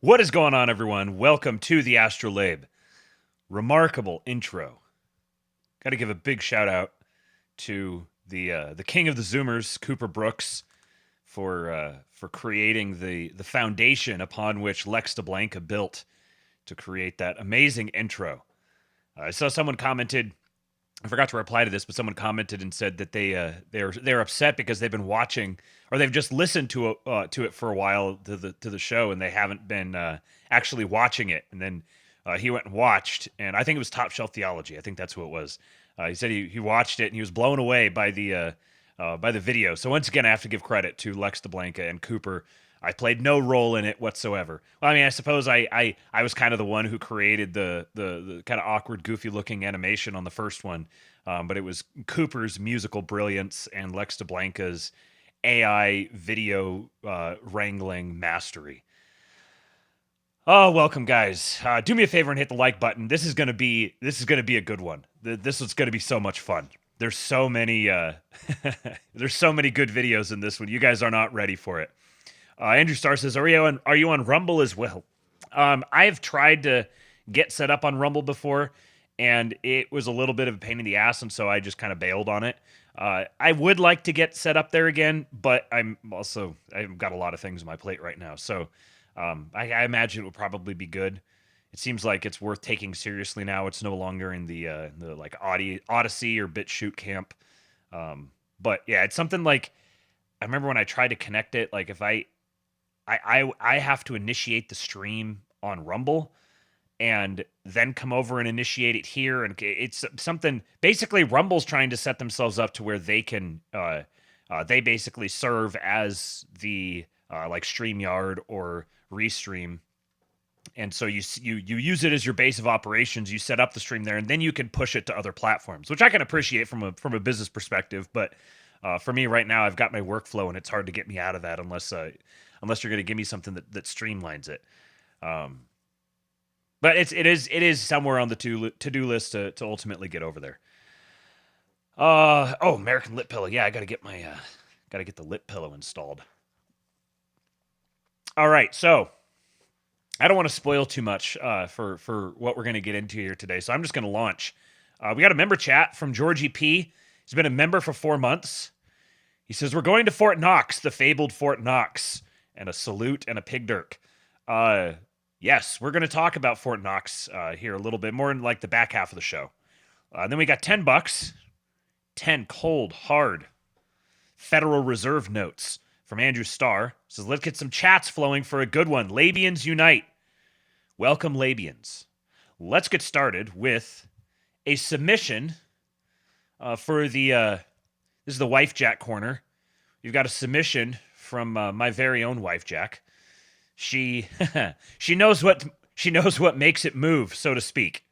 What is going on, everyone? Welcome to the ASTROLABE. Remarkable intro. Got to give a big shout out to the king of the Zoomers, Cooper Brooks, for creating the foundation upon which Lex DeBlanca built to create that amazing intro. I saw someone commented. I forgot to reply to this, but someone commented and said that they're upset because they've been watching or they've just listened to it for a while to the show and they haven't been actually watching it. And then he went and watched, and I think it was Top Shelf Theology. I think that's who it was. He said he watched it and he was blown away by the video. So once again, I have to give credit to Lex DeBlanca and Cooper. I played no role in it whatsoever. Well, I mean, I suppose I was kind of the one who created the kind of awkward, goofy-looking animation on the first one, but it was Cooper's musical brilliance and Lex DeBlanca's AI video wrangling mastery. Oh, welcome, guys! Do me a favor and hit the like button. This is gonna be a good one. This is gonna be so much fun. There's so many there's so many good videos in this one. You guys are not ready for it. Andrew Starr says, are you on Rumble as well? I have tried to get set up on Rumble before, and it was a little bit of a pain in the ass, and so I just kind of bailed on it. I would like to get set up there again, but I've got a lot of things on my plate right now, so I imagine it would probably be good. It seems like it's worth taking seriously now. It's no longer in the like Odyssey or BitChute camp. But yeah, it's something like, I remember when I tried to connect it, like if I have to initiate the stream on Rumble and then come over and initiate it here. And it's something, basically Rumble's trying to set themselves up to where they can, they basically serve as the like StreamYard or Restream. And so you use it as your base of operations. You set up the stream there, and then you can push it to other platforms, which I can appreciate from a business perspective. But for me right now, I've got my workflow, and it's hard to get me out of that unless you're going to give me something that streamlines it. But it is somewhere on the to-do list to ultimately get over there. American Lip Pillow. Yeah, I got to get the Lip Pillow installed. All right, so I don't want to spoil too much for what we're going to get into here today, so I'm just going to launch. We got a member chat from Georgie P. He's been a member for 4 months. He says, we're going to Fort Knox, the fabled Fort Knox, and a salute and a pig dirk. Yes, we're going to talk about Fort Knox here a little bit more in like the back half of the show. Then we got $10, 10 cold, hard Federal Reserve notes from Andrew Starr. Says, let's get some chats flowing for a good one. Labians unite. Welcome, Labians. Let's get started with a submission for the, this is the Wife Jack corner. You've got a submission from my very own Wife Jack. She knows what makes it move, so to speak.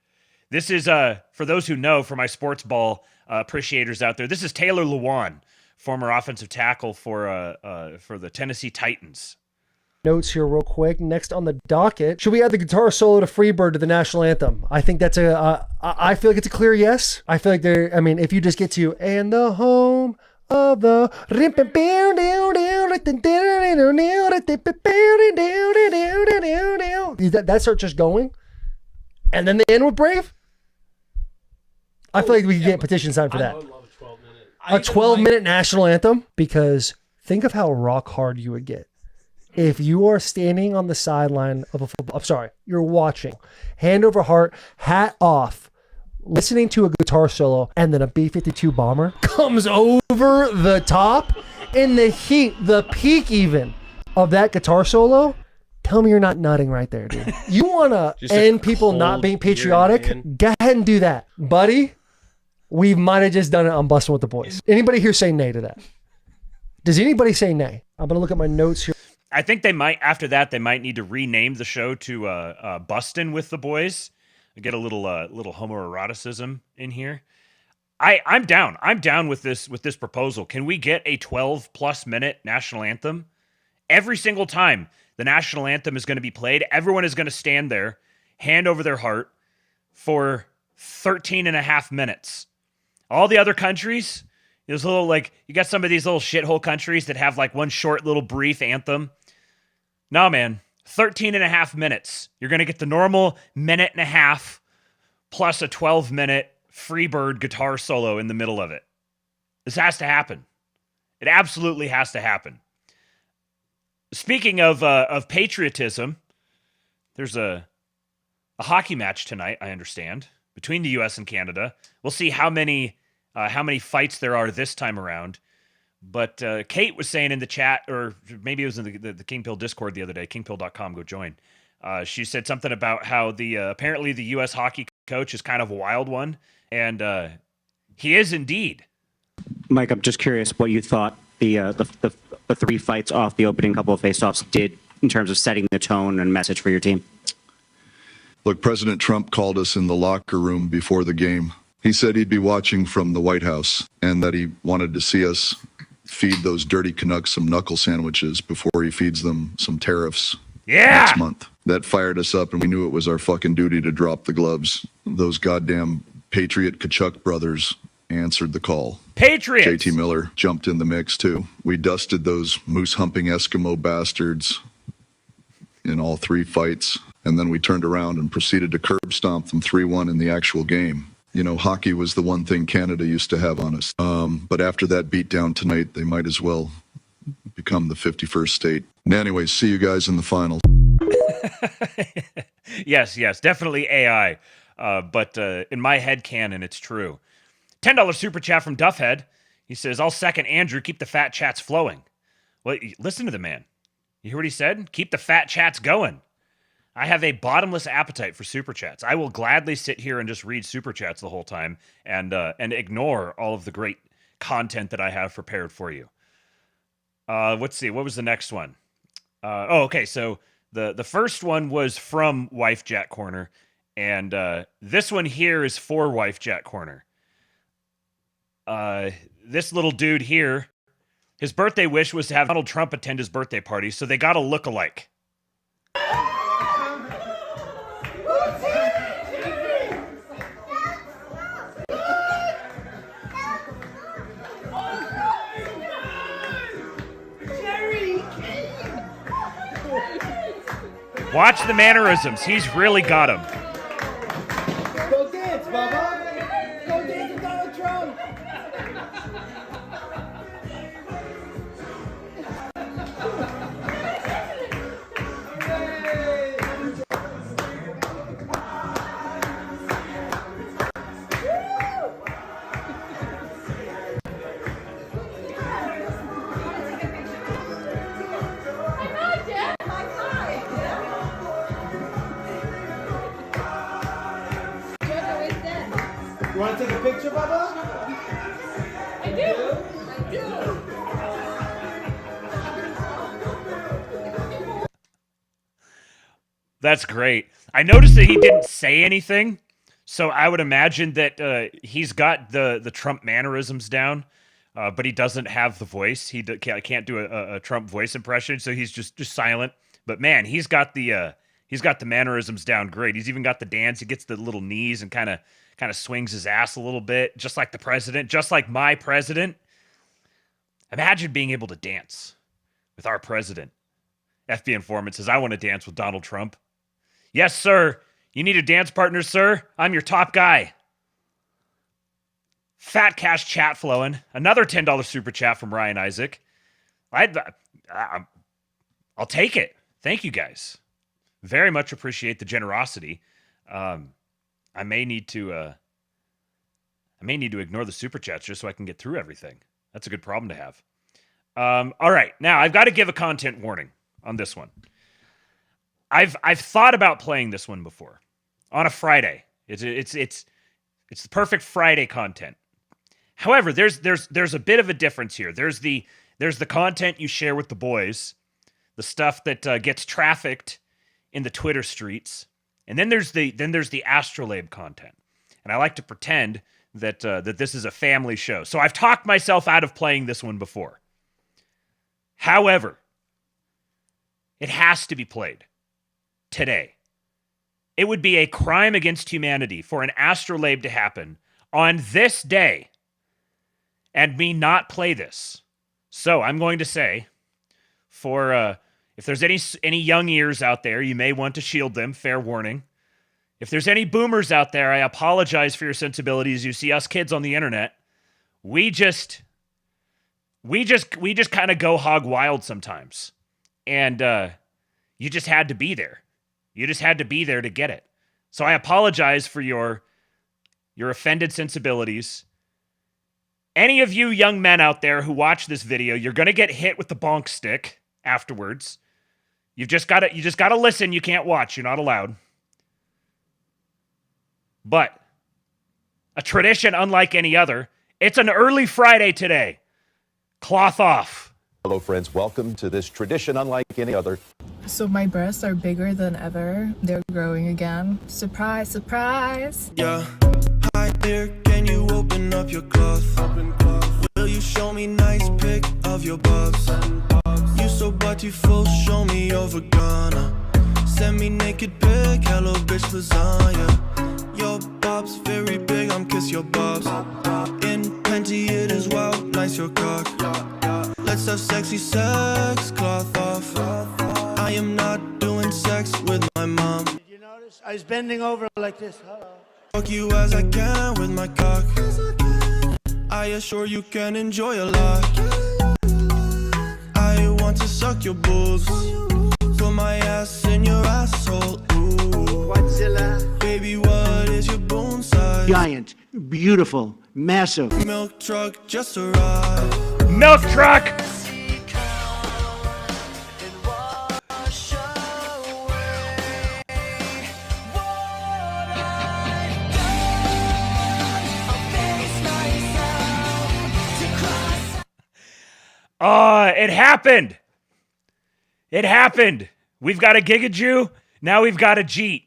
This is, for those who know, for my sports ball appreciators out there, this is Taylor Lewan, former offensive tackle for the Tennessee Titans. Notes here real quick. Next on the docket, should we add the guitar solo to Freebird to the national anthem? I think that's I feel like it's a clear yes. I feel like if you just get to "and the home of the," that starts just going, and then they end with Brave. I feel like we could get petition signed for that. I would love a 12-minute national anthem, because think of how rock hard you would get if you are standing on the sideline of a football. I'm sorry, you're watching, hand over heart, hat off, listening to a guitar solo, and then a B-52 bomber comes over the top in the heat, the peak even of that guitar solo. Tell me you're not nutting right there, dude. You want to end people not being patriotic? Go ahead and do that, buddy. We might have just done it on Bustin' with the Boys. Anybody here say nay to that? Does anybody say nay? I'm going to look at my notes here. I think they might, after that, they might need to rename the show to Bustin' with the Boys. Get a little homoeroticism in here. I'm down. I'm down with this proposal. Can we get a 12+ minute national anthem? Every single time the national anthem is going to be played, everyone is going to stand there, hand over their heart, for 13 and a half minutes. All the other countries, there's you got some of these little shithole countries that have like one short little brief anthem. No, man. 13 and a half minutes. You're going to get the normal minute and a half plus a 12-minute Freebird guitar solo in the middle of it. This has to happen. It absolutely has to happen. Speaking of patriotism, there's a hockey match tonight, I understand, between the U.S. and Canada. We'll see how many fights there are this time around. But Kate was saying in the chat, or maybe it was in the Kingpill Discord the other day, kingpill.com, go join. She said something about how apparently the U.S. hockey coach is kind of a wild one, and he is indeed. Mike, I'm just curious what you thought the three fights off the opening couple of face-offs did in terms of setting the tone and message for your team. Look, President Trump called us in the locker room before the game. He said he'd be watching from the White House and that he wanted to see us feed those dirty Canucks some knuckle sandwiches before he feeds them some tariffs next month. That fired us up, and we knew it was our fucking duty to drop the gloves. Those goddamn Patriot Kachuk brothers answered the call. Patriots! JT Miller jumped in the mix, too. We dusted those moose-humping Eskimo bastards in all three fights, and then we turned around and proceeded to curb stomp them 3-1 in the actual game. You know, hockey was the one thing Canada used to have on us. But after that beatdown tonight, they might as well become the 51st state. And anyways, see you guys in the finals. Yes, definitely AI. But in my head canon, it's true. $10 super chat from Duffhead. He says, I'll second Andrew, keep the fat chats flowing. Well, listen to the man. You hear what he said? Keep the fat chats going. I have a bottomless appetite for super chats. I will gladly sit here and just read super chats the whole time and ignore all of the great content that I have prepared for you. Let's see. What was the next one? Okay. So the first one was from Wife Jack Corner, and this one here is for Wife Jack Corner. This little dude here, his birthday wish was to have Donald Trump attend his birthday party, so they got a lookalike. Watch the mannerisms. He's really got him. Go dance, Bubba. Go dance with Donald Trump. You want to take a picture, Bubba? I do. That's great. I noticed that he didn't say anything, so I would imagine that he's got the Trump mannerisms down, but he doesn't have the voice. He can't do a Trump voice impression, so he's just silent. But man, he's got the mannerisms down great. He's even got the dance. He gets the little knees and kind of swings his ass a little bit, just like the president, just like my president. Imagine being able to dance with our president. FB informant says, I want to dance with Donald Trump. Yes, sir. You need a dance partner, sir? I'm your top guy. Fat cash chat flowing. Another $10 super chat from Ryan Isaac. I'll take it. Thank you, guys. Very much appreciate the generosity. I may need to ignore the super chats just so I can get through everything. That's a good problem to have. All right, now I've got to give a content warning on this one. I've thought about playing this one before on a Friday. It's the perfect Friday content. However, there's a bit of a difference here. There's the content you share with the boys, the stuff that gets trafficked in the Twitter streets. And then there's the ASTROLABE content. And I like to pretend that this is a family show. So I've talked myself out of playing this one before. However, it has to be played today. It would be a crime against humanity for an ASTROLABE to happen on this day and me not play this. So I'm going to say, for If there's any young ears out there, you may want to shield them. Fair warning. If there's any boomers out there, I apologize for your sensibilities. You see us kids on the internet, we just kind of go hog wild sometimes. And you just had to be there. You just had to be there to get it. So I apologize for your offended sensibilities. Any of you young men out there who watch this video, you're going to get hit with the bonk stick afterwards. You just got to listen. You can't watch. You're not allowed. But a tradition unlike any other. It's an early Friday today. Cloth off. Hello, friends. Welcome to this tradition unlike any other. So my breasts are bigger than ever. They're growing again. Surprise, surprise. Yeah. Hi there, can you open up your cloth? Will you show me nice pic of your bobs? You so beautiful, show me your vagina. Send me naked pic, hello bitch lasagna. Your bob's very big, I'm kiss your bobs. In plenty it is wow, nice your cock. Let's have sexy sex, cloth off. I am not doing sex with my mom. Did you notice? I was bending over like this. Hello. Fuck you as I can with my cock. I assure you can enjoy a lot. I want to suck your balls. Put my ass in your asshole. Ooh. Baby, what is your bone size? Giant, beautiful, massive. Milk truck just arrived. Milk truck! It happened. It happened. We've got a GIGAJEW. Now we've got a Jeet.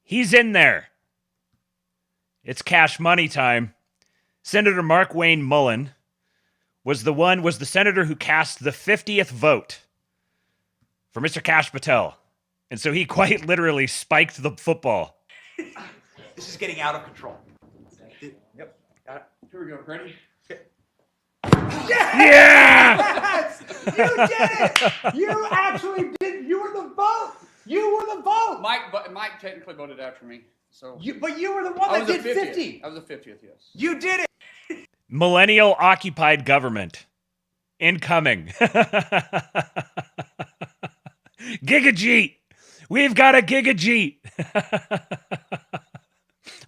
He's in there. It's cash money time. Senator Mark Wayne Mullen was the senator who cast the 50th vote for Mr. Kash Patel. And so he quite literally spiked the football. This is getting out of control. Yep. Got it. Here we go. Ready? Yeah! Yes! You did it! You actually did. You were the vote. You were the vote. Mike technically voted after me. So. But you were the one that did 50. I was the 50th, yes. You did it. Millennial occupied government. Incoming. GIGAJEW. We've got a GIGAJEW.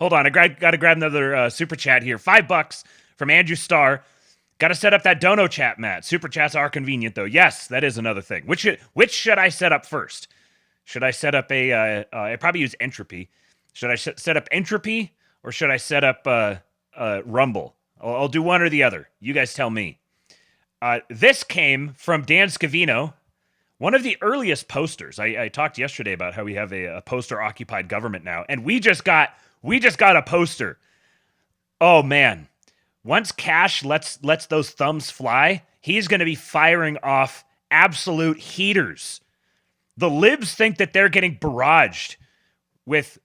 Hold on. I got to grab another super chat here. $5 from Andrew Starr. Got to set up that dono chat, Matt. Super chats are convenient, though. Yes, that is another thing. Which should I set up first? Should I set up I probably use entropy. Should I set up entropy or should I set up Rumble? I'll do one or the other. You guys tell me. This came from Dan Scavino, one of the earliest posters. I talked yesterday about how we have a poster-occupied government now, and we just got a poster. Oh man. Once Kash lets those thumbs fly, he's going to be firing off absolute heaters. The libs think that they're getting barraged with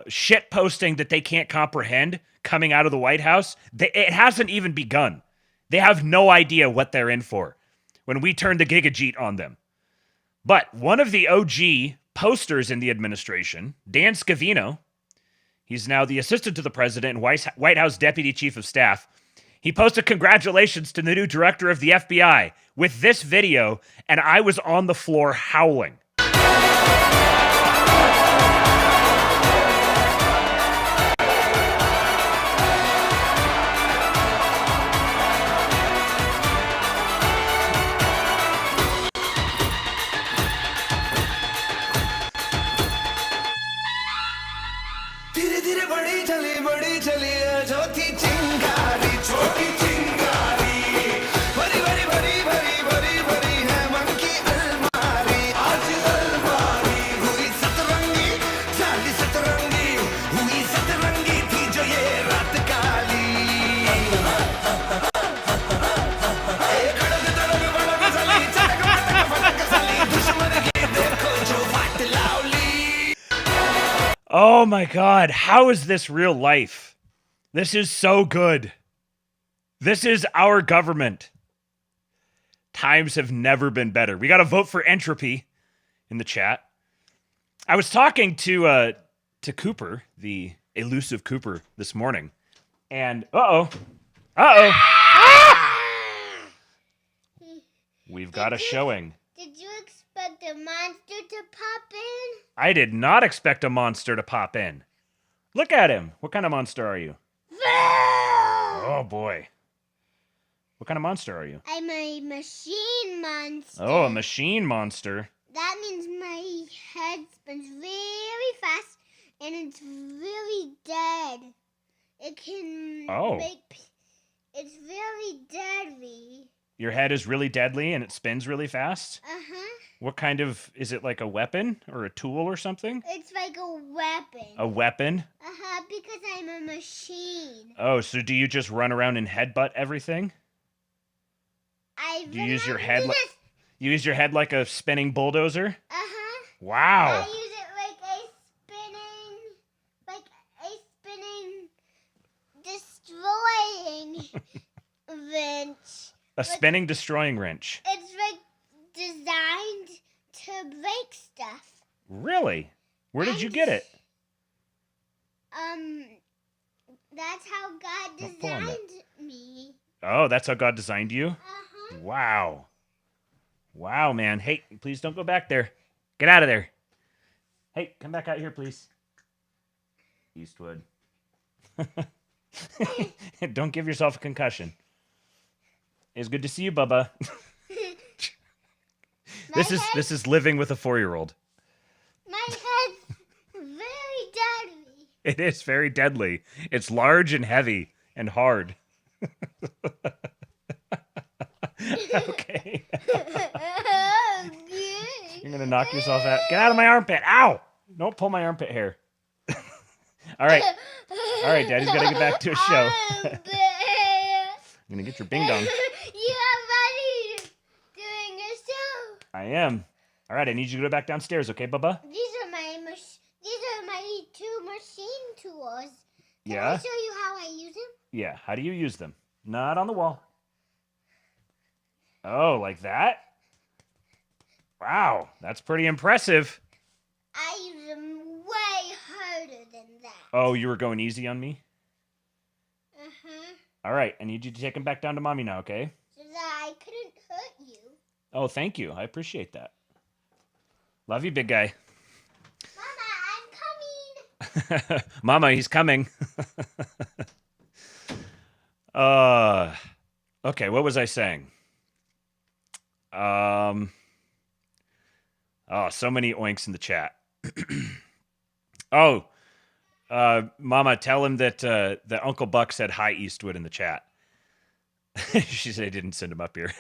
shit posting that they can't comprehend coming out of the White House. It hasn't even begun. They have no idea what they're in for when we turn the GIGAJEW on them. But one of the OG posters in the administration, Dan Scavino, he's now the assistant to the president and White House deputy chief of staff. He posted congratulations to the new director of the FBI with this video, and I was on the floor howling. Oh my God, how is this real life? This is so good. This is our government. Times have never been better. We got to vote for entropy in the chat. I was talking to Cooper, the elusive Cooper, this morning, and we've got a showing. Did you expect a monster to pop in? I did not expect a monster to pop in. Look at him. What kind of monster are you? Oh boy. What kind of monster are you? I'm a machine monster. Oh, a machine monster. That means my head spins really fast and it's really dead. It can it's very deadly. Your head is really deadly and it spins really fast? Uh-huh. What kind of, is it like a weapon or a tool or something? It's like a weapon. A weapon? Uh-huh, because I'm a machine. Oh, so do you just run around and headbutt everything? Do you use your head you use your head like a spinning bulldozer? Uh-huh. Wow. I use it like a spinning destroying wrench. A spinning destroying wrench. It's like designed to break stuff. Really? Where did you get it? That's how God designed me. Oh, that's how God designed you? Uh-huh. Wow. Wow, man. Hey, please don't go back there. Get out of there. Hey, come back out here, please. Eastwood. Don't give yourself a concussion. It's good to see you, Bubba. This is living with a 4-year-old. My head's very deadly. It is very deadly. It's large and heavy and hard. Okay. You're gonna knock yourself out. Get out of my armpit. Ow! Don't pull my armpit hair. All right. All right, Daddy's gotta get back to his show. I'm gonna get your bing dong. You are ready doing a show. I am. All right, I need you to go back downstairs, okay, Bubba? These are my 2 machine tools. Can Yeah? I show you how I use them? Yeah, how do you use them? Not on the wall. Oh, like that? Wow, that's pretty impressive. I use them way harder than that. Oh, you were going easy on me? Uh-huh. All right, I need you to take him back down to Mommy now, okay? So that I couldn't hurt you. Oh, thank you. I appreciate that. Love you, big guy. Mama, I'm coming. Mama, he's coming. Okay, what was I saying? Oh, so many oinks in the chat. Mama, tell him that that Uncle Buck said hi Eastwood in the chat. She said I didn't send him up here.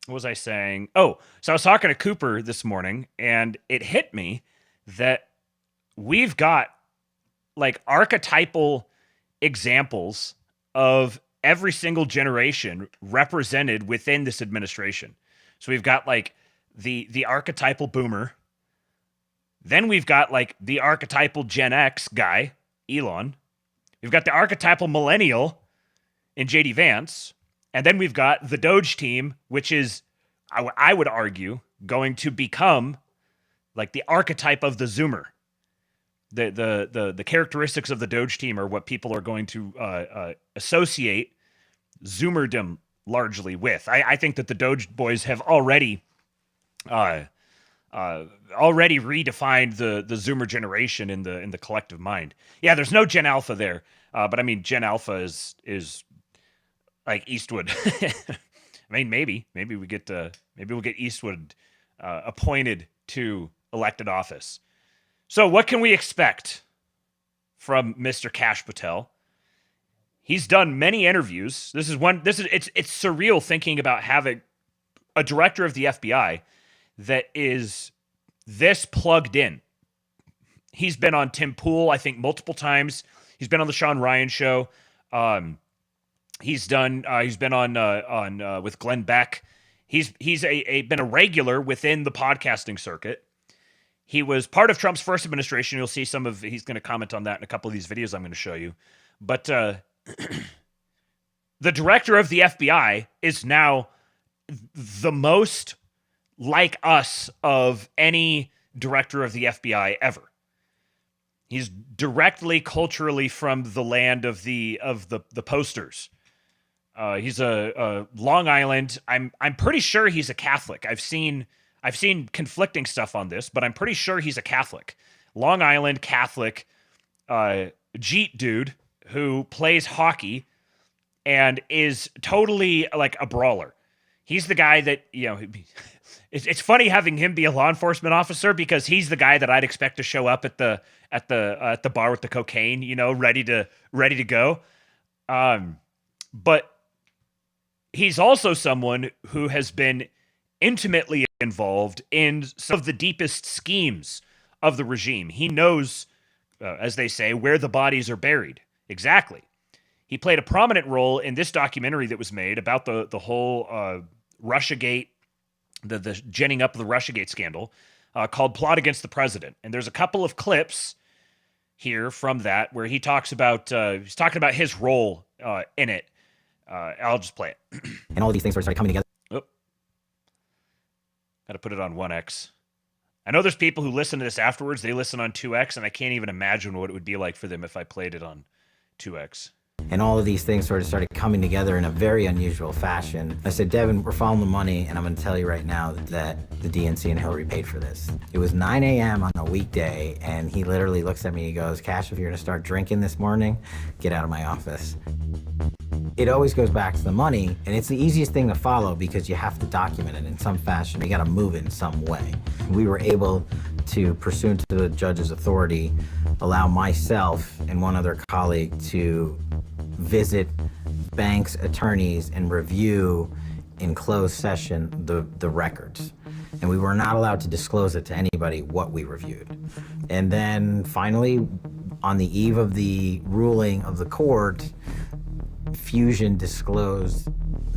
What was I saying? Oh, so I was talking to Cooper this morning, and it hit me that we've got like archetypal examples of every single generation represented within this administration. So we've got like the archetypal boomer. Then we've got like the archetypal Gen X guy, Elon. We've got the archetypal millennial in JD Vance. And then we've got the Doge team, which is, I would argue, going to become like the archetype of the Zoomer. The characteristics of the Doge team are what people are going to associate Zoomerdom largely with. I think that the Doge boys have already redefined the Zoomer generation in the collective mind. Yeah, there's no Gen Alpha there, but I mean Gen Alpha is like Eastwood. I mean, maybe we'll get Eastwood appointed to elected office. So what can we expect from Mr. Kash Patel? He's done many interviews. It's surreal thinking about having a director of the FBI that is this plugged in. He's been on Tim Pool, I think, multiple times. He's been on the Sean Ryan show. He's been on with Glenn Beck. He's been a regular within the podcasting circuit. He was part of Trump's first administration. You'll see he's going to comment on that in a couple of these videos I'm going to show you. But The director of the FBI is now the most like us of any director of the FBI ever. He's directly culturally from the land of the posters. He's a Long Island. I'm pretty sure he's a Catholic. I've seen conflicting stuff on this, but I'm pretty sure he's a Catholic. Long Island Catholic Jeet dude who plays hockey and is totally like a brawler. He's the guy that, you know, it's funny having him be a law enforcement officer because he's the guy that I'd expect to show up at the bar with the cocaine, you know, ready to go. But he's also someone who has been intimately involved in some of the deepest schemes of the regime. He knows, as they say, where the bodies are buried. Exactly. He played a prominent role in this documentary that was made about the whole Russiagate, the ginning up of the Russiagate scandal, called Plot Against the President. And there's a couple of clips here from that where he talks about he's talking about his role in it. I'll just play it. And all of these things sort of started coming together. Oh. Got to put it on 1x. I know there's people who listen to this afterwards. They listen on 2x, and I can't even imagine what it would be like for them if I played it on 2x. And all of these things sort of started coming together in a very unusual fashion. I said, Devin, we're following the money, and I'm going to tell you right now that the DNC and Hillary paid for this. It was 9 a.m. on a weekday, and he literally looks at me and he goes, Cash, if you're going to start drinking this morning, get out of my office. It always goes back to the money, and it's the easiest thing to follow because you have to document it in some fashion. You got to move it in some way. We were able to, pursuant to the judge's authority, allow myself and one other colleague to visit banks' attorneys and review in closed session the records. And we were not allowed to disclose it to anybody what we reviewed. And then finally, on the eve of the ruling of the court, Fusion disclosed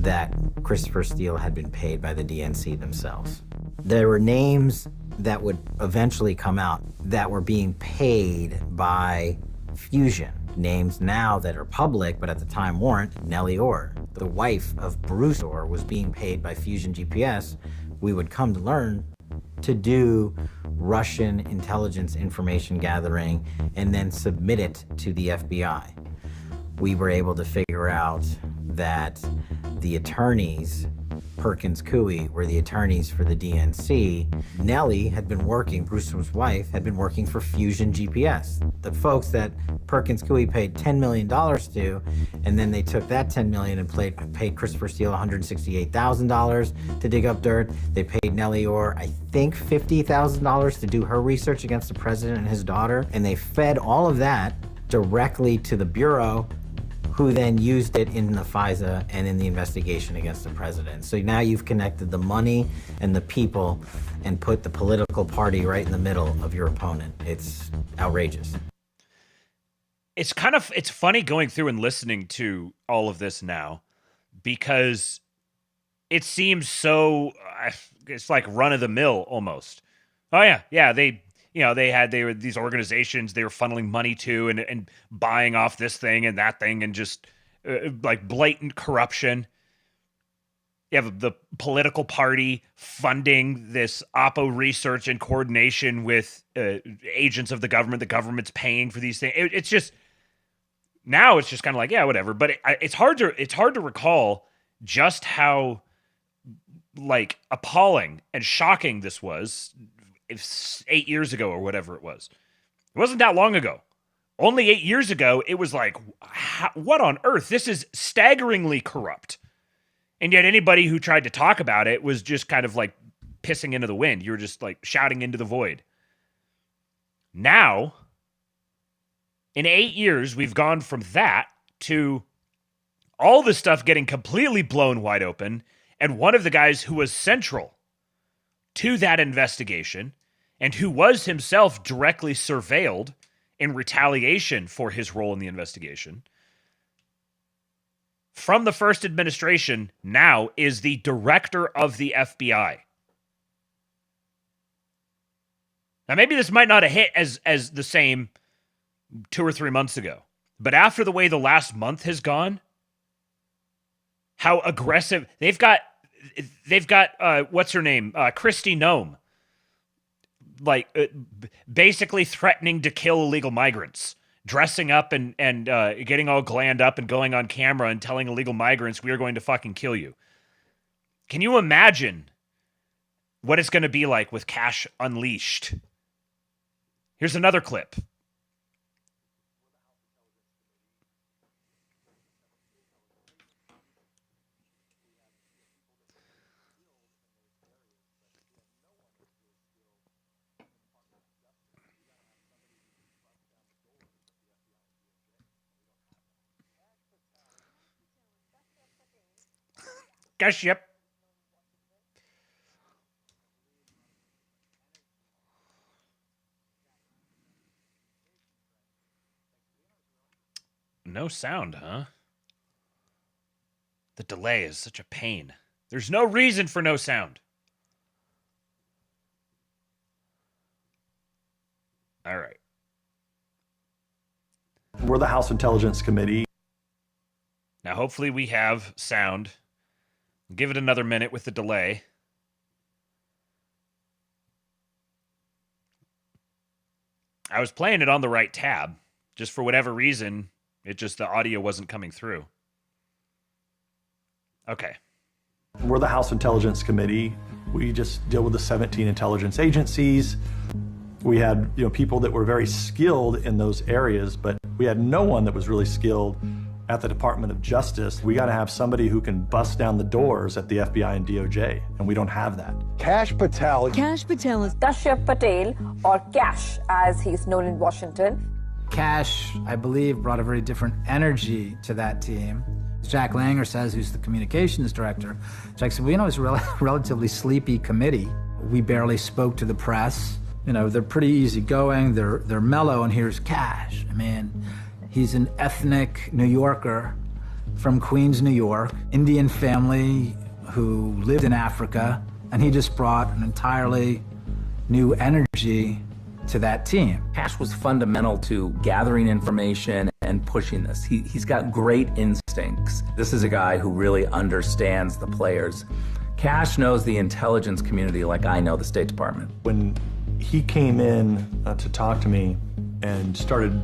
that Christopher Steele had been paid by the DNC themselves. There were names that would eventually come out that were being paid by Fusion. Names now that are public, but at the time weren't. Nellie Orr, the wife of Bruce Orr, was being paid by Fusion GPS. We would come to learn to do Russian intelligence information gathering and then submit it to the FBI. We were able to figure out that the attorneys, Perkins Coie, were the attorneys for the DNC. Nellie had been working, Bruce's wife, had been working for Fusion GPS, the folks that Perkins Coie paid $10 million to, and then they took that $10 million and paid Christopher Steele $168,000 to dig up dirt. They paid Nellie Orr, I think, $50,000 to do her research against the president and his daughter, and they fed all of that directly to the Bureau, who then used it in the FISA and in the investigation against the president. So now you've connected the money and the people and put the political party right in the middle of your opponent. It's outrageous. It's funny going through and listening to all of this now because it seems so, it's like run of the mill almost. Oh yeah, they were these organizations they were funneling money to and buying off this thing and that thing and just like blatant corruption. You have the political party funding this Oppo research in coordination with agents of the government. The government's paying for these things. It's just now it's just kind of like, yeah, whatever. But it's hard to recall just how like appalling and shocking this was. 8 years ago or whatever it was. It wasn't that long ago. Only 8 years ago, it was like, what on earth? This is staggeringly corrupt. And yet anybody who tried to talk about it was just kind of like pissing into the wind. You were just like shouting into the void. Now, in 8 years, we've gone from that to all this stuff getting completely blown wide open. And one of the guys who was central to that investigation and who was himself directly surveilled in retaliation for his role in the investigation from the first administration now is the director of the FBI. Now, maybe this might not have hit as the same 2 or 3 months ago, but after the way the last month has gone, how aggressive they've got what's her name? Kristi Noem. Basically threatening to kill illegal migrants, dressing up and getting all glammed up and going on camera and telling illegal migrants, we are going to fucking kill you. Can you imagine what it's going to be like with Kash unleashed? Here's another clip. Guess, yep. No sound, huh? The delay is such a pain. There's no reason for no sound. All right. We're the House Intelligence Committee. Now, hopefully we have sound. Give it another minute with the delay. I was playing it on the right tab. Just for whatever reason, the audio wasn't coming through. Okay. We're the House Intelligence Committee. We just deal with the 17 intelligence agencies. We had, people that were very skilled in those areas, but we had no one that was really skilled at the Department of Justice. We got to have somebody who can bust down the doors at the FBI and DOJ, and we don't have that. Kash Patel. Kash Patel is Kash Patel, or Kash as he's known in Washington. Kash, I believe, brought a very different energy to that team. Jack Langer says, who's the communications director, Jack said, it was a relatively sleepy committee. We barely spoke to the press. They're pretty easygoing, they're mellow, and here's Kash. He's an ethnic New Yorker from Queens, New York, Indian family who lived in Africa, and he just brought an entirely new energy to that team. Kash was fundamental to gathering information and pushing this. He's got great instincts. This is a guy who really understands the players. Kash knows the intelligence community like I know the State Department. When he came in to talk to me and started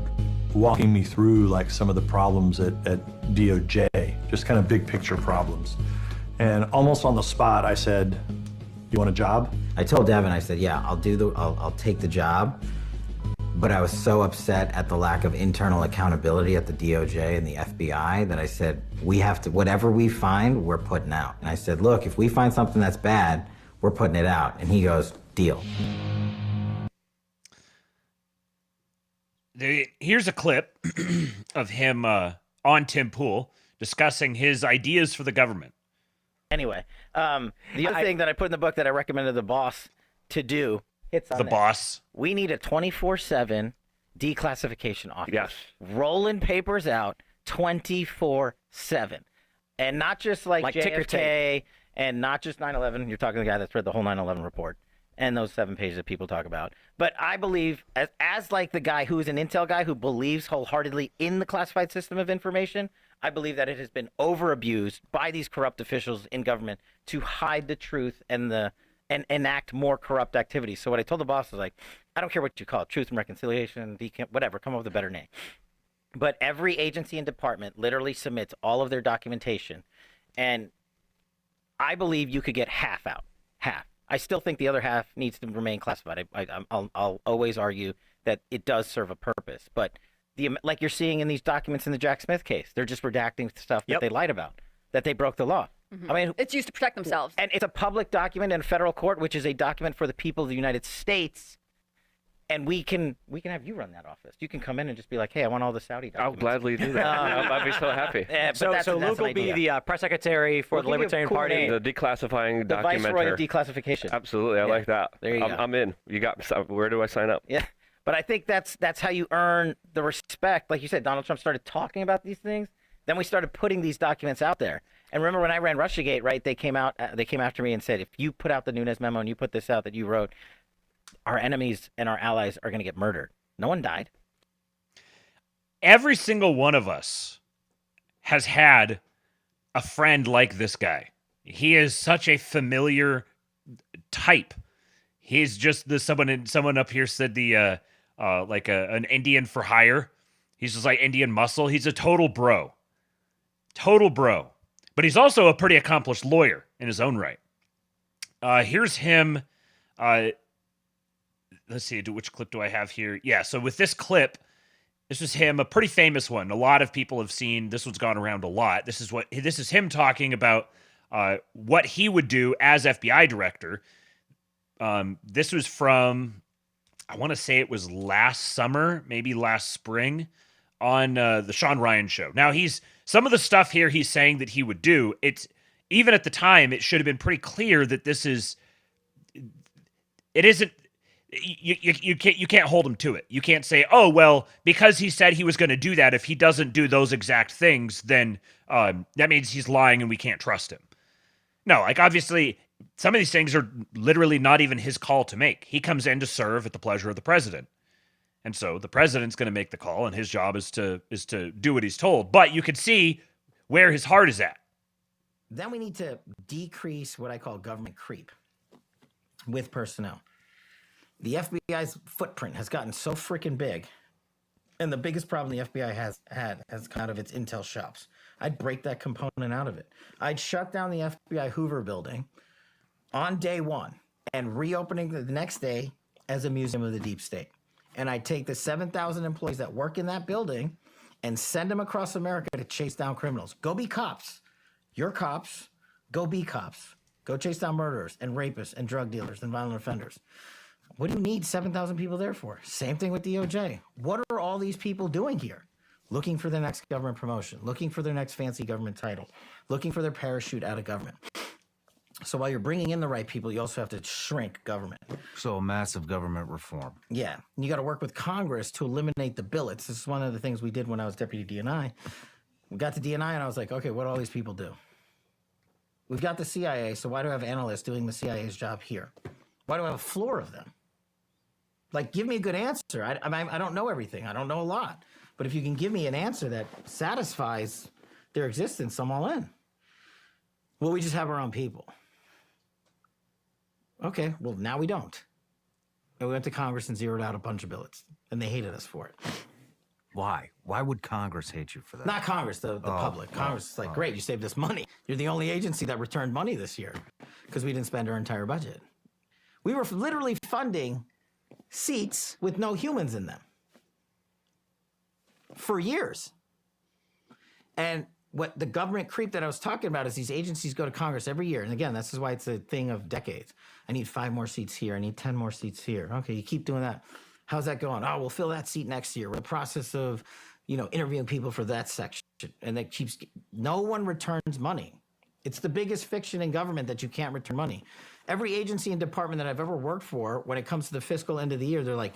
walking me through some of the problems at DOJ, just kind of big picture problems. And almost on the spot, I said, you want a job? I told Devin, I said, yeah, I'll take the job. But I was so upset at the lack of internal accountability at the DOJ and the FBI that I said, we have to, whatever we find, we're putting out. And I said, look, if we find something that's bad, we're putting it out. And he goes, deal. Here's a clip of him on Tim Pool discussing his ideas for the government. Anyway, the other thing that I put in the book that I recommended the boss to do hits on the this. Boss. We need a 24/7 declassification office. Yes. Rolling papers out 24/7. And not just like JFK and not just 9/11. You're talking to the guy that's read the whole 9/11 report and those 7 pages that people talk about. But I believe, as like the guy who is an intel guy who believes wholeheartedly in the classified system of information, I believe that it has been over-abused by these corrupt officials in government to hide the truth and enact more corrupt activities. So what I told the boss was like, I don't care what you call it, truth and reconciliation, whatever, come up with a better name. But every agency and department literally submits all of their documentation, and I believe you could get half out, half. I still think the other half needs to remain classified. I'll always argue that it does serve a purpose, but like you're seeing in these documents in the Jack Smith case, they're just redacting stuff that they lied about, that they broke the law. I mean, it's used to protect themselves. And it's a public document in a federal court, which is a document for the people of the United States. And we can have you run that office. You can come in and just be like, hey, I want all the Saudi documents. I'll gladly do that. I'd be so happy. So Luke will be the press secretary for the Libertarian Party. The declassifying the documenter. Viceroy of declassification. Absolutely, I like that. There you go. I'm in. You got. Where do I sign up? Yeah, but I think that's how you earn the respect. Like you said, Donald Trump started talking about these things. Then we started putting these documents out there. And remember when I ran Russiagate, right? They came after me and said, if you put out the Nunes memo and you put this out that you wrote, our enemies and our allies are going to get murdered. No one died. Every single one of us has had a friend like this guy. He is such a familiar type. He's just someone up here said an Indian for hire. He's just like Indian muscle. He's a total bro. But he's also a pretty accomplished lawyer in his own right. Here's him. Let's see, which clip do I have here? Yeah, so with this clip, this is him, a pretty famous one. A lot of people have seen, this one's gone around a lot. This is him talking about what he would do as FBI director. This was from, I want to say it was last summer, maybe last spring, on the Sean Ryan show. Now, some of the stuff here he's saying that he would do, it's, even at the time, it should have been pretty clear that it isn't, you can't hold him to it. You can't say, oh, well, because he said he was going to do that, if he doesn't do those exact things, then that means he's lying and we can't trust him. No, like, obviously, some of these things are literally not even his call to make. He comes in to serve at the pleasure of the president. And so the president's going to make the call, and his job is to do what he's told. But you can see where his heart is at. Then we need to decrease what I call government creep with personnel. The FBI's footprint has gotten so freaking big, and the biggest problem the FBI has kind of its intel shops. I'd break that component out of it. I'd shut down the FBI Hoover building on day one and reopening the next day as a museum of the deep state. And I'd take the 7,000 employees that work in that building and send them across America to chase down criminals. Go be cops. You're cops. Go be cops. Go chase down murderers and rapists and drug dealers and violent offenders. What do you need 7,000 people there for? Same thing with DOJ. What are all these people doing here? Looking for the next government promotion, looking for their next fancy government title, looking for their parachute out of government. So while you're bringing in the right people, you also have to shrink government. So a massive government reform. Yeah. And you got to work with Congress to eliminate the billets. This is one of the things we did when I was deputy DNI. We got to DNI and I was like, okay, what do all these people do? We've got the CIA, so why do I have analysts doing the CIA's job here? Why do I have a floor of them? Like, give me a good answer. I don't know everything. I don't know a lot. But if you can give me an answer that satisfies their existence, I'm all in. Well, we just have our own people. Okay, well, now we don't. And we went to Congress and zeroed out a bunch of billets, and they hated us for it. Why? Why would Congress hate you for that? Not Congress, the public. Congress is like, great, you saved us money. You're the only agency that returned money this year because we didn't spend our entire budget. We were literally funding seats with no humans in them for years. And what the government creep that I was talking about is these agencies go to Congress every year. And again, this is why it's a thing of decades. I need 5 more seats here. I need 10 more seats here. Okay, you keep doing that. How's that going? Oh, we'll fill that seat next year. We're in the process of, interviewing people for that section. And that keeps, no one returns money. It's the biggest fiction in government that you can't return money. Every agency and department that I've ever worked for, when it comes to the fiscal end of the year, they're like,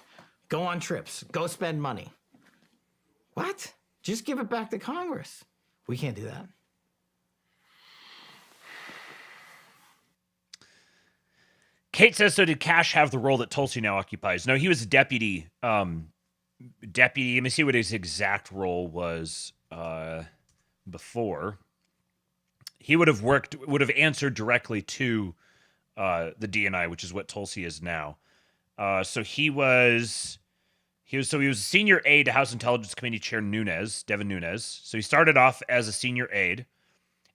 go on trips, go spend money. What? Just give it back to Congress. We can't do that. Kate says, so did Kash have the role that Tulsi now occupies? No, he was a deputy. Let me see what his exact role was before. He would have answered directly to the DNI, which is what Tulsi is now. So he was a senior aide to House Intelligence Committee Chair Devin Nunes. So he started off as a senior aide,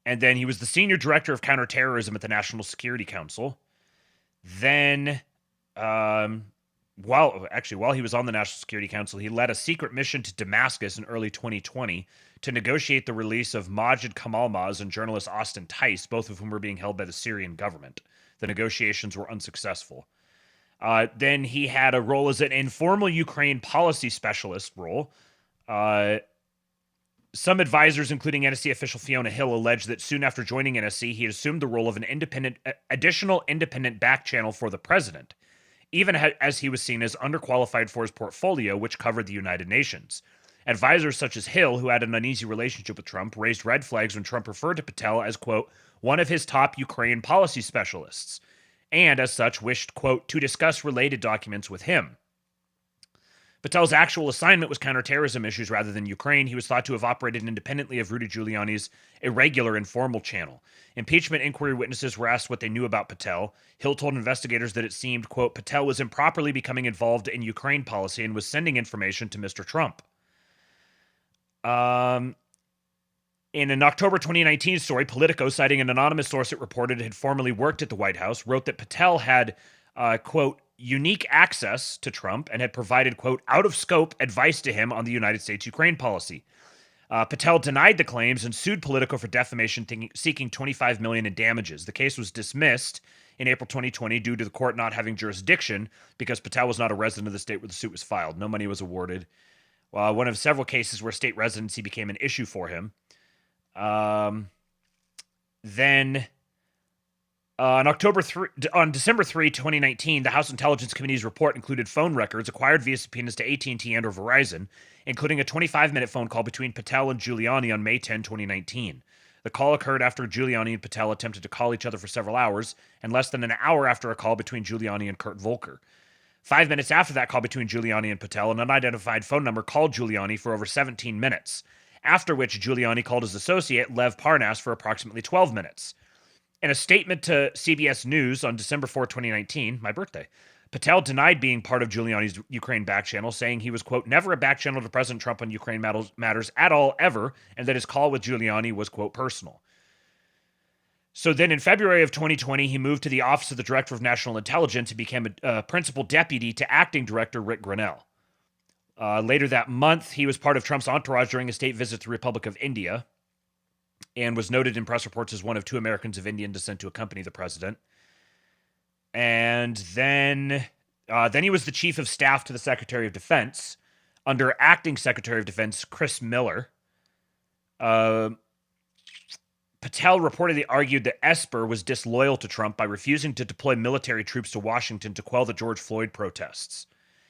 and then he was the senior director of counterterrorism at the National Security Council. Then, while he was on the National Security Council, he led a secret mission to Damascus in early 2020 to negotiate the release of Majid Kamalmaz and journalist Austin Tice, both of whom were being held by the Syrian government. The negotiations were unsuccessful. Then he had a role as an informal Ukraine policy specialist role. Some advisors, including NSC official Fiona Hill, allege that soon after joining NSC, he assumed the role of an additional independent back channel for the president, even as he was seen as underqualified for his portfolio, which covered the United Nations. Advisors such as Hill, who had an uneasy relationship with Trump, raised red flags when Trump referred to Patel as, quote, one of his top Ukraine policy specialists, and as such wished, quote, to discuss related documents with him. Patel's actual assignment was counterterrorism issues rather than Ukraine. He was thought to have operated independently of Rudy Giuliani's irregular informal channel. Impeachment inquiry witnesses were asked what they knew about Patel. Hill told investigators that it seemed, quote, Patel was improperly becoming involved in Ukraine policy and was sending information to Mr. Trump. In an October 2019 story, Politico, citing an anonymous source it reported had formerly worked at the White House, wrote that Patel had, quote, unique access to Trump and had provided, quote, out-of-scope advice to him on the United States-Ukraine policy. Patel denied the claims and sued Politico for defamation, seeking $25 million in damages. The case was dismissed in April 2020 due to the court not having jurisdiction because Patel was not a resident of the state where the suit was filed. No money was awarded. One of several cases where state residency became an issue for him. Then on December 3, 2019, the House Intelligence Committee's report included phone records acquired via subpoenas to AT&T and or Verizon, including a 25-minute phone call between Patel and Giuliani on May 10, 2019. The call occurred after Giuliani and Patel attempted to call each other for several hours, and less than an hour after a call between Giuliani and Kurt Volker. 5 minutes after that call between Giuliani and Patel, an unidentified phone number called Giuliani for over 17 minutes, after which Giuliani called his associate, Lev Parnas, for approximately 12 minutes. In a statement to CBS News on December 4, 2019, my birthday, Patel denied being part of Giuliani's Ukraine back channel, saying he was, quote, never a back channel to President Trump on Ukraine matters at all, ever, and that his call with Giuliani was, quote, personal. So then in February of 2020, he moved to the Office of the Director of National Intelligence and became a principal deputy to acting director Rick Grenell. Later that month, he was part of Trump's entourage during a state visit to the Republic of India and was noted in press reports as one of 2 Americans of Indian descent to accompany the president. And then he was the chief of staff to the Secretary of Defense under acting Secretary of Defense Chris Miller. Patel reportedly argued that Esper was disloyal to Trump by refusing to deploy military troops to Washington to quell the George Floyd protests.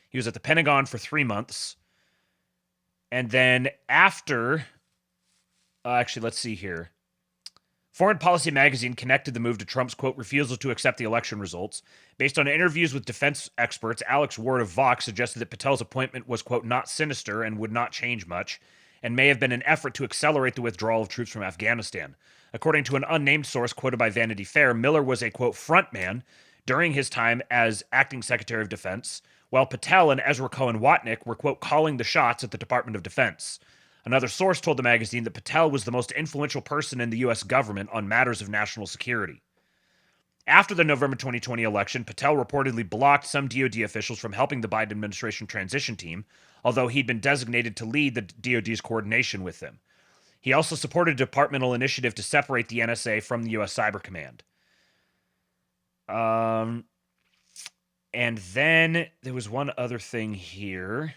He was at the Pentagon for 3 months. And then after, actually, let's see here. Foreign Policy magazine connected the move to Trump's, quote, refusal to accept the election results. Based on interviews with defense experts, Alex Ward of Vox suggested that Patel's appointment was, quote, not sinister and would not change much, and may have been an effort to accelerate the withdrawal of troops from Afghanistan. According to an unnamed source quoted by Vanity Fair, Miller was a, quote, frontman during his time as acting Secretary of Defense, while Patel and Ezra Cohen-Watnick were, quote, calling the shots at the Department of Defense. Another source told the magazine that Patel was the most influential person in the U.S. government on matters of national security. After the November 2020 election, Patel reportedly blocked some DoD officials from helping the Biden administration transition team, although he'd been designated to lead the DoD's coordination with them. He also supported a departmental initiative to separate the NSA from the U.S. Cyber Command. And then there was one other thing here.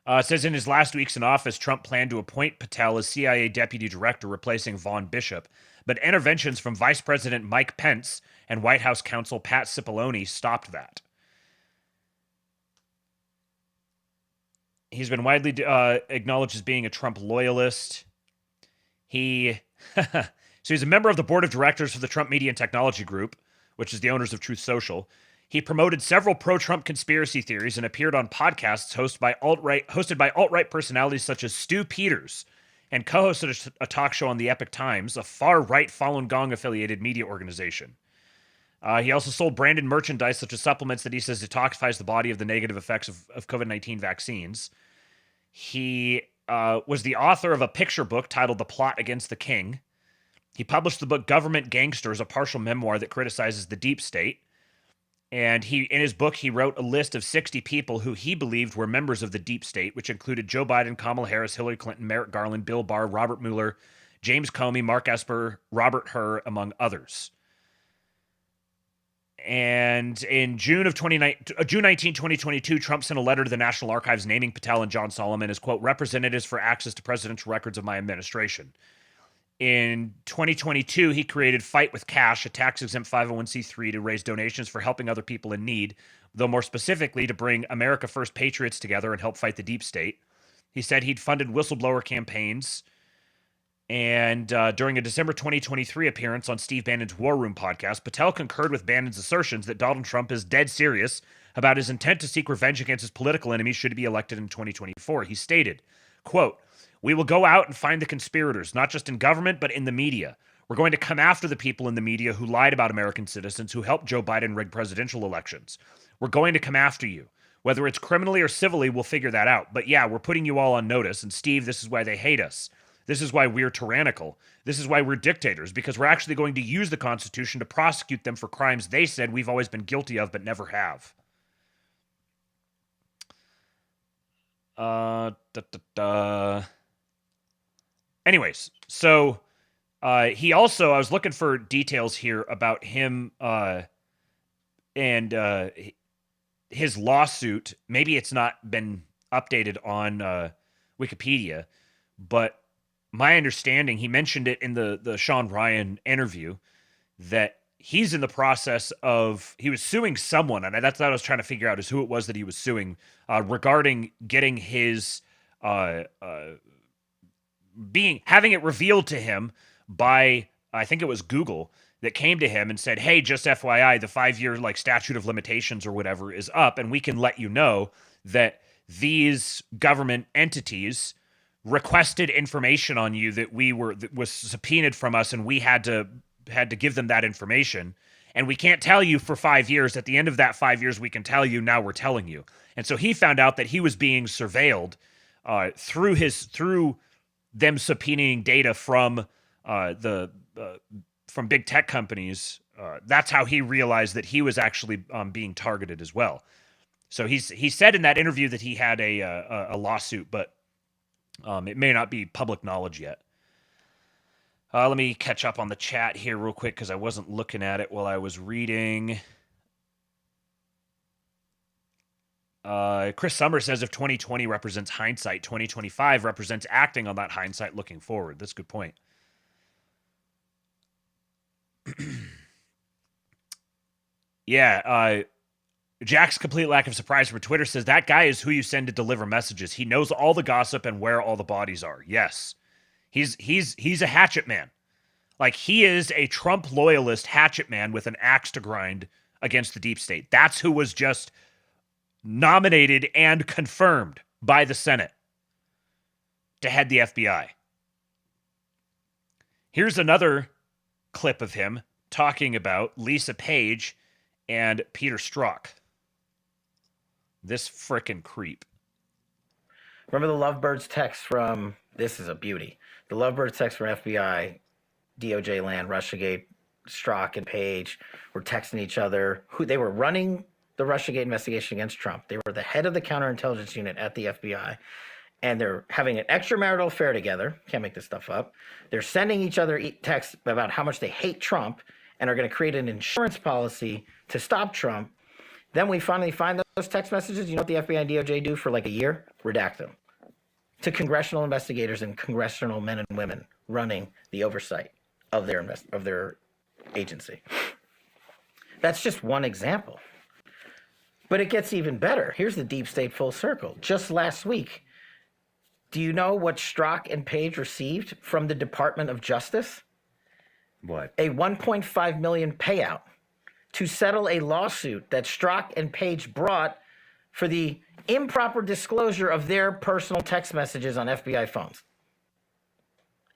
It says in his last weeks in office, Trump planned to appoint Patel as CIA deputy director, replacing Vaughn Bishop. But interventions from Vice President Mike Pence and White House counsel Pat Cipollone stopped that. He's been widely acknowledged as being a Trump loyalist. So he's a member of the board of directors for the Trump Media and Technology Group, which is the owners of Truth Social. He promoted several pro-Trump conspiracy theories and appeared on podcasts hosted by alt-right personalities such as Stu Peters, and co-hosted a talk show on the Epoch Times, a far-right Falun Gong affiliated media organization. He also sold branded merchandise such as supplements that he says detoxifies the body of the negative effects of COVID-19 vaccines. He was the author of a picture book titled The Plot Against the King. He published the book Government Gangsters, a partial memoir that criticizes the deep state. And in his book, he wrote a list of 60 people who he believed were members of the deep state, which included Joe Biden, Kamala Harris, Hillary Clinton, Merrick Garland, Bill Barr, Robert Mueller, James Comey, Mark Esper, Robert Hur, among others. And in June 19, 2022, Trump sent a letter to the National Archives naming Patel and John Solomon as, quote, representatives for access to presidential records of my administration. In 2022, he created Fight with Cash, a tax-exempt 501c3 to raise donations for helping other people in need, though more specifically to bring America First patriots together and help fight the deep state. He said he'd funded whistleblower campaigns. And during a December 2023 appearance on Steve Bannon's War Room podcast, Patel concurred with Bannon's assertions that Donald Trump is dead serious about his intent to seek revenge against his political enemies should he be elected in 2024. He stated, quote, "We will go out and find the conspirators, not just in government, but in the media. We're going to come after the people in the media who lied about American citizens, who helped Joe Biden rig presidential elections. We're going to come after you. Whether it's criminally or civilly, we'll figure that out. But yeah, we're putting you all on notice. And Steve, this is why they hate us. This is why we're tyrannical. This is why we're dictators, because we're actually going to use the Constitution to prosecute them for crimes they said we've always been guilty of but never have." Anyways, so he also, I was looking for details here about him and his lawsuit. Maybe it's not been updated on Wikipedia, but my understanding, he mentioned it in the Sean Ryan interview, that he's in the process of, he was suing someone, and that's what I was trying to figure out, is who it was that he was suing, regarding getting his, having it revealed to him by, I think it was Google, that came to him and said, "Hey, just FYI, the 5-year statute of limitations or whatever is up, and we can let you know that these government entities requested information on you that was subpoenaed from us, and we had to give them that information, and we can't tell you for 5 years. At the end of that 5 years, we can tell you. Now we're telling you." And so he found out that he was being surveilled through them subpoenaing data from from big tech companies. That's how he realized that he was actually being targeted as well. So he said in that interview that he had a lawsuit, but it may not be public knowledge yet. Let me catch up on the chat here real quick because I wasn't looking at it while I was reading. Chris Summers says if 2020 represents hindsight, 2025 represents acting on that hindsight looking forward. That's a good point. Yeah, Jack's complete lack of surprise from Twitter says that guy is who you send to deliver messages. He knows all the gossip and where all the bodies are. Yes. He's a hatchet man. Like, he is a Trump loyalist hatchet man with an axe to grind against the deep state. That's who was just nominated and confirmed by the Senate to head the FBI. Here's another clip of him talking about Lisa Page and Peter Strzok. This frickin' creep. Remember the Lovebirds text from, this is a beauty, the Lovebirds text from FBI, DOJ land, Russiagate, Strzok and Page were texting each other. They were running the Russiagate investigation against Trump. They were the head of the counterintelligence unit at the FBI, and they're having an extramarital affair together. Can't make this stuff up. They're sending each other texts about how much they hate Trump and are going to create an insurance policy to stop Trump. Then we finally find those text messages. You know what the FBI and DOJ do for like a year? Redact them to congressional investigators and congressional men and women running the oversight of their agency. That's just one example. But it gets even better. Here's the deep state full circle. Just last week, do you know what Strzok and Page received from the Department of Justice? What? A $1.5 million payout to settle a lawsuit that Strzok and Page brought for the improper disclosure of their personal text messages on FBI phones.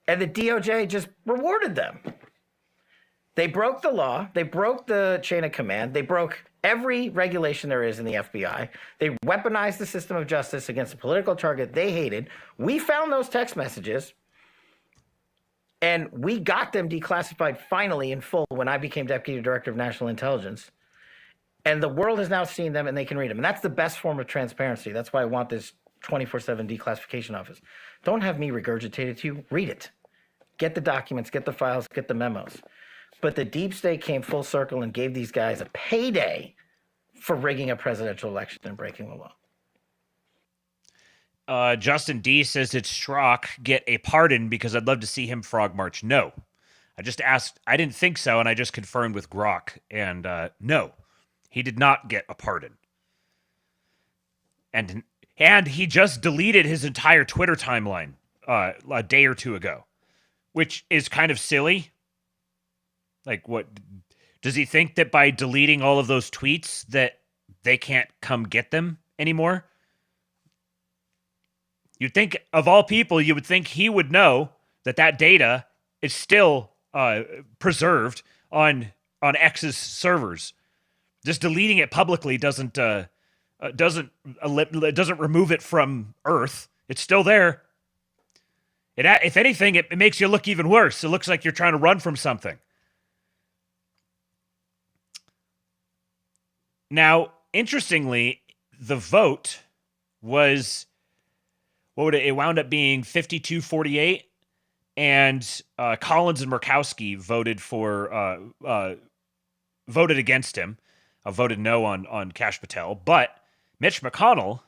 And the DOJ just rewarded them. They broke the law. They broke the chain of command. They broke every regulation there is in the FBI. They weaponized the system of justice against a political target they hated. We found those text messages, and we got them declassified finally in full when I became Deputy Director of National Intelligence. And the world has now seen them, and they can read them. And that's the best form of transparency. That's why I want this 24/7 declassification office. Don't have me regurgitate it to you. Read it. Get the documents, get the files, get the memos. But the deep state came full circle and gave these guys a payday for rigging a presidential election and breaking the law. Justin D says, did Strzok get a pardon because I'd love to see him frog march? No. I just asked. I didn't think so, and I just confirmed with Grok. And no, he did not get a pardon. And he just deleted his entire Twitter timeline a day or two ago, which is kind of silly. Like, what does he think that by deleting all of those tweets that they can't come get them anymore. You'd think, of all people, you would think he would know that data is still preserved on X's servers. Just deleting it publicly doesn't remove it from Earth. It's still there. If anything, it makes you look even worse. It looks like you're trying to run from something. Now, interestingly, the vote was, it wound up being 52-48, and Collins and Murkowski voted against him, voted no on Kash Patel, but Mitch McConnell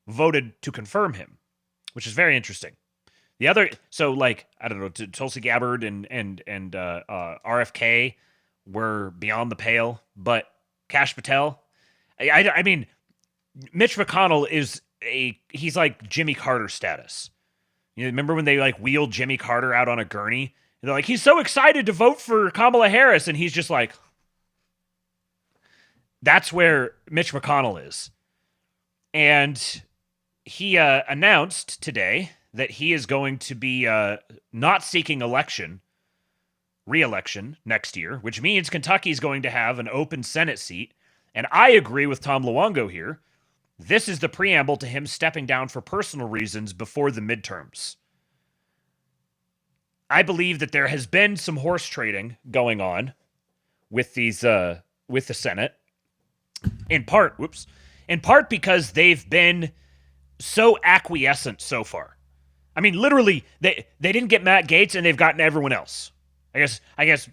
voted to confirm him, which is very interesting. The other, so like, I don't know, Tulsi Gabbard and RFK were beyond the pale, but Kash Patel, I mean, Mitch McConnell he's like Jimmy Carter status. You remember when they like wheeled Jimmy Carter out on a gurney? And they're like, he's so excited to vote for Kamala Harris, and he's just like, that's where Mitch McConnell is. And he announced today that he is going to be not seeking re-election next year, which means Kentucky's going to have an open Senate seat. And I agree with Tom Luongo here. This is the preamble to him stepping down for personal reasons before the midterms. I believe that there has been some horse trading going on with the Senate. In part because they've been so acquiescent so far. I mean, literally, they didn't get Matt Gaetz, and they've gotten everyone else. I guess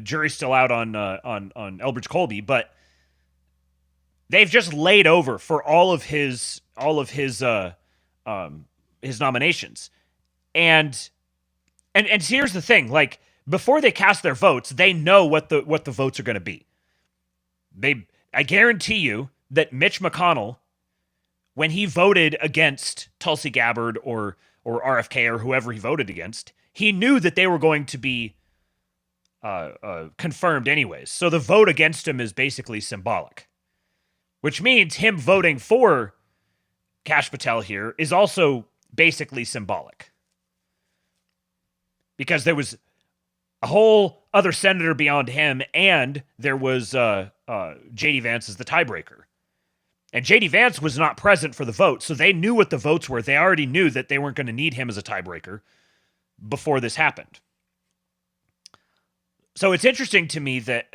jury's still out on Elbridge Colby, but they've just laid over for all of his nominations. And here's the thing: like, before they cast their votes, they know what the votes are going to be. I guarantee you that Mitch McConnell, when he voted against Tulsi Gabbard or RFK or whoever he voted against, he knew that they were going to be confirmed anyways. So the vote against him is basically symbolic, which means him voting for Kash Patel here is also basically symbolic, because there was a whole other senator beyond him, and there was J.D. Vance as the tiebreaker. And J.D. Vance was not present for the vote, so they knew what the votes were. They already knew that they weren't going to need him as a tiebreaker before this happened. So it's interesting to me that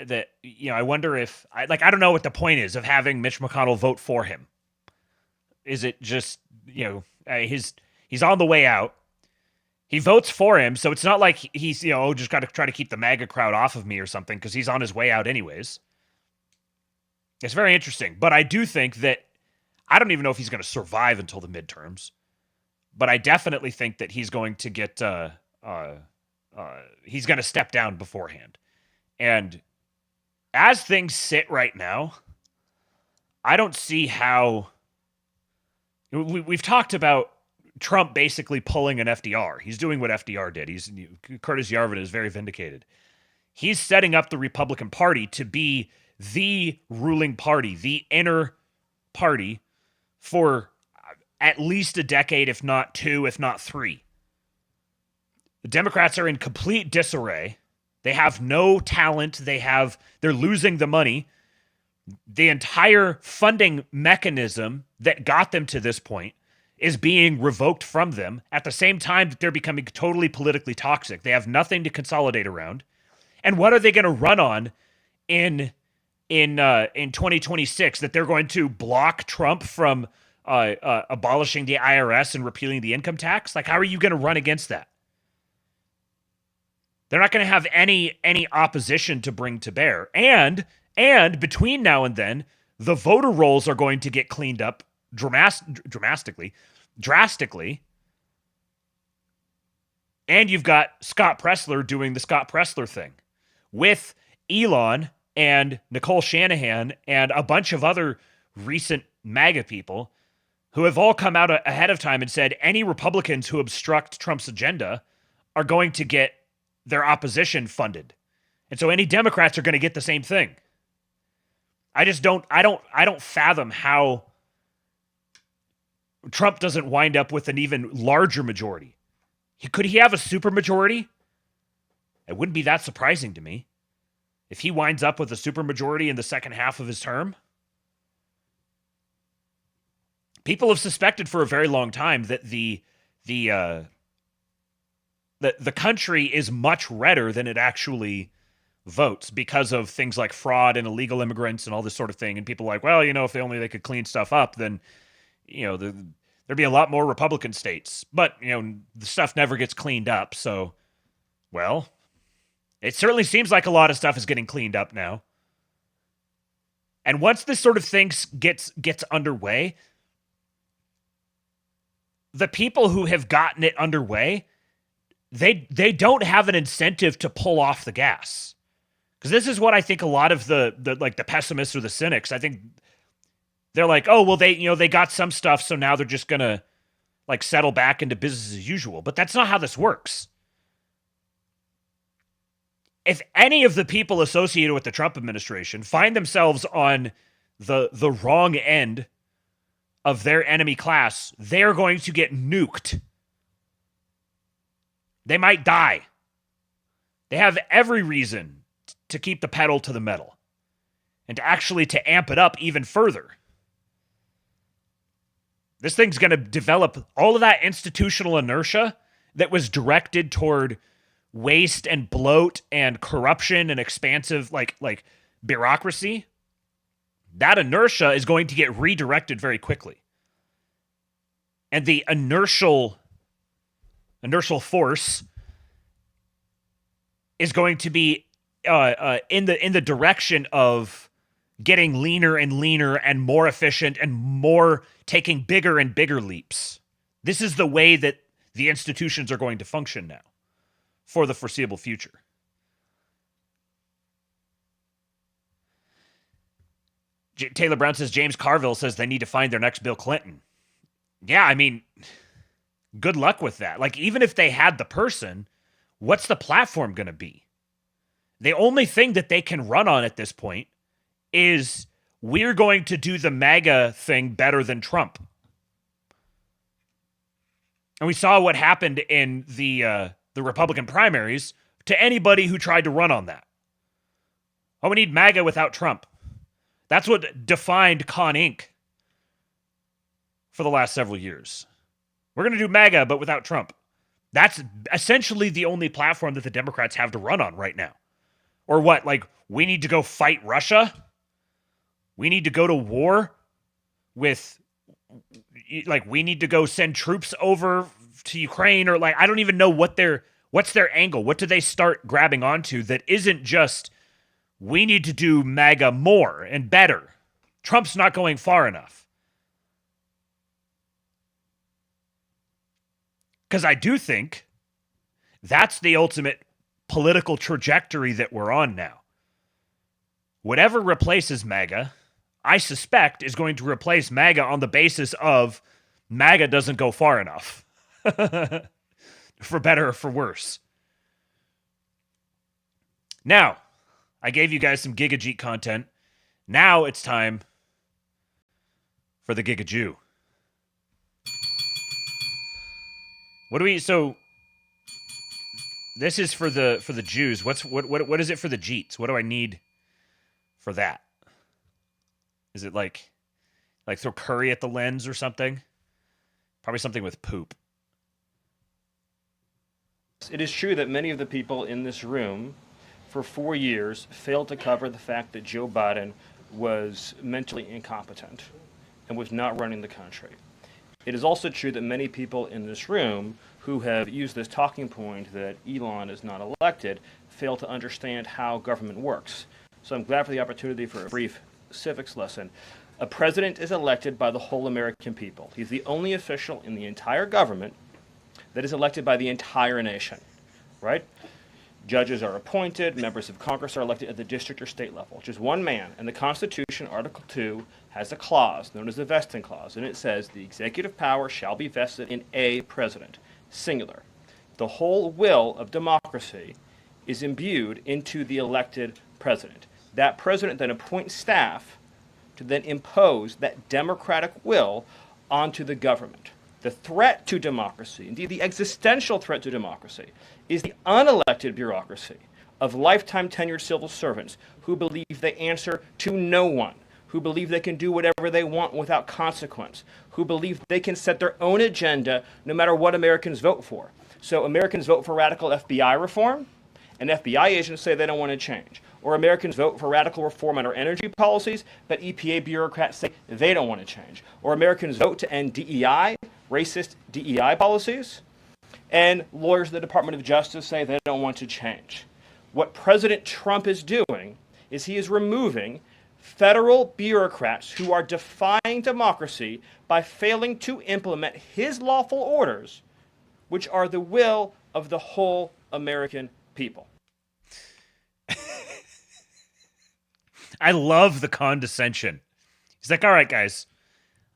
I wonder if I don't know what the point is of having Mitch McConnell vote for him. Is it just he's on the way out? He votes for him, so it's not like he's just got to try to keep the MAGA crowd off of me or something, because he's on his way out anyways. It's very interesting, but I do think that I don't even know if he's going to survive until the midterms, but I definitely think that he's going to get he's going to step down beforehand. And as things sit right now, I don't see how we've talked about Trump basically pulling an FDR. He's doing what FDR did. Curtis Yarvin is very vindicated. He's setting up the Republican Party to be the ruling party, the inner party for at least a decade, if not two, if not three. The Democrats are in complete disarray. They have no talent. They're losing the money. The entire funding mechanism that got them to this point is being revoked from them at the same time that they're becoming totally politically toxic. They have nothing to consolidate around. And what are they going to run on in 2026? That they're going to block Trump from abolishing the IRS and repealing the income tax? Like, how are you going to run against that? They're not going to have any opposition to bring to bear. And between now and then, the voter rolls are going to get cleaned up drastically. And you've got Scott Presler doing the Scott Presler thing with Elon and Nicole Shanahan and a bunch of other recent MAGA people who have all come out ahead of time and said any Republicans who obstruct Trump's agenda are going to get their opposition funded. And so any Democrats are going to get the same thing. I don't fathom how Trump doesn't wind up with an even larger majority. Could he have a supermajority? It wouldn't be that surprising to me if he winds up with a supermajority in the second half of his term. People have suspected for a very long time that the country is much redder than it actually votes because of things like fraud and illegal immigrants and all this sort of thing. And people are like, well, if they could clean stuff up, then, there'd be a lot more Republican states. But, the stuff never gets cleaned up. So, well, it certainly seems like a lot of stuff is getting cleaned up now. And once this sort of thing gets underway, the people who have gotten it underway, they don't have an incentive to pull off the gas. Because this is what I think a lot of the pessimists or the cynics, I think they're like, oh, well, they got some stuff, so now they're just going to settle back into business as usual. But that's not how this works. If any of the people associated with the Trump administration find themselves on the wrong end of their enemy class, they're going to get nuked. They might die. They have every reason to keep the pedal to the metal and to amp it up even further. This thing's going to develop all of that institutional inertia that was directed toward waste and bloat and corruption and expansive like bureaucracy. That inertia is going to get redirected very quickly. And the inertial force is going to be in the direction of getting leaner and leaner and more efficient and more taking bigger and bigger leaps. This is the way that the institutions are going to function now for the foreseeable future. Taylor Brown says, James Carville says they need to find their next Bill Clinton. Yeah, I mean, good luck with that. Even if they had the person, what's the platform going to be? The only thing that they can run on at this point is we're going to do the MAGA thing better than Trump. And we saw what happened in the Republican primaries to anybody who tried to run on that. Oh, we need MAGA without Trump. That's what defined Con Inc. for the last several years. We're going to do MAGA, but without Trump. That's essentially the only platform that the Democrats have to run on right now. Or what? We need to go fight Russia? We need to go to war with, we need to go send troops over to Ukraine, or I don't even know what's their angle. What do they start grabbing onto that isn't just, we need to do MAGA more and better. Trump's not going far enough. Because I do think that's the ultimate political trajectory that we're on now. Whatever replaces MAGA, I suspect is going to replace MAGA on the basis of MAGA doesn't go far enough. For better or for worse. Now, I gave you guys some GIGAJEW content. Now it's time for the GIGAJEW. So this is for the Jews. What is it for the Jeets? What do I need for that? Is it like throw curry at the lens or something? Probably something with poop. It is true that many of the people in this room for 4 years failed to cover the fact that Joe Biden was mentally incompetent and was not running the country. It is also true that many people in this room who have used this talking point that Elon is not elected fail to understand how government works. So I'm glad for the opportunity for a brief civics lesson. A president is elected by the whole American people. He's the only official in the entire government that is elected by the entire nation, right? Judges are appointed, members of Congress are elected at the district or state level. Just one man. And the Constitution, Article 2, has a clause known as the vesting clause, and it says the executive power shall be vested in a president, singular. The whole will of democracy is imbued into the elected president. That president then appoints staff to then impose that democratic will onto the government. The threat to democracy, indeed the existential threat to democracy, is the unelected bureaucracy of lifetime tenured civil servants who believe they answer to no one, who believe they can do whatever they want without consequence, who believe they can set their own agenda no matter what Americans vote for. So Americans vote for radical FBI reform, and FBI agents say they don't want to change. Or Americans vote for radical reform on our energy policies, but EPA bureaucrats say they don't want to change. Or Americans vote to end DEI, racist DEI policies, and lawyers at the Department of Justice say they don't want to change. What President Trump is doing is he is removing federal bureaucrats who are defying democracy by failing to implement his lawful orders, which are the will of the whole American people. I love the condescension. He's like, all right, guys,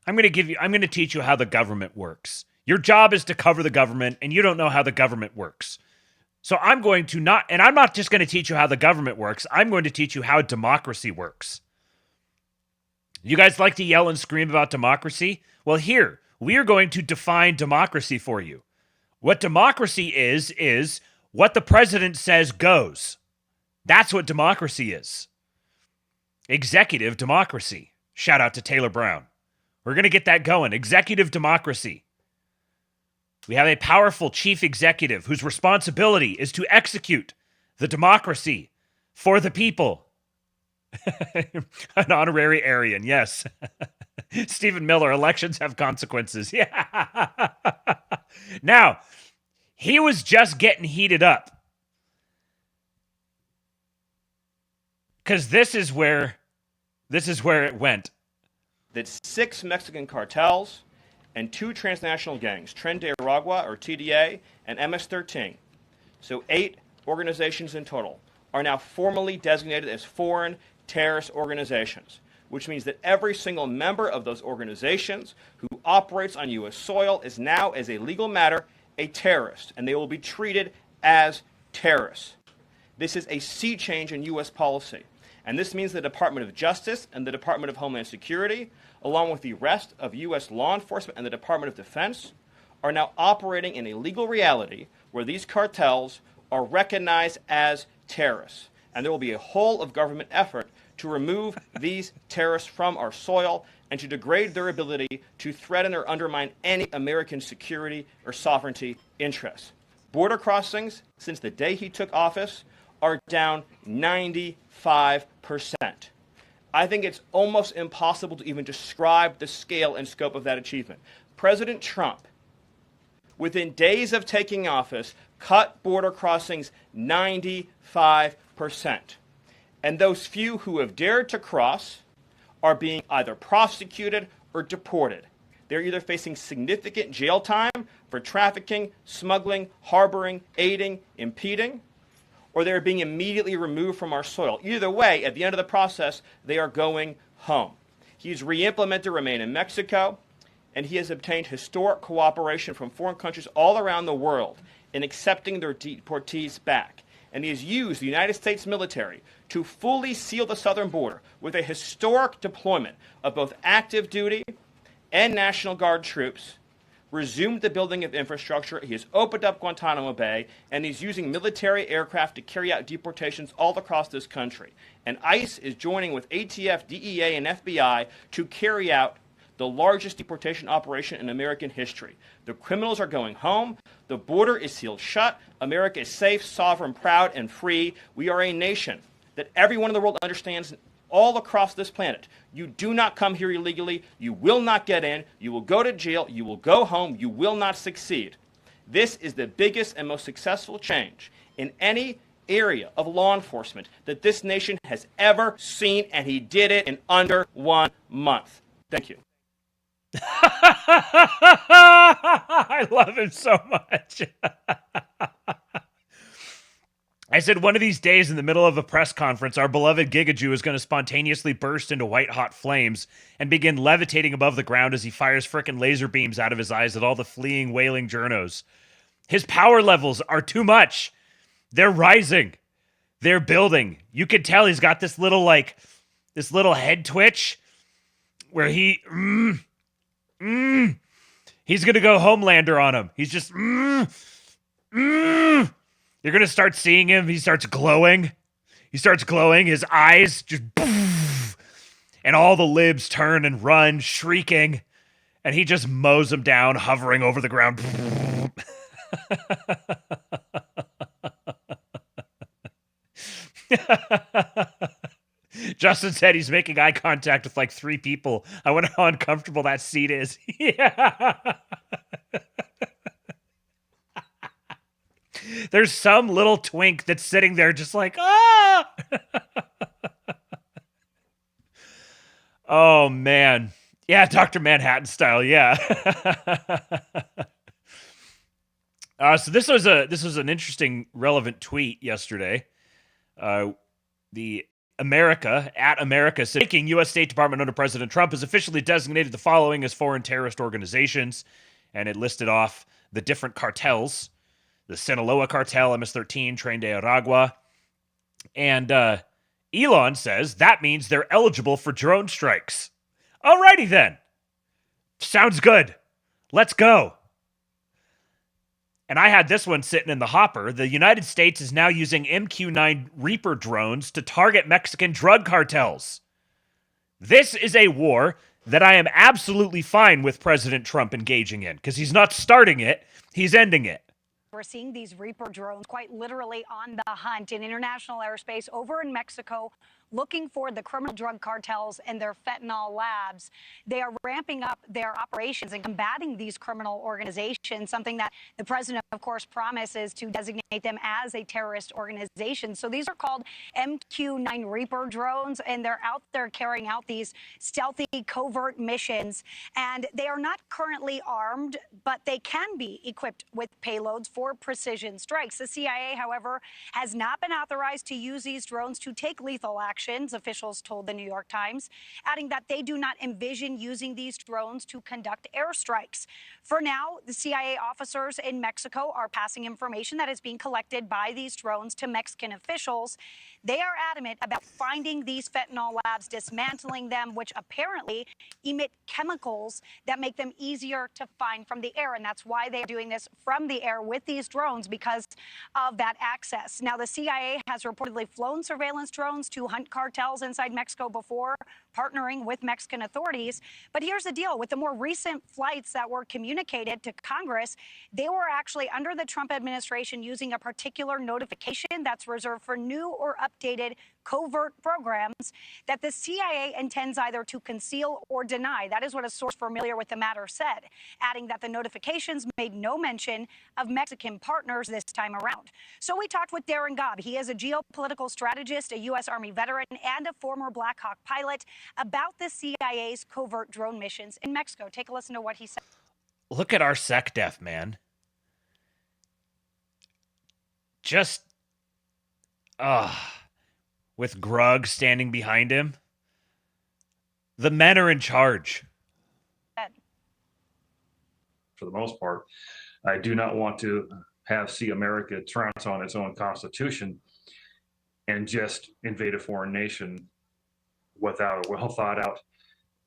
I'm going to teach you how the government works. Your job is to cover the government, and you don't know how the government works. So I'm not just going to teach you how the government works. I'm going to teach you how democracy works. You guys like to yell and scream about democracy? Well, here, we are going to define democracy for you. What democracy is what the president says goes. That's what democracy is. Executive democracy. Shout out to Taylor Brown. We're going to get that going. Executive democracy. We have a powerful chief executive whose responsibility is to execute the democracy for the people. An honorary Aryan, yes. Stephen Miller, elections have consequences. Yeah. Now, he was just getting heated up. Because this is where it went. That 6 Mexican cartels and 2 transnational gangs, Tren de Aragua, or TDA, and MS-13, so 8 organizations in total, are now formally designated as foreign terrorist organizations, which means that every single member of those organizations who operates on U.S. soil is now, as a legal matter, a terrorist, and they will be treated as terrorists. This is a sea change in U.S. policy. And this means the Department of Justice and the Department of Homeland Security, along with the rest of U.S. law enforcement and the Department of Defense, are now operating in a legal reality where these cartels are recognized as terrorists. And there will be a whole of government effort to remove these terrorists from our soil and to degrade their ability to threaten or undermine any American security or sovereignty interests. Border crossings, since the day he took office, are down 95%. I think it's almost impossible to even describe the scale and scope of that achievement. President Trump, within days of taking office, cut border crossings 95%. And those few who have dared to cross are being either prosecuted or deported. They're either facing significant jail time for trafficking, smuggling, harboring, aiding, impeding, or they're being immediately removed from our soil. Either way, at the end of the process, they are going home. He's re-implemented Remain in Mexico, and he has obtained historic cooperation from foreign countries all around the world in accepting their deportees back. And he has used the United States military to fully seal the southern border with a historic deployment of both active duty and National Guard troops, resumed the building of infrastructure, he has opened up Guantanamo Bay, and he's using military aircraft to carry out deportations all across this country. And ICE is joining with ATF, DEA, and FBI to carry out the largest deportation operation in American history. The criminals are going home. The border is sealed shut. America is safe, sovereign, proud, and free. We are a nation that everyone in the world understands all across this planet. You do not come here illegally. You will not get in. You will go to jail. You will go home. You will not succeed. This is the biggest and most successful change in any area of law enforcement that this nation has ever seen, and he did it in under 1 month. Thank you. I love him so much. I said one of these days in the middle of a press conference, our beloved GIGAJEW is going to spontaneously burst into white-hot flames and begin levitating above the ground as he fires frickin' laser beams out of his eyes at all the fleeing, wailing journos. His power levels are too much. They're rising. They're building. You can tell he's got this little head twitch. where he's gonna go Homelander on him. He's just you're gonna start seeing him. He starts glowing. His eyes just and all the libs turn and run, shrieking, and he just mows them down, hovering over the ground. Justin said he's making eye contact with like 3 people. I wonder how uncomfortable that seat is. Yeah. There's some little twink that's sitting there just like, ah! Oh, man. Yeah, Dr. Manhattan style, yeah. So this was an interesting, relevant tweet yesterday. The America said, making U.S. State Department under President Trump has officially designated the following as foreign terrorist organizations, and it listed off the different cartels: the Sinaloa cartel, MS-13, Tren de Aragua, and Elon says that means they're eligible for drone strikes. Alrighty then, sounds good. Let's go. And I had this one sitting in the hopper. The United States is now using MQ-9 Reaper drones to target Mexican drug cartels. This is a war that I am absolutely fine with President Trump engaging in, because he's not starting it, he's ending it. We're seeing these Reaper drones quite literally on the hunt in international airspace over in Mexico, looking for the criminal drug cartels and their fentanyl labs. They are ramping up their operations and combating these criminal organizations, something that the president, of course, promises to designate them as a terrorist organization. So these are called MQ-9 Reaper drones, and they're out there carrying out these stealthy, covert missions. And they are not currently armed, but they can be equipped with payloads for precision strikes. The CIA, however, has not been authorized to use these drones to take lethal action, officials told the New York Times, adding that they do not envision using these drones to conduct airstrikes. For now, the CIA officers in Mexico are passing information that is being collected by these drones to Mexican officials. They are adamant about finding these fentanyl labs, dismantling them, which apparently emit chemicals that make them easier to find from the air. And that's why they are doing this from the air with these drones, because of that access. Now, the CIA has reportedly flown surveillance drones to hunt cartels inside Mexico before, partnering with Mexican authorities. But here's the deal. With the more recent flights that were communicated to Congress, they were actually under the Trump administration using a particular notification that's reserved for new or updated covert programs that the CIA intends either to conceal or deny. That is what a source familiar with the matter said, adding that the notifications made no mention of Mexican partners this time around. So we talked with Darren Gobb. He is a geopolitical strategist, a U.S. Army veteran, and a former Black Hawk pilot, about the CIA's covert drone missions in Mexico. Take a listen to what he said. Look at our SecDef, man. Just, with Grug standing behind him. The men are in charge. For the most part, I do not want to see America trounce on its own constitution and just invade a foreign nation without a well thought out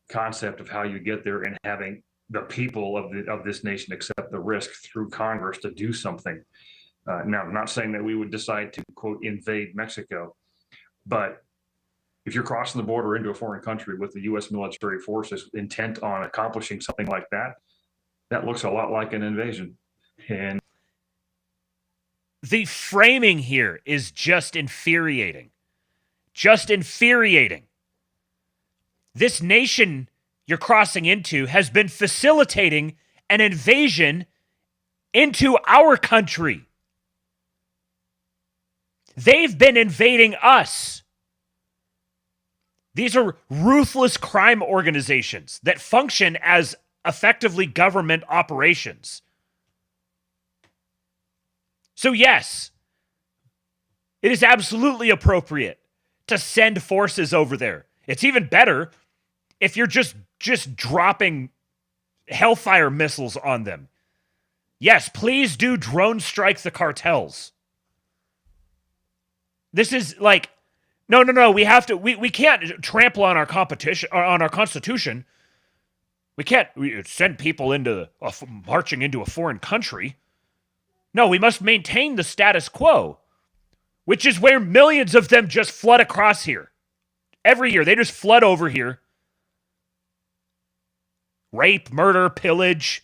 concept of how you get there, and having the people of this nation accept the risk through Congress to do something. Now, I'm not saying that we would decide to, quote, invade Mexico, but if you're crossing the border into a foreign country with the U.S. military forces intent on accomplishing something like that, that looks a lot like an invasion. And the framing here is just infuriating. Just infuriating. This nation you're crossing into has been facilitating an invasion into our country. They've been invading us. These are ruthless crime organizations that function as effectively government operations. So yes, it is absolutely appropriate to send forces over there. It's even better if you're just dropping Hellfire missiles on them. Yes, please do drone strike the cartels. This is like No. We have to. We can't trample on our competition, on our Constitution. We can't send people into marching into a foreign country. No, we must maintain the status quo, which is where millions of them just flood across here. Every year, they just flood over here. Rape, murder, pillage.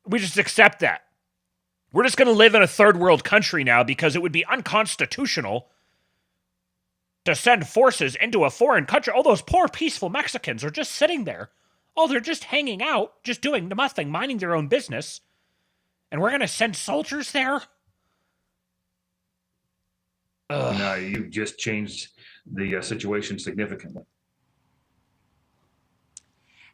We just accept that. We're just going to live in a third world country now because it would be unconstitutional to send forces into a foreign country. All those poor, peaceful Mexicans are just sitting there. Oh, they're just hanging out, just doing nothing, minding their own business. And we're going to send soldiers there? No, you've just changed the situation significantly.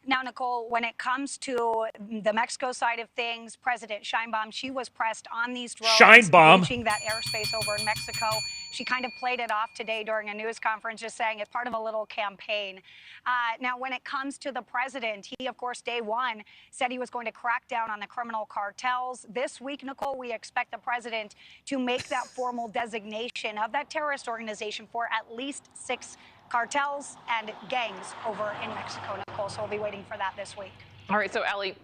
Now, Nicole, when it comes to the Mexico side of things, President Sheinbaum, she was pressed on these drones reaching that airspace over in Mexico. She kind of played it off today during a news conference, just saying it's part of a little campaign. Now, when it comes to the president, he, of course, day one, said he was going to crack down on the criminal cartels. This week, Nicole, we expect the president to make that formal designation of that terrorist organization for at least 6 cartels and gangs over in Mexico, Nicole. So we'll be waiting for that this week. All right, so Allie,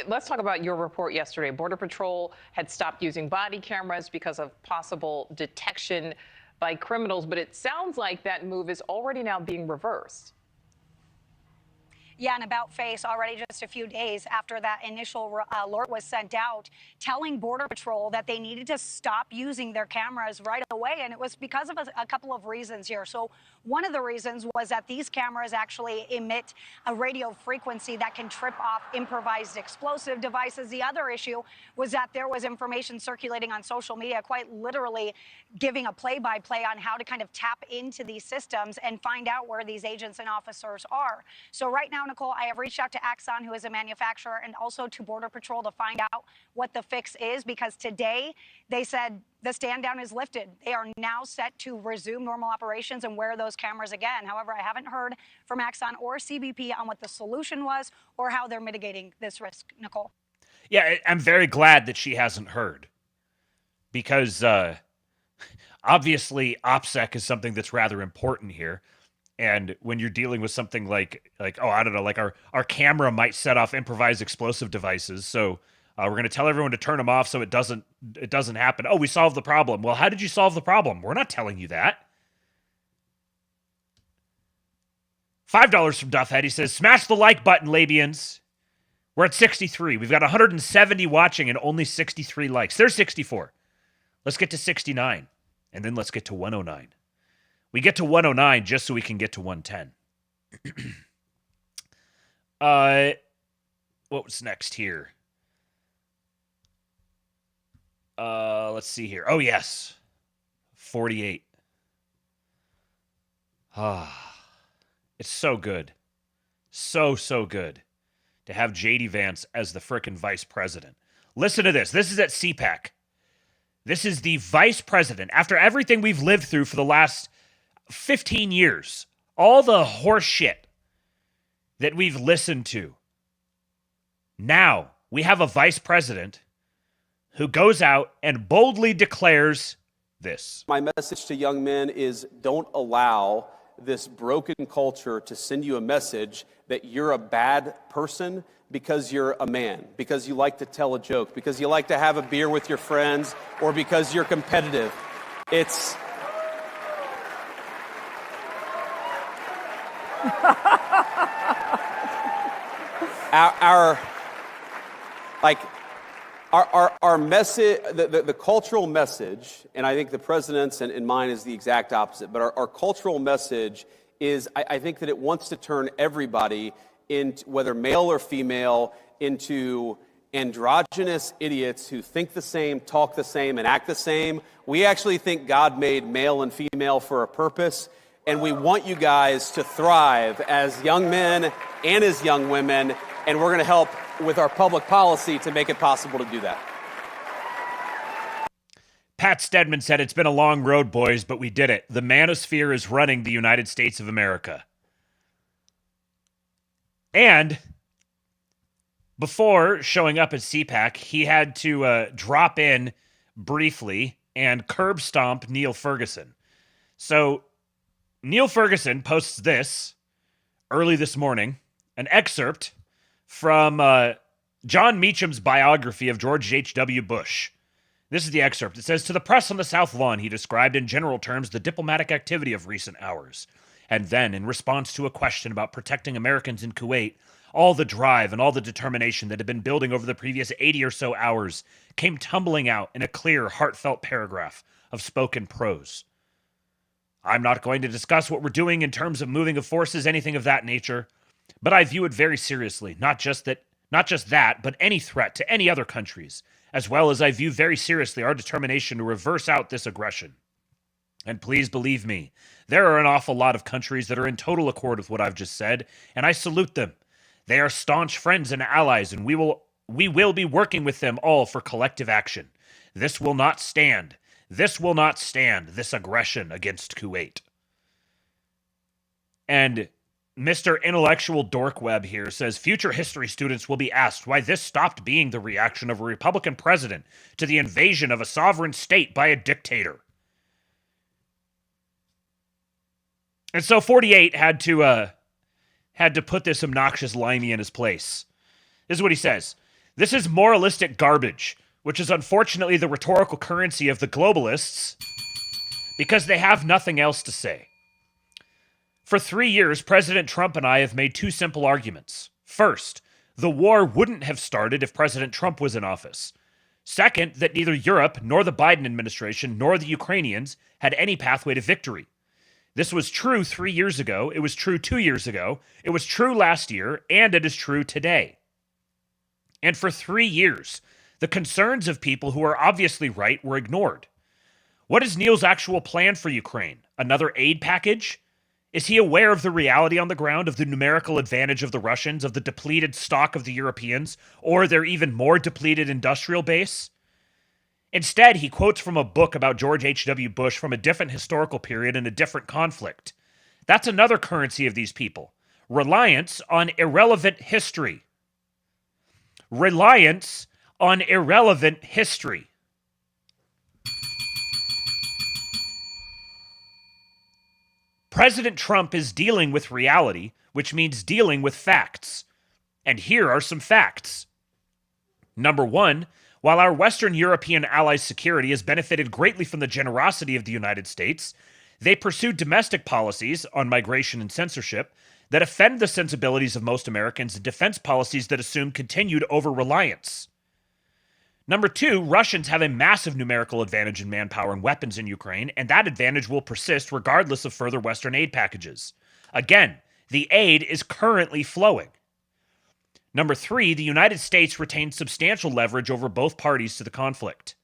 let's talk about your report yesterday. Border Patrol had stopped using body cameras because of possible detection by criminals, but it sounds like that move is already now being reversed. Yeah, and about face already just a few days after that initial alert was sent out, telling Border Patrol that they needed to stop using their cameras right away. And it was because of a couple of reasons here. So one of the reasons was that these cameras actually emit a radio frequency that can trip off improvised explosive devices. The other issue was that there was information circulating on social media, quite literally giving a play-by-play on how to kind of tap into these systems and find out where these agents and officers are. So right now, Nicole, I have reached out to Axon, who is a manufacturer, and also to Border Patrol to find out what the fix is, because today they said the stand down is lifted. They are now set to resume normal operations and wear those cameras again. However, I haven't heard from Axon or CBP on what the solution was or how they're mitigating this risk, Nicole. Yeah, I'm very glad that she hasn't heard, because obviously OPSEC is something that's rather important here. And when you're dealing with something like oh, I don't know, like our camera might set off improvised explosive devices. So we're going to tell everyone to turn them off so it doesn't happen. Oh, we solved the problem. Well, how did you solve the problem? We're not telling you that. $5 from Duffhead. He says, smash the like button, Labians. We're at 63. We've got 170 watching and only 63 likes. There's 64. Let's get to 69. And then let's get to 109. We get to 109 just so we can get to 110. What was next here? Let's see here. Oh, yes. 48. It's so good. So good to have J.D. Vance as the frickin' vice president. Listen to this. This is at CPAC. This is the vice president. After everything we've lived through for the last 15 years, all the horse shit that we've listened to, now we have a vice president who goes out and boldly declares this. My message to young men is don't allow this broken culture to send you a message that you're a bad person because you're a man, because you like to tell a joke, because you like to have a beer with your friends, or because you're competitive. It's our message, the cultural message, and I think the president's and mine is the exact opposite, but our cultural message is, I think that it wants to turn everybody, into, whether male or female, into androgynous idiots who think the same, talk the same, and act the same. We actually think God made male and female for a purpose, and we want you guys to thrive as young men and as young women, and we're going to help with our public policy to make it possible to do that. Pat Stedman said, it's been a long road, boys, but we did it. The manosphere is running the United States of America. And before showing up at CPAC, he had to drop in briefly and curb stomp Neil Ferguson. So Neil Ferguson posts this early this morning, an excerpt from John Meacham's biography of George H.W. Bush. This is the excerpt. It says, to the press on the South Lawn, he described in general terms the diplomatic activity of recent hours. And then, in response to a question about protecting Americans in Kuwait, all the drive and all the determination that had been building over the previous 80 or so hours came tumbling out in a clear, heartfelt paragraph of spoken prose. I'm not going to discuss what we're doing in terms of moving of forces, anything of that nature, but I view it very seriously, not just that, but any threat to any other countries, as well as I view very seriously our determination to reverse out this aggression. And please believe me, there are an awful lot of countries that are in total accord with what I've just said, and I salute them. They are staunch friends and allies, and we will be working with them all for collective action. This will not stand. This will not stand, this aggression against Kuwait. And Mr. Intellectual Dorkweb here says, future history students will be asked why this stopped being the reaction of a Republican president to the invasion of a sovereign state by a dictator. And so 48 had to put this obnoxious limey in his place. This is what he says. This is moralistic garbage, which is unfortunately the rhetorical currency of the globalists because they have nothing else to say. For 3 years, President Trump and I have made two simple arguments. First, the war wouldn't have started if President Trump was in office. Second, that neither Europe nor the Biden administration nor the Ukrainians had any pathway to victory. This was true 3 years ago, it was true 2 years ago, it was true last year, and it is true today. And for 3 years, the concerns of people who are obviously right were ignored. What is Neil's actual plan for Ukraine? Another aid package? Is he aware of the reality on the ground, of the numerical advantage of the Russians, of the depleted stock of the Europeans, or their even more depleted industrial base? Instead, he quotes from a book about George H.W. Bush from a different historical period and a different conflict. That's another currency of these people. Reliance on irrelevant history. Reliance on irrelevant history. President Trump is dealing with reality, which means dealing with facts. And here are some facts. Number one, while our Western European allies' security has benefited greatly from the generosity of the United States, they pursue domestic policies on migration and censorship that offend the sensibilities of most Americans and defense policies that assume continued over-reliance. Number two, Russians have a massive numerical advantage in manpower and weapons in Ukraine, and that advantage will persist regardless of further Western aid packages. Again, the aid is currently flowing. Number three, the United States retains substantial leverage over both parties to the conflict.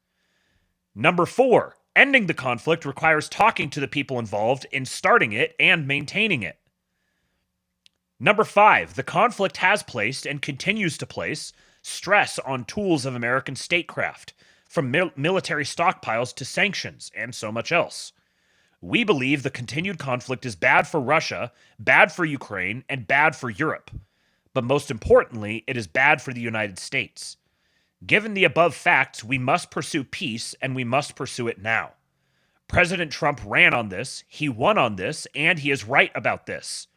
Number four, ending the conflict requires talking to the people involved in starting it and maintaining it. Number five, the conflict has placed and continues to place stress on tools of American statecraft, from military stockpiles to sanctions and so much else. We believe the continued conflict is bad for Russia, bad for Ukraine, and bad for Europe. But most importantly, it is bad for the United States. Given the above facts, we must pursue peace, and we must pursue it now. President Trump ran on this, he won on this, and he is right about this.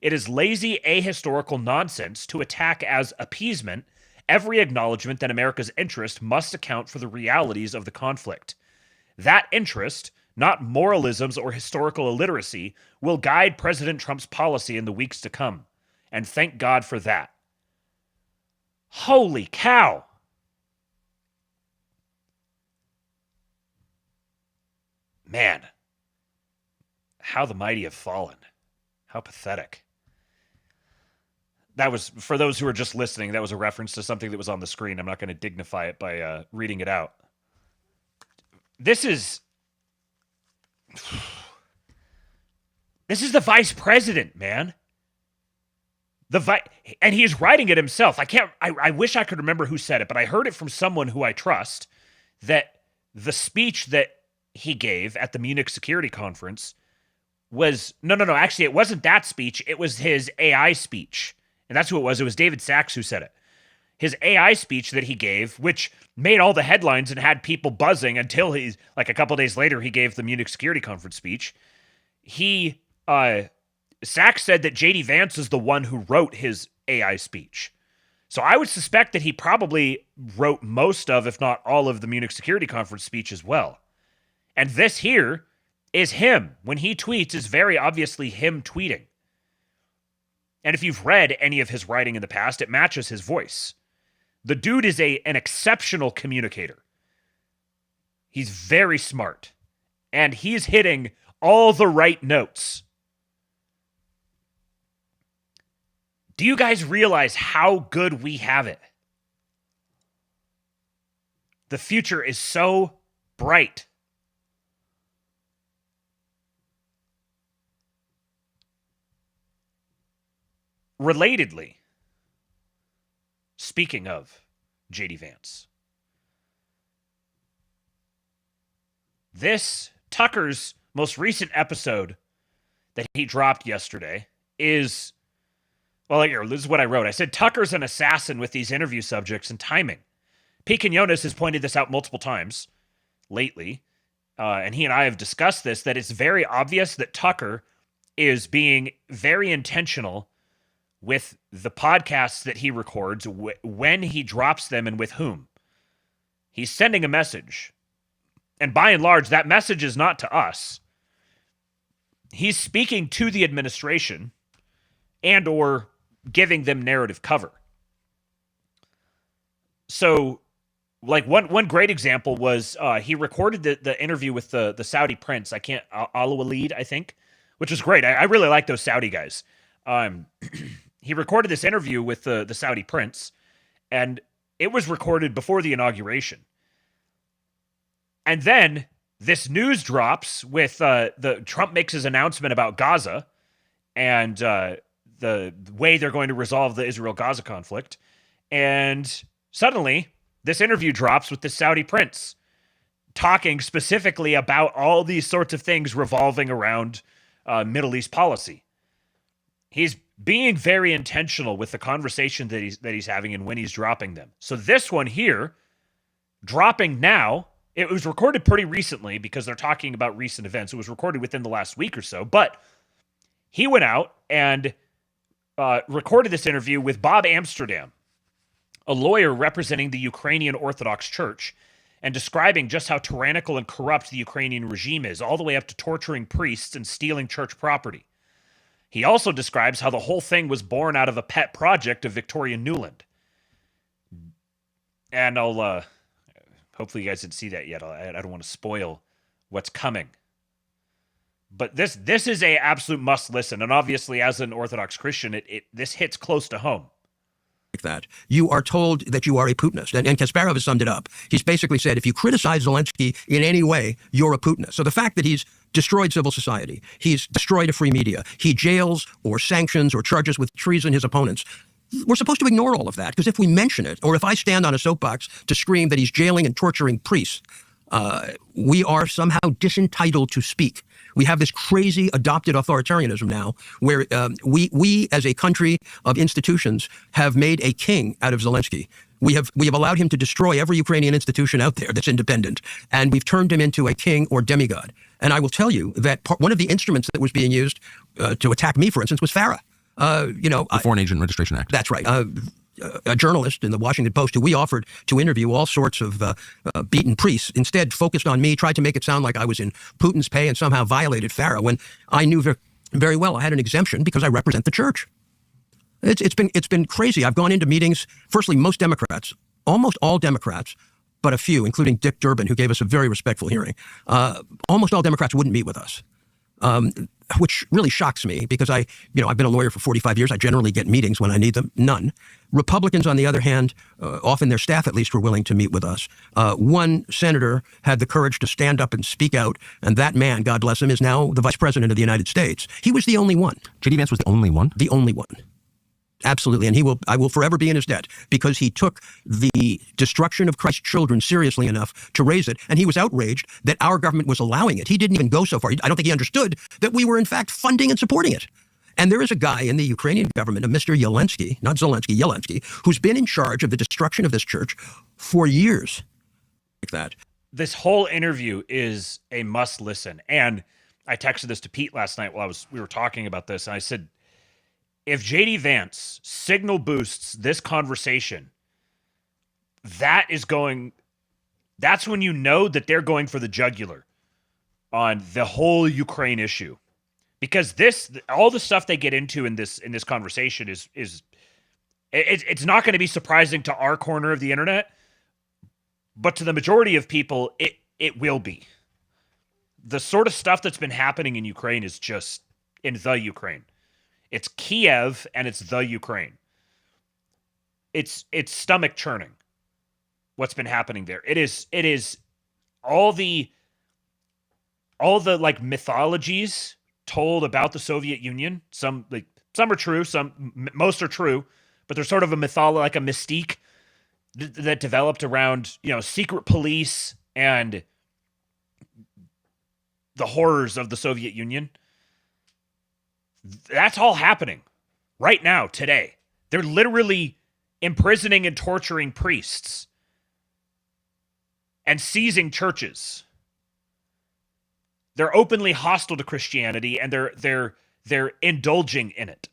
It is lazy, ahistorical nonsense to attack as appeasement every acknowledgement that America's interest must account for the realities of the conflict. That interest, not moralisms or historical illiteracy, will guide President Trump's policy in the weeks to come. And thank God for that. Holy cow! Man, how the mighty have fallen. How pathetic. That was, for those who are just listening, that was a reference to something that was on the screen. I'm not going to dignify it by reading it out. This is the vice president, man. And he's writing it himself. I wish I could remember who said it, but I heard it from someone who I trust, that the speech that he gave at the Munich Security Conference was, no, actually it wasn't that speech, it was his AI speech. And that's who it was. It was David Sachs who said it. His AI speech that he gave, which made all the headlines and had people buzzing until he's, like a couple days later, he gave the Munich Security Conference speech. He Sachs said that J.D. Vance is the one who wrote his AI speech. So I would suspect that he probably wrote most of, if not all of, the Munich Security Conference speech as well. And this here is him. When he tweets, is very obviously him tweeting. And if you've read any of his writing in the past, it matches his voice. The dude is an exceptional communicator. He's very smart. And he's hitting all the right notes. Do you guys realize how good we have it? The future is so bright. Relatedly, speaking of J.D. Vance, Tucker's most recent episode that he dropped yesterday is, well, here, this is what I wrote. I said, Tucker's an assassin with these interview subjects and timing. Pete Quinones has pointed this out multiple times lately, and he and I have discussed this, that it's very obvious that Tucker is being very intentional with the podcasts that he records, when he drops them and with whom. He's sending a message. And by and large, that message is not to us. He's speaking to the administration and or giving them narrative cover. So, like, one great example was he recorded the interview with the Saudi prince. Al-Walid, I think, which was great. I really like those Saudi guys. He recorded this interview with the Saudi prince, and it was recorded before the inauguration. And then this news drops with the Trump makes his announcement about Gaza and the way they're going to resolve the Israel-Gaza conflict. And suddenly, this interview drops with the Saudi prince talking specifically about all these sorts of things revolving around Middle East policy. He's being very intentional with the conversation that he's having and when he's dropping them. So this one here, dropping now, it was recorded pretty recently because they're talking about recent events. It was recorded within the last week or so, but he went out and recorded this interview with Bob Amsterdam, a lawyer representing the Ukrainian Orthodox Church, and describing just how tyrannical and corrupt the Ukrainian regime is, all the way up to torturing priests and stealing church property. He also describes how the whole thing was born out of a pet project of Victoria Nuland. And I'll, hopefully you guys didn't see that yet. I don't want to spoil what's coming. But this is a absolute must listen. And obviously, as an Orthodox Christian, this hits close to home. That you are told that you are a Putinist. And Kasparov has summed it up. He's basically said, if you criticize Zelensky in any way, you're a Putinist. So the fact that he's destroyed civil society, he's destroyed a free media, he jails or sanctions or charges with treason his opponents, we're supposed to ignore all of that, because if we mention it, or if I stand on a soapbox to scream that he's jailing and torturing priests, we are somehow disentitled to speak. We have this crazy adopted authoritarianism now, where we as a country of institutions have made a king out of Zelensky. We have allowed him to destroy every Ukrainian institution out there that's independent, and we've turned him into a king or demigod. And I will tell you that one of the instruments that was being used to attack me, for instance, was FARA. The Foreign Agent Registration Act. That's right. A journalist in the Washington Post who we offered to interview all sorts of beaten priests instead focused on me, tried to make it sound like I was in Putin's pay and somehow violated FARA, when I knew very well I had an exemption because I represent the church. It's been crazy. I've gone into meetings. Firstly, most Democrats, almost all Democrats, but a few, including Dick Durbin, who gave us a very respectful hearing. Almost all Democrats wouldn't meet with us, which really shocks me because I've been a lawyer for 45 years. I generally get meetings when I need them. None. Republicans, on the other hand, often their staff at least were willing to meet with us. One senator had the courage to stand up and speak out, and that man, God bless him, is now the vice president of the United States. He was the only one. J.D. Vance was the only one? The only one. Absolutely. And I will forever be in his debt because he took the destruction of Christ's children seriously enough to raise it. And he was outraged that our government was allowing it. He didn't even go so far. I don't think he understood that we were, in fact, funding and supporting it. And there is a guy in the Ukrainian government, a Mr. Zelensky, not Zelensky, Zelensky, who's been in charge of the destruction of this church for years. Like that. This whole interview is a must listen. And I texted this to Pete last night while we were talking about this, and I said, if JD Vance signal boosts this conversation, that's when you know that they're going for the jugular on the whole Ukraine issue. Because all the stuff they get into in this conversation it's not going to be surprising to our corner of the internet, but to the majority of people, it will be. The sort of stuff that's been happening in Ukraine is just in the Ukraine. It's Kiev and it's the Ukraine. It's stomach churning what's been happening there. It is all the like mythologies told about the Soviet Union. Some are true, most are true, but there's sort of a like a mystique that developed around, secret police and the horrors of the Soviet Union. That's all happening right now, today. They're literally imprisoning and torturing priests and seizing churches. They're openly hostile to Christianity, and they're indulging in it.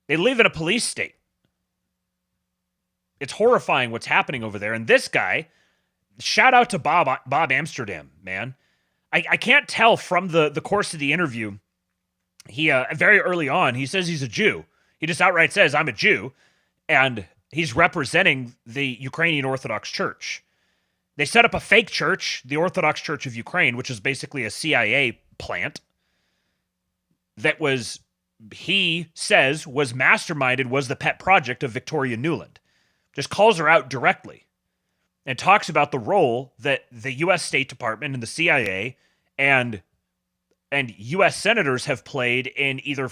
They live in a police state. It's horrifying what's happening over there. And this guy, shout out to Bob Amsterdam, man. I can't tell from the course of the interview. He very early on, he says he's a Jew. He just outright says, I'm a Jew. And he's representing the Ukrainian Orthodox Church. They set up a fake church, the Orthodox Church of Ukraine, which is basically a CIA plant that he says was masterminded, was the pet project of Victoria Nuland. Just calls her out directly and talks about the role that the U.S. State Department and the CIA and U.S. senators have played in either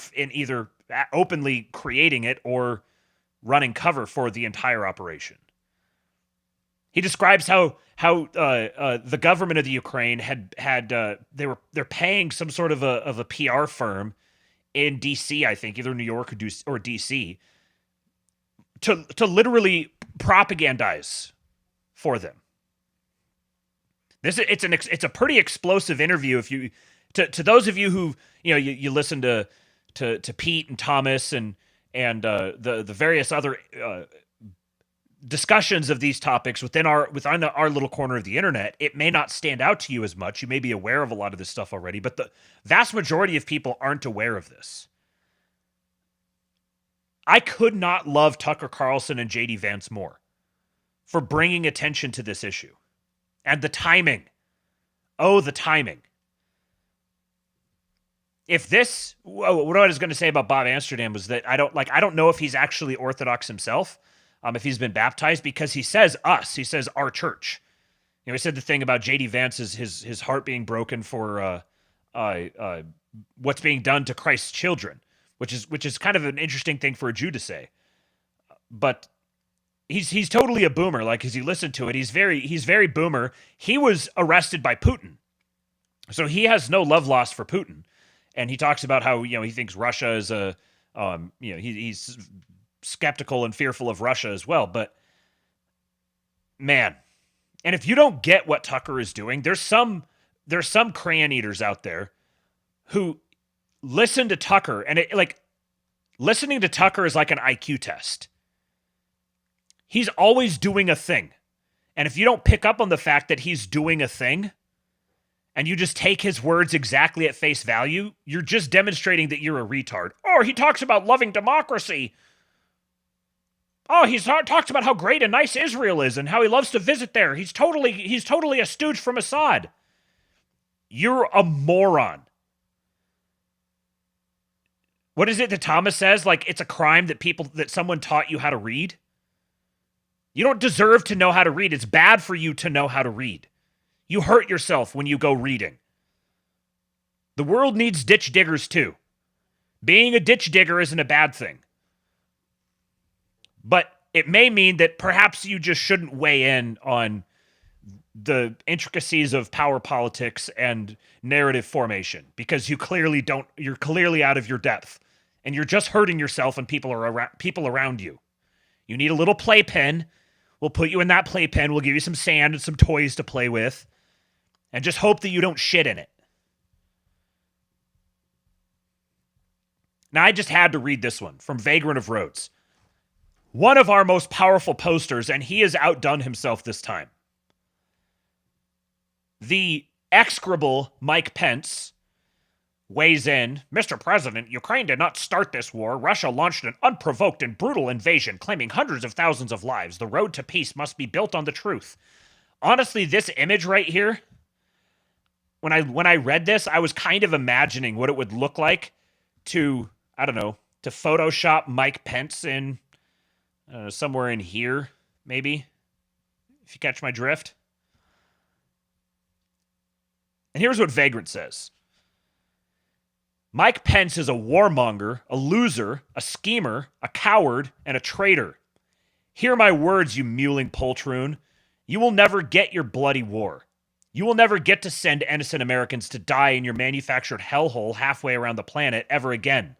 openly creating it or running cover for the entire operation. He describes how the government of the Ukraine they're paying some sort of a PR firm in D.C., I think, either New York or D.C., to literally propagandize for them. It's a pretty explosive interview. If you to those of you who you listen to Pete and Thomas and the various other discussions of these topics within our little corner of the internet, it may not stand out to you as much. You may be aware of a lot of this stuff already, but the vast majority of people aren't aware of this. I could not love Tucker Carlson and JD Vance more for bringing attention to this issue. And the timing. Oh, the timing. What I was going to say about Bob Amsterdam was that I don't know if he's actually Orthodox himself, if he's been baptized, because he says us. He says our church. He said the thing about JD Vance's his heart being broken for what's being done to Christ's children, which is kind of an interesting thing for a Jew to say. But he's totally a boomer. Like, as you listen to it, he's very boomer. He was arrested by Putin, so he has no love lost for Putin. And he talks about how he thinks Russia is he's skeptical and fearful of Russia as well. But man, and if you don't get what Tucker is doing, there's some crayon eaters out there who listen to Tucker, and listening to Tucker is like an IQ test. He's always doing a thing. And if you don't pick up on the fact that he's doing a thing, and you just take his words exactly at face value, you're just demonstrating that you're a retard. Oh, he talks about loving democracy. Oh, he talks about how great and nice Israel is and how he loves to visit there. He's totally a stooge from Assad. You're a moron. What is it that Thomas says? Like, it's a crime that someone taught you how to read? You don't deserve to know how to read. It's bad for you to know how to read. You hurt yourself when you go reading. The world needs ditch diggers too. Being a ditch digger isn't a bad thing. But it may mean that perhaps you just shouldn't weigh in on the intricacies of power politics and narrative formation, because you're clearly out of your depth, and you're just hurting yourself and people around you. You need a little playpen. We'll put you in that playpen. We'll give you some sand and some toys to play with, and just hope that you don't shit in it. Now, I just had to read this one from Vagrant of Rhodes. One of our most powerful posters, and he has outdone himself this time. The execrable Mike Pence weighs in, Mr. President, Ukraine did not start this war. Russia launched an unprovoked and brutal invasion, claiming hundreds of thousands of lives. The road to peace must be built on the truth. Honestly, this image right here, when I read this, I was kind of imagining what it would look like to, I don't know, to Photoshop Mike Pence in somewhere in here, maybe, if you catch my drift. And here's what Vagrant says. Mike Pence is a warmonger, a loser, a schemer, a coward, and a traitor. Hear my words, you mewling poltroon. You will never get your bloody war. You will never get to send innocent Americans to die in your manufactured hellhole halfway around the planet ever again.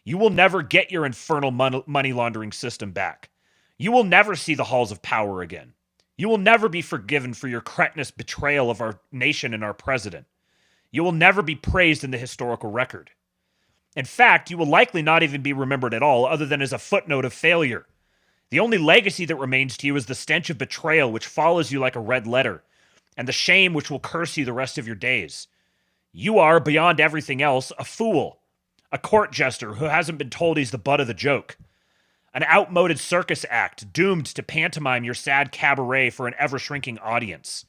You will never get your infernal money laundering system back. You will never see the halls of power again. You will never be forgiven for your cretinous betrayal of our nation and our president. You will never be praised in the historical record. In fact, you will likely not even be remembered at all, other than as a footnote of failure. The only legacy that remains to you is the stench of betrayal which follows you like a red letter, and the shame which will curse you the rest of your days. You are, beyond everything else, a fool, a court jester who hasn't been told he's the butt of the joke, an outmoded circus act doomed to pantomime your sad cabaret for an ever-shrinking audience.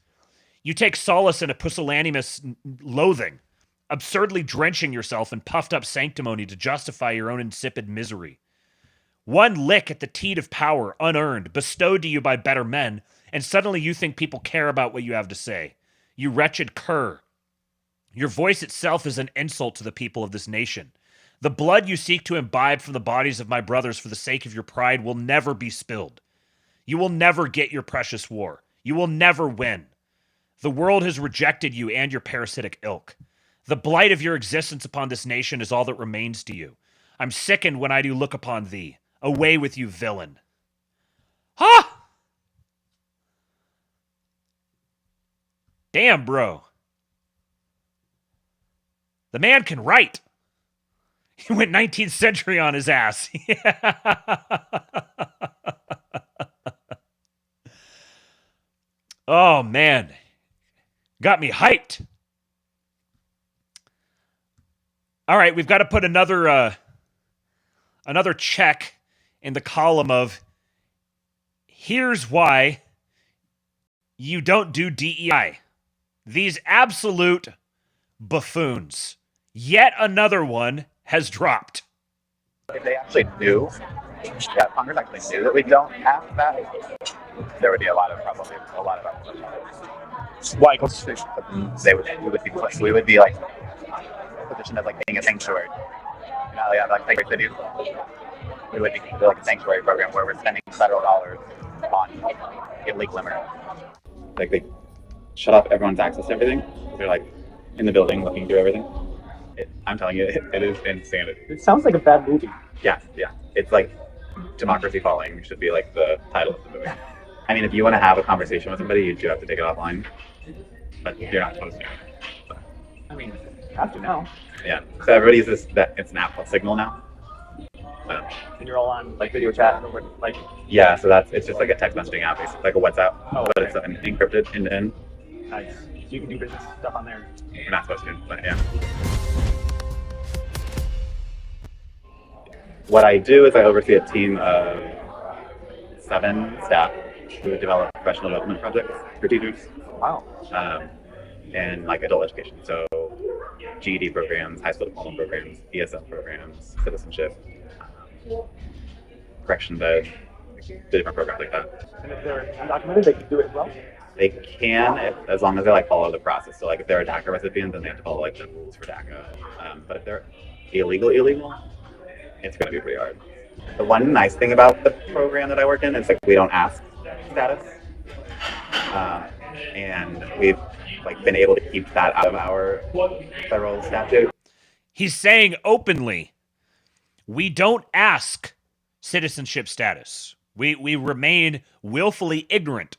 You take solace in a pusillanimous loathing, absurdly drenching yourself in puffed-up sanctimony to justify your own insipid misery. One lick at the teat of power, unearned, bestowed to you by better men, and suddenly you think people care about what you have to say. You wretched cur. Your voice itself is an insult to the people of this nation. The blood you seek to imbibe from the bodies of my brothers for the sake of your pride will never be spilled. You will never get your precious war. You will never win. The world has rejected you and your parasitic ilk. The blight of your existence upon this nation is all that remains to you. I'm sickened when I do look upon thee. Away with you, villain. Ha! Damn, bro. The man can write. He went 19th century on his ass. Oh, man. Got me hyped. All right, we've got to put another check in the column of here's why you don't do DEI. These absolute buffoons. Yet another one has dropped. If they actually knew, Congress actually knew that we don't have that, there would be probably a lot of why? We would be like in a position of like being a sanctuary. You know, like sanctuary cities. We would be like a sanctuary program where we're spending federal dollars on illegal immigrants. Like they shut off everyone's access to everything. They're like in the building looking through everything. I'm telling you, it is insanity. It sounds like a bad movie. Yeah. It's like Democracy Falling should be like the title of the movie. I mean, if you want to have a conversation with somebody, you do have to take it offline, but you're not supposed to. So. I mean, you have to now. Yeah. So everybody uses that. It's an app called Signal now. So. And you're all on like video chat or like. Yeah. So it's just like a text messaging app, basically like a WhatsApp, but it's encrypted end to end. Nice. So you can do business stuff on there. You're not supposed to, but yeah. What I do is I oversee a team of 7 staff who develop professional development projects for teachers. Wow. And like adult education. So GED programs, high school diploma programs, ESL programs, citizenship, corrections ed, different programs like that. And if they're undocumented, they can do it as well? They can, as long as they like follow the process. So like if they're a DACA recipient, then they have to follow like the rules for DACA. But if they're illegal, it's going to be pretty hard. The one nice thing about the program that I work in is like we don't ask status, and we've like been able to keep that out of our federal statute. He's saying openly, we don't ask citizenship status. We remain willfully ignorant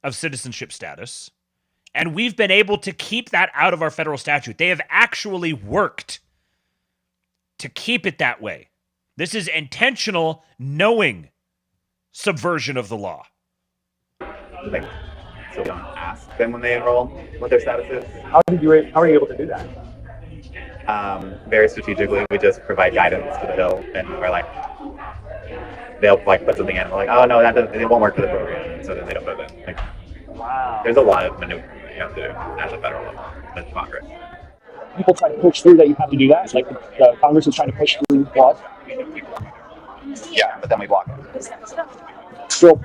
of citizenship status, and we've been able to keep that out of our federal statute. They have actually worked to keep it that way. This is intentional, knowing subversion of the law. Like, so we don't ask them when they enroll what their status is. How are you able to do that? Very strategically, we just provide guidance to the bill, and we're like, they'll like put something in, we're like, oh no, that doesn't, it won't work for the program, so then they don't put it in. Like, wow. There's a lot of maneuvering that you have to do at the federal level with Congress. People try to push through that you have to do that. Like the Congress is trying to push through laws. Yeah, but then we block it. So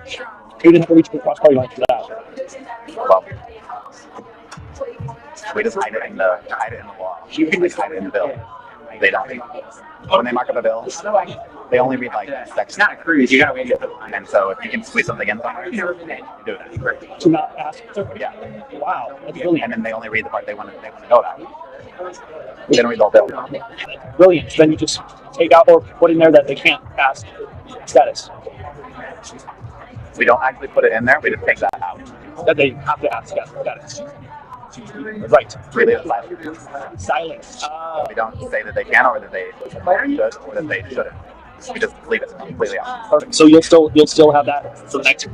you didn't have to reach the cross-party line for that. Well, we just hide it in the law. You can just hide it in the bill. They don't. When they mark up a bill, they only read like section. It's not a cruise. You gotta wait until the line. And so if you can squeeze something in somewhere, you do that. To not ask. Yeah. Wow, that's brilliant. And then they only read the part they want to know that. They don't read the whole bill. Brilliant. So then you just take out or put in there that they can't ask status. We don't actually put it in there. We just take that out. That they have to ask status. Right. Really silence. Silence. We don't say that they can or that they should or that they shouldn't. We just leave it completely out. Perfect. So you'll still have that for the next,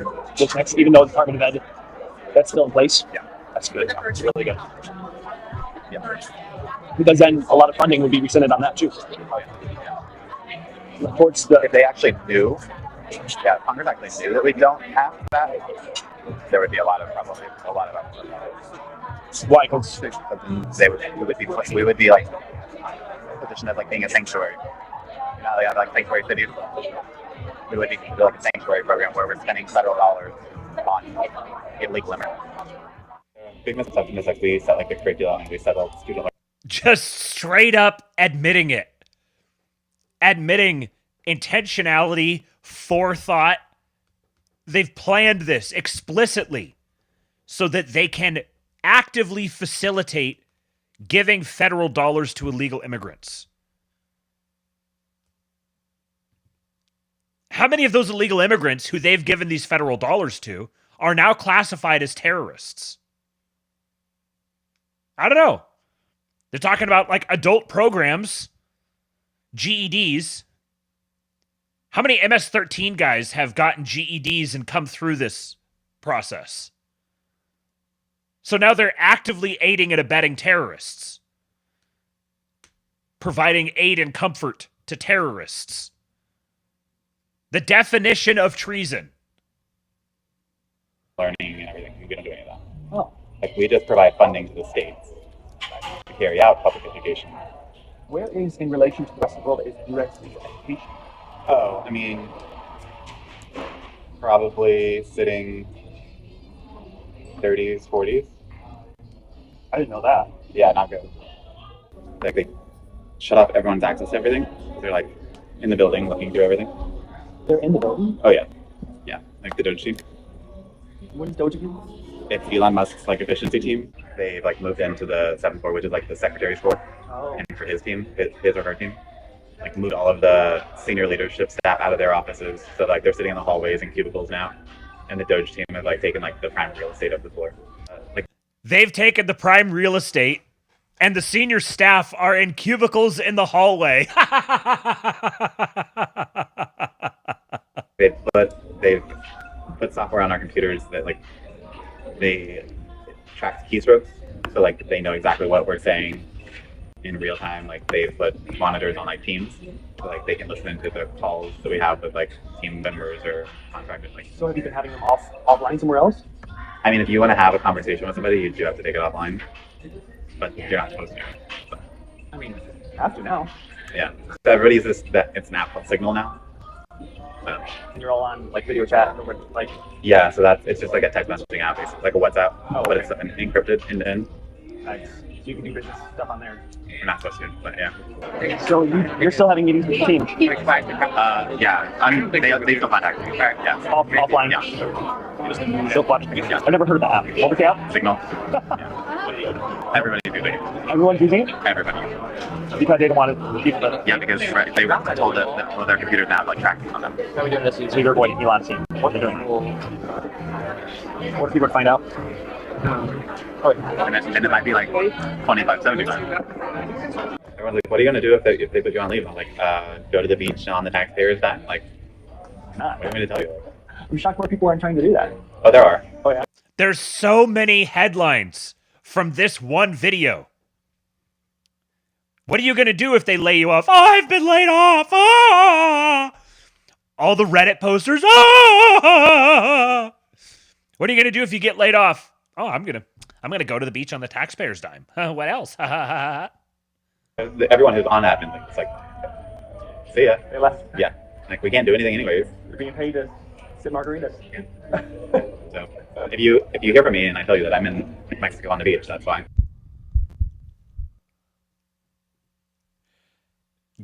even though the Department of Ed, that's still in place. Yeah. That's good. It's really good. Yeah. Because then a lot of funding would be rescinded on that too. Oh, yeah. Towards the, if they actually knew, yeah, Congress actually knew that we don't have that, there would be a lot of why? Because we would be like positioned as like being a sanctuary. You know, they have like sanctuary cities. We would be like a sanctuary program where we're spending federal dollars on illegal immigrants. Big misconception is like we set like the curriculum and we settle student. Just straight up admitting it. Admitting intentionality, forethought. They've planned this explicitly so that they can actively facilitate giving federal dollars to illegal immigrants. How many of those illegal immigrants who they've given these federal dollars to are now classified as terrorists? I don't know. They're talking about like adult programs, GEDs. How many MS-13 guys have gotten GEDs and come through this process? So now they're actively aiding and abetting terrorists, providing aid and comfort to terrorists. The definition of treason. Learning and everything. We don't do any of that. Oh. Like we just provide funding to the states to carry out public education. Where is, in relation to the rest of the world, is direct education? Oh, I mean, probably sitting 30s, 40s. I didn't know that. Yeah, not good. Like they shut off everyone's access to everything. They're like in the building looking through everything. They're in the building? Oh yeah. Yeah, like the Doge team. What is Doge team? It's Elon Musk's like efficiency team. They've like moved into the 7th floor, which is like the secretary's floor. Oh. And for his team, his or her team, like moved all of the senior leadership staff out of their offices. So like they're sitting in the hallways and cubicles now. And the Doge team have like taken like the prime real estate of the floor. They've taken the prime real estate and the senior staff are in cubicles in the hallway. They've put software on our computers that like they track keystrokes, so like they know exactly what we're saying in real time. Like they've put monitors on like Teams, so like they can listen to the calls that we have with like team members or contractors. Like, so have you been having them offline somewhere else? I mean, if you want to have a conversation with somebody, you do have to take it offline, but you're not supposed to. So. I mean, you have to now. Yeah, so everybody's it's an app called Signal now. So. And you're all on like video chat or like. Yeah, so it's just like a text messaging app, basically, like a WhatsApp, but it's encrypted end to end. Nice. So you can do business stuff on there. We're not supposed to, but yeah. So you're still having meetings with the team? Yeah, they still contact me. Yeah. Offline? Yeah. Just still watching me? Yeah. I've never heard of the app. What was the app? Signal. Yeah. Everybody's using it. Everyone's using it? Everybody. Because they don't want to keep the... Yeah, because they were told that their computers now have like tracking on them. How are we doing this? So you're going to Elon's team. What they're doing? What if people find out? And it might be like 25, 75. Everyone's like, what are you going to do if they put you on leave? I'm like, go to the beach on the taxpayer's dime. Like, not. What do you want me to tell you? I'm shocked more people aren't trying to do that. Oh, there are. Oh, yeah. There's so many headlines from this one video. What are you going to do if they lay you off? Oh, I've been laid off. Ah! All the Reddit posters. Ah! What are you going to do if you get laid off? Oh, I'm going to go to the beach on the taxpayer's dime. What else? Everyone who's on admin, like, it's like, see ya. They left. Yeah. Like, we can't do anything anyways. You're being paid to sit margaritas. So if you hear from me and I tell you that I'm in Mexico on the beach, that's fine.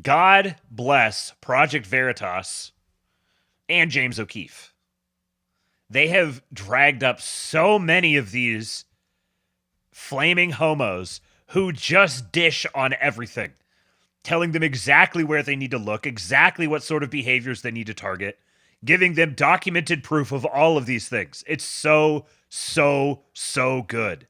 God bless Project Veritas and James O'Keefe. They have dragged up so many of these flaming homos who just dish on everything, telling them exactly where they need to look, exactly what sort of behaviors they need to target, giving them documented proof of all of these things. It's so, so, so good.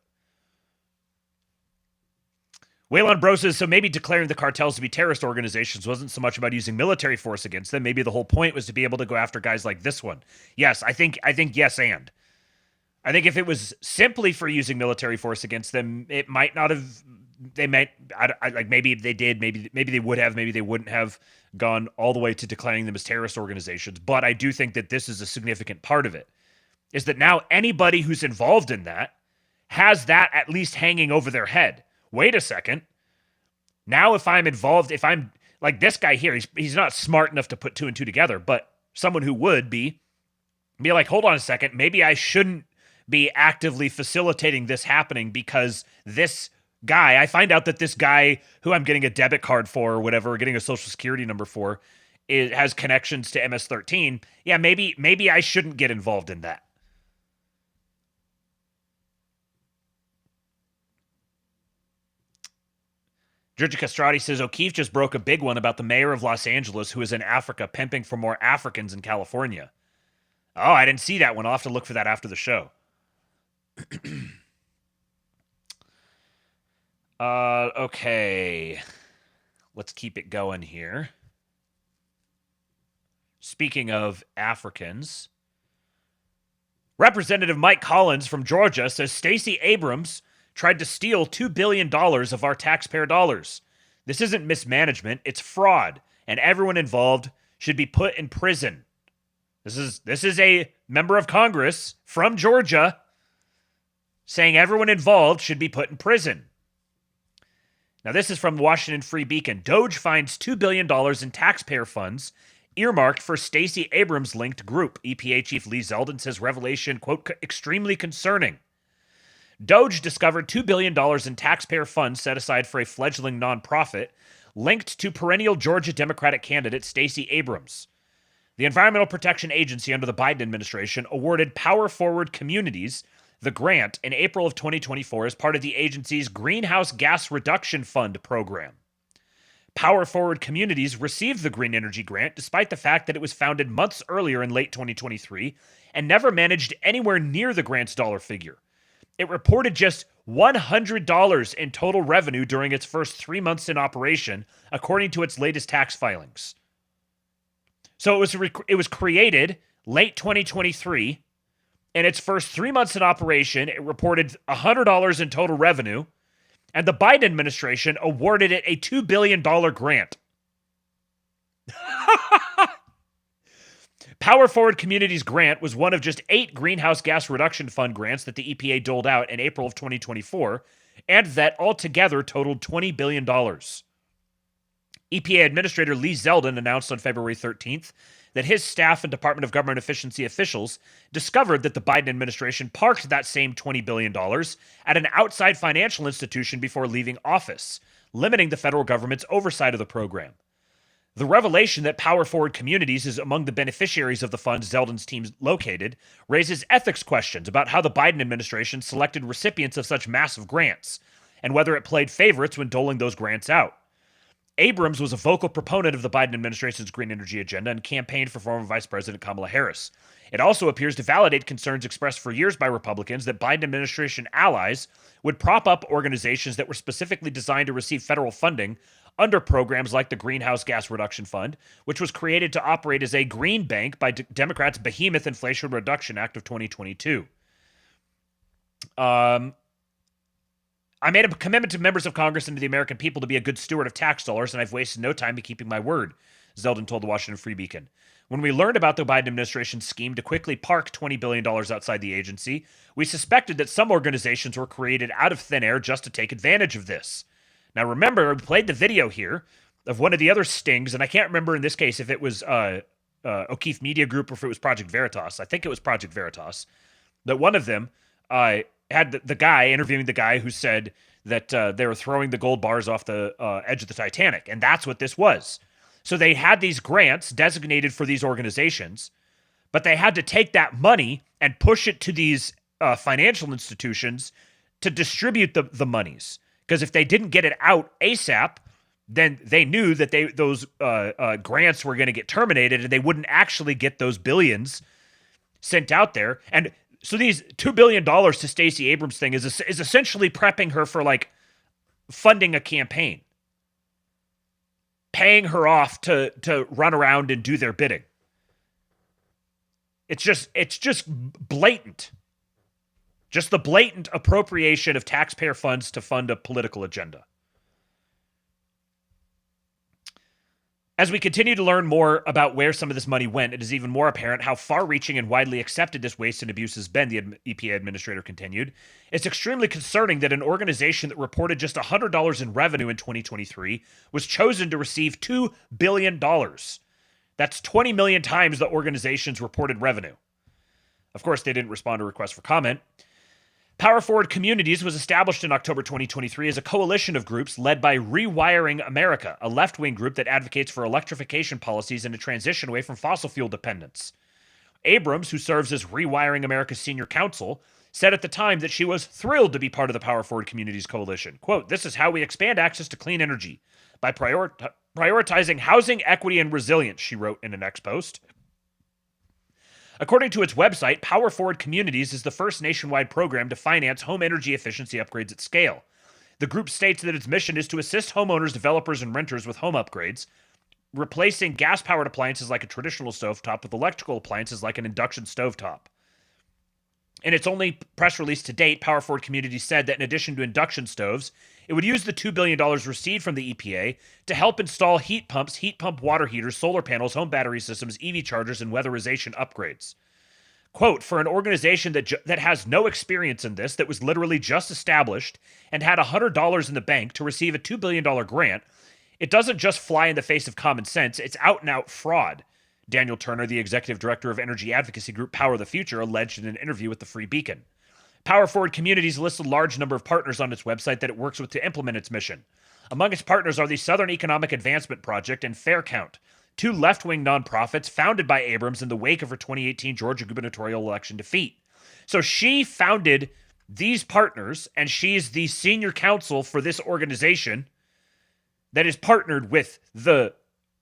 Waylon Bro says, so maybe declaring the cartels to be terrorist organizations wasn't so much about using military force against them. Maybe the whole point was to be able to go after guys like this one. Yes, I think yes and. I think if it was simply for using military force against them, it might not have, they might, like maybe they did, maybe they would have, maybe they wouldn't have gone all the way to declaring them as terrorist organizations. But I do think that this is a significant part of it, is that now anybody who's involved in that has that at least hanging over their head. Wait a second. Now if I'm involved, if I'm like this guy here, he's not smart enough to put two and two together, but someone who would be like, hold on a second, maybe I shouldn't be actively facilitating this happening because this guy, I find out that this guy who I'm getting a debit card for or whatever, or getting a social security number for, has connections to MS-13. Yeah, maybe I shouldn't get involved in that. Georgia Castrati says, O'Keefe just broke a big one about the mayor of Los Angeles who is in Africa pimping for more Africans in California. Oh, I didn't see that one. I'll have to look for that after the show. Okay. Let's keep it going here. Speaking of Africans, Representative Mike Collins from Georgia says Stacey Abrams tried to steal $2 billion of our taxpayer dollars. This isn't mismanagement, it's fraud, and everyone involved should be put in prison. This is a member of Congress from Georgia saying everyone involved should be put in prison. Now, this is from Washington Free Beacon. Doge finds $2 billion in taxpayer funds earmarked for Stacey Abrams-linked group. EPA Chief Lee Zeldin says revelation, quote, extremely concerning. Doge discovered $2 billion in taxpayer funds set aside for a fledgling nonprofit linked to perennial Georgia Democratic candidate Stacey Abrams. The Environmental Protection Agency under the Biden administration awarded Power Forward Communities the grant in April of 2024 as part of the agency's Greenhouse Gas Reduction Fund program. Power Forward Communities received the green energy grant despite the fact that it was founded months earlier in late 2023 and never managed anywhere near the grant's dollar figure. It reported just $100 in total revenue during its first 3 months in operation, according to its latest tax filings. So it was created late 2023. In its first 3 months in operation, it reported $100 in total revenue, and the Biden administration awarded it a $2 billion grant. Power Forward Communities grant was one of just 8 Greenhouse Gas Reduction Fund grants that the EPA doled out in April of 2024, and that altogether totaled $20 billion. EPA Administrator Lee Zeldin announced on February 13th that his staff and Department of Government Efficiency officials discovered that the Biden administration parked that same $20 billion at an outside financial institution before leaving office, limiting the federal government's oversight of the program. The revelation that Power Forward Communities is among the beneficiaries of the funds Zeldin's team located raises ethics questions about how the Biden administration selected recipients of such massive grants, and whether it played favorites when doling those grants out. Abrams was a vocal proponent of the Biden administration's green energy agenda and campaigned for former Vice President Kamala Harris. It also appears to validate concerns expressed for years by Republicans that Biden administration allies would prop up organizations that were specifically designed to receive federal funding under programs like the Greenhouse Gas Reduction Fund, which was created to operate as a green bank by Democrats' behemoth Inflation Reduction Act of 2022. I made a commitment to members of Congress and to the American people to be a good steward of tax dollars, and I've wasted no time in keeping my word, Zeldin told the Washington Free Beacon. When we learned about the Biden administration's scheme to quickly park $20 billion outside the agency, we suspected that some organizations were created out of thin air just to take advantage of this. Now remember, we played the video here of one of the other stings, and I can't remember in this case if it was O'Keefe Media Group or if it was Project Veritas. I think it was Project Veritas. That one of them had the guy interviewing the guy who said that they were throwing the gold bars off the edge of the Titanic, and that's what this was. So they had these grants designated for these organizations, but they had to take that money and push it to these financial institutions to distribute the monies. Because if they didn't get it out ASAP, then they knew that those grants were going to get terminated and they wouldn't actually get those billions sent out there. And so these $2 billion to Stacey Abrams thing is essentially prepping her for like funding a campaign. Paying her off to run around and do their bidding. It's just blatant. Just the blatant appropriation of taxpayer funds to fund a political agenda. As we continue to learn more about where some of this money went, it is even more apparent how far-reaching and widely accepted this waste and abuse has been, the EPA administrator continued. It's extremely concerning that an organization that reported just $100 in revenue in 2023 was chosen to receive $2 billion. That's 20 million times the organization's reported revenue. Of course, they didn't respond to requests for comment. Power Forward Communities was established in October 2023 as a coalition of groups led by Rewiring America, a left-wing group that advocates for electrification policies and a transition away from fossil fuel dependence. Abrams, who serves as Rewiring America's senior counsel, said at the time that she was thrilled to be part of the Power Forward Communities coalition. Quote, "This is how we expand access to clean energy, by prioritizing housing, equity, and resilience," she wrote in an X post. According to its website, Power Forward Communities is the first nationwide program to finance home energy efficiency upgrades at scale. The group states that its mission is to assist homeowners, developers, and renters with home upgrades, replacing gas-powered appliances like a traditional stovetop with electrical appliances like an induction stovetop. In its only press release to date, Power Forward Communities said that in addition to induction stoves, it would use the $2 billion received from the EPA to help install heat pumps, heat pump water heaters, solar panels, home battery systems, EV chargers, and weatherization upgrades. Quote, "For an organization that has no experience in this, that was literally just established and had $100 in the bank to receive a $2 billion grant, it doesn't just fly in the face of common sense, it's out-and-out fraud," Daniel Turner, the executive director of energy advocacy group Power the Future, alleged in an interview with the Free Beacon. Power Forward Communities lists a large number of partners on its website that it works with to implement its mission. Among its partners are the Southern Economic Advancement Project and Fair Count, two left-wing nonprofits founded by Abrams in the wake of her 2018 Georgia gubernatorial election defeat. So she founded these partners, and she's the senior counsel for this organization that is partnered with the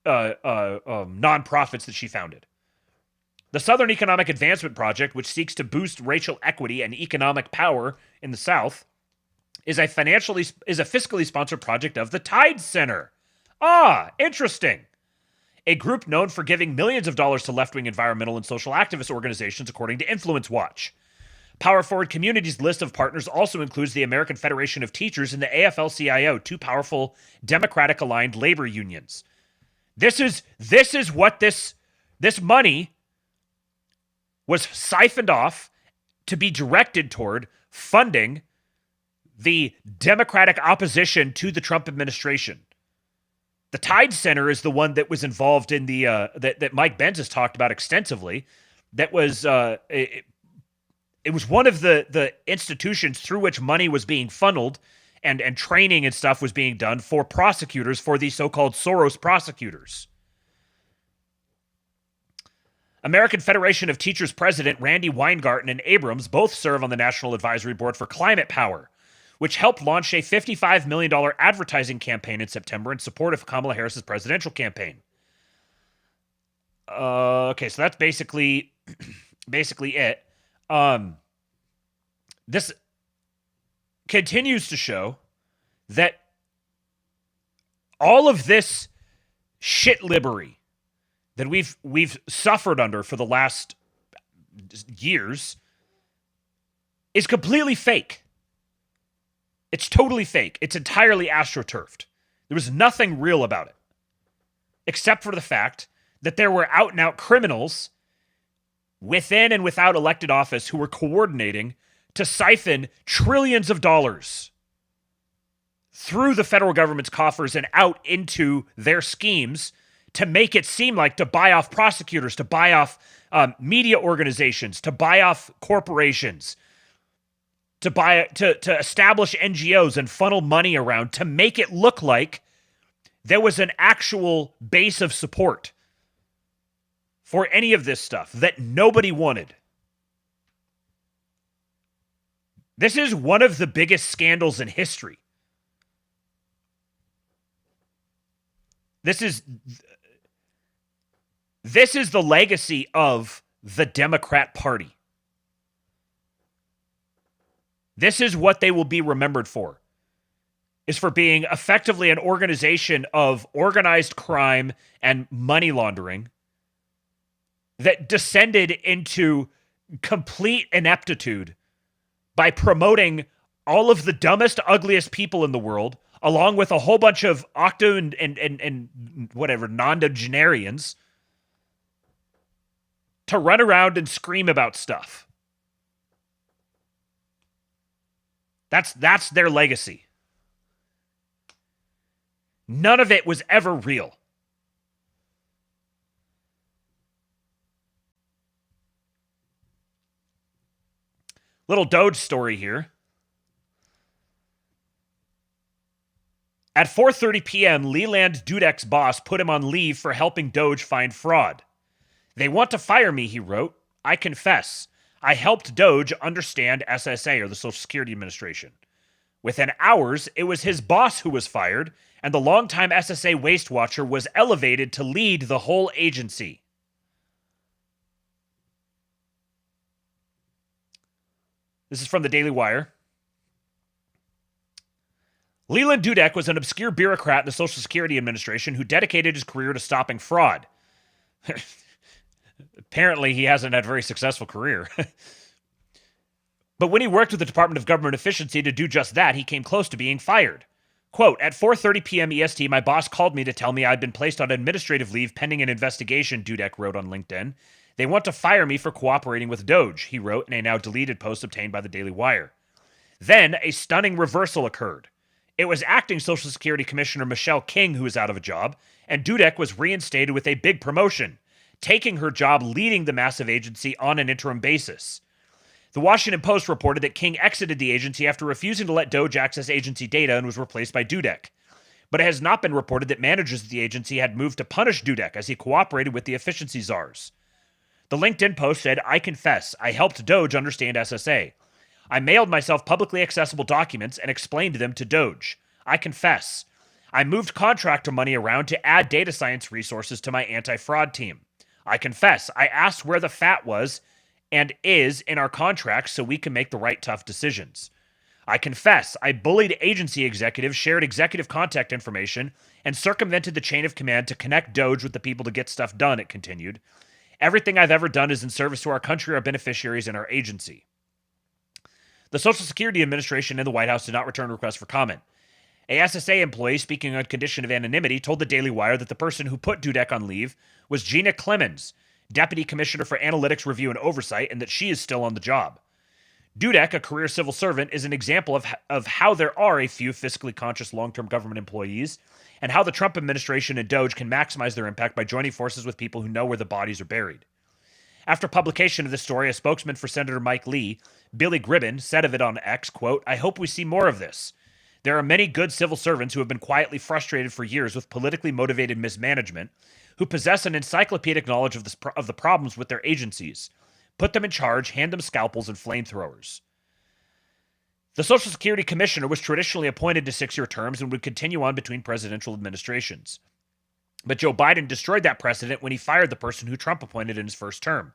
nonprofits that she founded. The Southern Economic Advancement Project, which seeks to boost racial equity and economic power in the South, is a fiscally sponsored project of the Tide Center. Ah, interesting. A group known for giving millions of dollars to left-wing environmental and social activist organizations, according to Influence Watch. Power Forward Communities' list of partners also includes the American Federation of Teachers and the AFL-CIO, two powerful Democratic-aligned labor unions. This is what this money was siphoned off to be directed toward funding the Democratic opposition to the Trump administration. The Tide Center is the one that was involved in the that Mike Benz has talked about extensively. That was it was one of the institutions through which money was being funneled and training and stuff was being done for prosecutors, for the so-called Soros prosecutors. American Federation of Teachers President Randy Weingarten and Abrams both serve on the National Advisory Board for Climate Power, which helped launch a $55 million advertising campaign in September in support of Kamala Harris's presidential campaign. Okay, so that's basically it. This continues to show that All of this shit libbery that we've suffered under for the last years is completely fake. It's totally fake. It's entirely astroturfed. There was nothing real about it, except for the fact that there were out-and-out criminals within and without elected office who were coordinating to siphon trillions of dollars through the federal government's coffers and out into their schemes to make it seem like to buy off prosecutors, to buy off media organizations, to buy off corporations, to establish NGOs and funnel money around to make it look like there was an actual base of support for any of this stuff that nobody wanted. This is one of the biggest scandals in history. This is the legacy of the Democrat Party. This is what they will be remembered for, is for being effectively an organization of organized crime and money laundering that descended into complete ineptitude by promoting all of the dumbest, ugliest people in the world, along with a whole bunch of octo and whatever, nonagenarians, to run around and scream about stuff. That's their legacy. None of it was ever real. Little Doge story here. At 4:30 p.m., Leland Dudek's boss put him on leave for helping Doge find fraud. They want to fire me, he wrote. I confess. I helped Doge understand SSA, or the Social Security Administration. Within hours, it was his boss who was fired, and the longtime SSA waste watcher was elevated to lead the whole agency. This is from the Daily Wire. Leland Dudek was an obscure bureaucrat in the Social Security Administration who dedicated his career to stopping fraud. Apparently, he hasn't had a very successful career. But when he worked with the Department of Government Efficiency to do just that, he came close to being fired. Quote, at 4:30 p.m. EST, my boss called me to tell me I'd been placed on administrative leave pending an investigation, Dudek wrote on LinkedIn. They want to fire me for cooperating with Doge, he wrote in a now deleted post obtained by the Daily Wire. Then, a stunning reversal occurred. It was acting Social Security Commissioner Michelle King who was out of a job, and Dudek was reinstated with a big promotion, taking her job leading the massive agency on an interim basis. The Washington Post reported that King exited the agency after refusing to let Doge access agency data and was replaced by Dudek. But it has not been reported that managers at the agency had moved to punish Dudek as he cooperated with the efficiency czars. The LinkedIn post said, I confess, I helped Doge understand SSA. I mailed myself publicly accessible documents and explained them to Doge. I confess. I moved contractor money around to add data science resources to my anti-fraud team. I confess. I asked where the fat was and is in our contracts so we can make the right tough decisions. I confess. I bullied agency executives, shared executive contact information, and circumvented the chain of command to connect Doge with the people to get stuff done, it continued. Everything I've ever done is in service to our country, our beneficiaries, and our agency. The Social Security Administration and the White House did not return requests for comment. A SSA employee speaking on condition of anonymity told the Daily Wire that the person who put Dudek on leave was Gina Clemens, Deputy Commissioner for Analytics Review and Oversight, and that she is still on the job. Dudek, a career civil servant, is an example of how there are a few fiscally conscious long-term government employees and how the Trump administration and Doge can maximize their impact by joining forces with people who know where the bodies are buried. After publication of this story, a spokesman for Senator Mike Lee, Billy Gribbin, said of it on X, quote, I hope we see more of this. There are many good civil servants who have been quietly frustrated for years with politically motivated mismanagement, who possess an encyclopedic knowledge of the problems with their agencies. Put them in charge, hand them scalpels and flamethrowers. The Social Security Commissioner was traditionally appointed to 6-year terms and would continue on between presidential administrations. But Joe Biden destroyed that precedent when he fired the person who Trump appointed in his first term.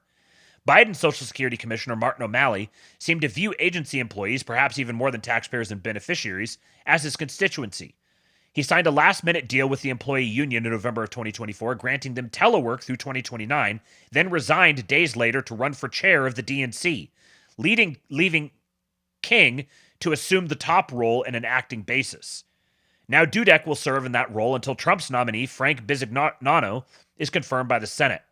Biden's Social Security Commissioner Martin O'Malley seemed to view agency employees, perhaps even more than taxpayers and beneficiaries, as his constituency. He signed a last-minute deal with the employee union in November of 2024, granting them telework through 2029, then resigned days later to run for chair of the DNC, leaving King to assume the top role in an acting basis. Now Dudek will serve in that role until Trump's nominee, Frank Bisignano, is confirmed by the Senate.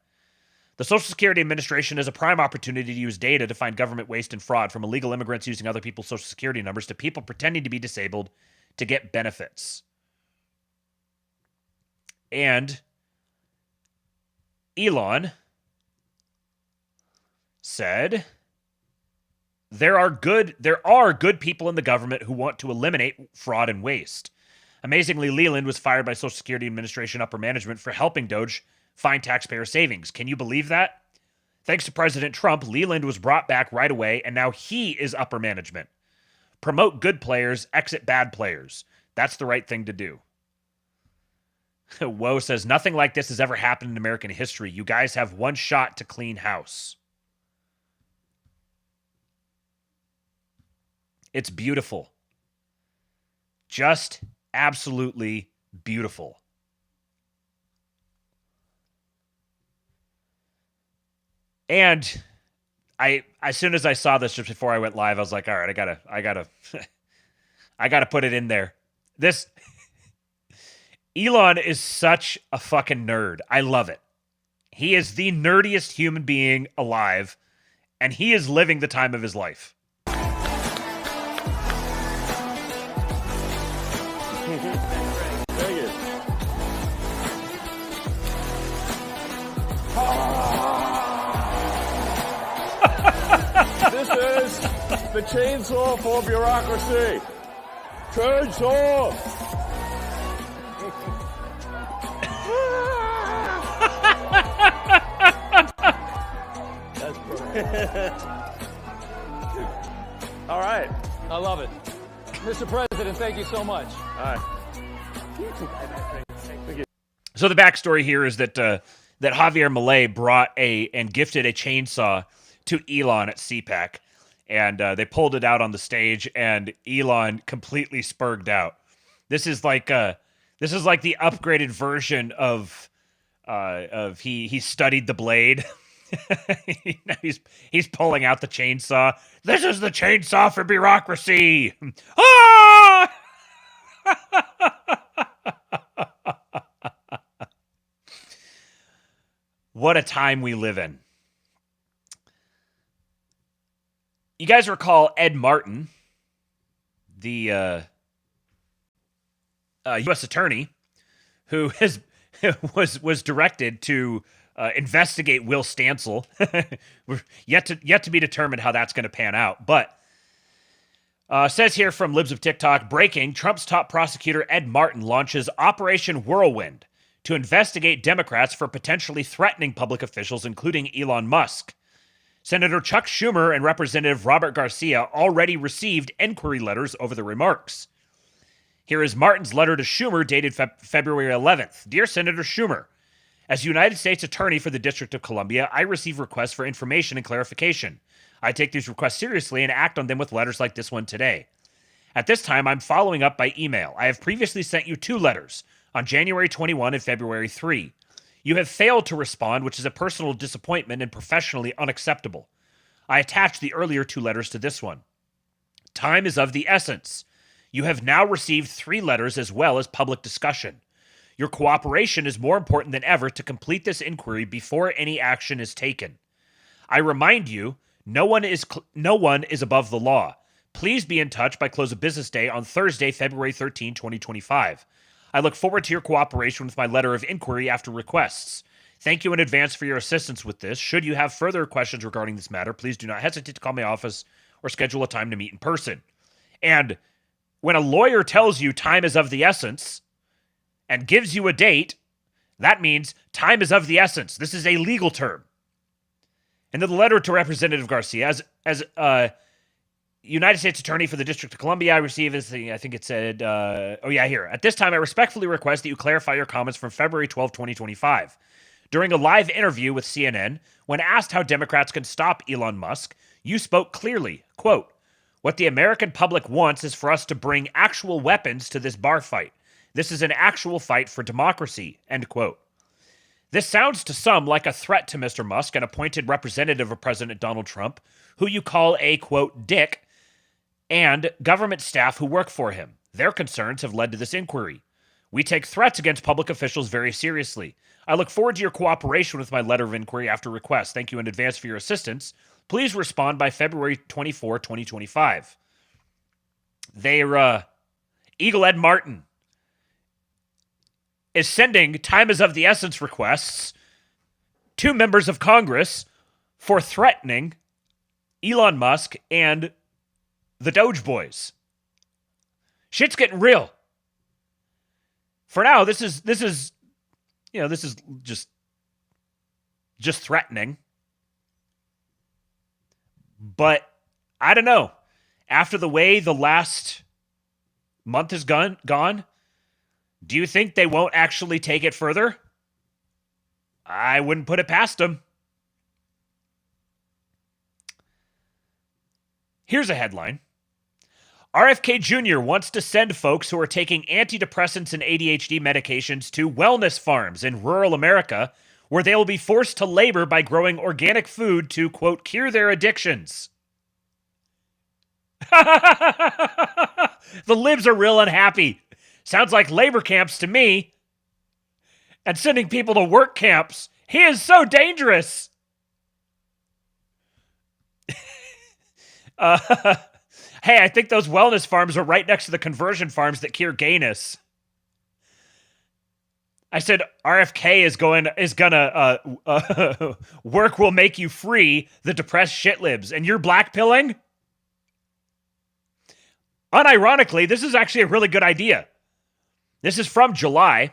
The Social Security Administration has a prime opportunity to use data to find government waste and fraud, from illegal immigrants using other people's Social Security numbers to people pretending to be disabled to get benefits. And Elon said, there are good people in the government who want to eliminate fraud and waste. Amazingly, Leland was fired by Social Security Administration upper management for helping Doge find taxpayer savings. Can you believe that? Thanks to President Trump, Leland was brought back right away, and now he is upper management. Promote good players, exit bad players. That's the right thing to do. Woe says, nothing like this has ever happened in American history. You guys have one shot to clean house. It's beautiful. Just absolutely beautiful. And as soon as I saw this just before I went live, I was like, all right, I gotta put it in there. Elon is such a fucking nerd. I love it. He is the nerdiest human being alive, and he is living the time of his life. This is the chainsaw for bureaucracy. Chainsaw! That's perfect. All right. I love it. Mr. President, thank you so much. All right. Thank you. So the backstory here is that Javier Milei brought and gifted a chainsaw to Elon at CPAC, and they pulled it out on the stage, and Elon completely spurged out. This is like the upgraded version of he studied the blade. he's pulling out the chainsaw. This is the chainsaw for bureaucracy. Ah! What a time we live in. You guys recall Ed Martin, the U.S. attorney, who was directed to investigate Will Stancil. We're yet to be determined how that's going to pan out. But says here from Libs of TikTok, breaking: Trump's top prosecutor Ed Martin launches Operation Whirlwind to investigate Democrats for potentially threatening public officials, including Elon Musk. Senator Chuck Schumer and Representative Robert Garcia already received inquiry letters over the remarks. Here is Martin's letter to Schumer dated February 11th. Dear Senator Schumer, as United States Attorney for the District of Columbia, I receive requests for information and clarification. I take these requests seriously and act on them with letters like this one today. At this time, I'm following up by email. I have previously sent you 2 letters on January 21 and February 3. You have failed to respond, which is a personal disappointment and professionally unacceptable. I attached the earlier 2 letters to this one. Time is of the essence. You have now received 3 letters as well as public discussion. Your cooperation is more important than ever to complete this inquiry before any action is taken. I remind you, no one is above the law. Please be in touch by close of business day on Thursday, February 13, 2025. I look forward to your cooperation with my letter of inquiry after requests. Thank you in advance for your assistance with this. Should you have further questions regarding this matter, please do not hesitate to call my office or schedule a time to meet in person. And when a lawyer tells you time is of the essence and gives you a date, that means time is of the essence. This is a legal term. And then the letter to Representative Garcia, as United States Attorney for the District of Columbia, I received this thing, I think it said, here. At this time, I respectfully request that you clarify your comments from February 12, 2025. During a live interview with CNN, when asked how Democrats can stop Elon Musk, you spoke clearly, quote, what the American public wants is for us to bring actual weapons to this bar fight. This is an actual fight for democracy, end quote. This sounds to some like a threat to Mr. Musk, an appointed representative of President Donald Trump, who you call a, quote, dick, and government staff who work for him. Their concerns have led to this inquiry. We take threats against public officials very seriously. I look forward to your cooperation with my letter of inquiry after request. Thank you in advance for your assistance. Please respond by February 24, 2025. Eagle Ed Martin is sending time is of the essence requests to members of Congress for threatening Elon Musk and the Doge boys. Shit's getting real. For now, this is just threatening. But I don't know. After the way the last month has gone, do you think they won't actually take it further? I wouldn't put it past them. Here's a headline. RFK Jr. wants to send folks who are taking antidepressants and ADHD medications to wellness farms in rural America, where they will be forced to labor by growing organic food to, quote, cure their addictions. The libs are real unhappy. Sounds like labor camps to me. And sending people to work camps. He is so dangerous. Hey, I think those wellness farms are right next to the conversion farms that cure gayness. I said RFK is gonna work will make you free the depressed shit libs, and you're blackpilling? Unironically, this is actually a really good idea. This is from July.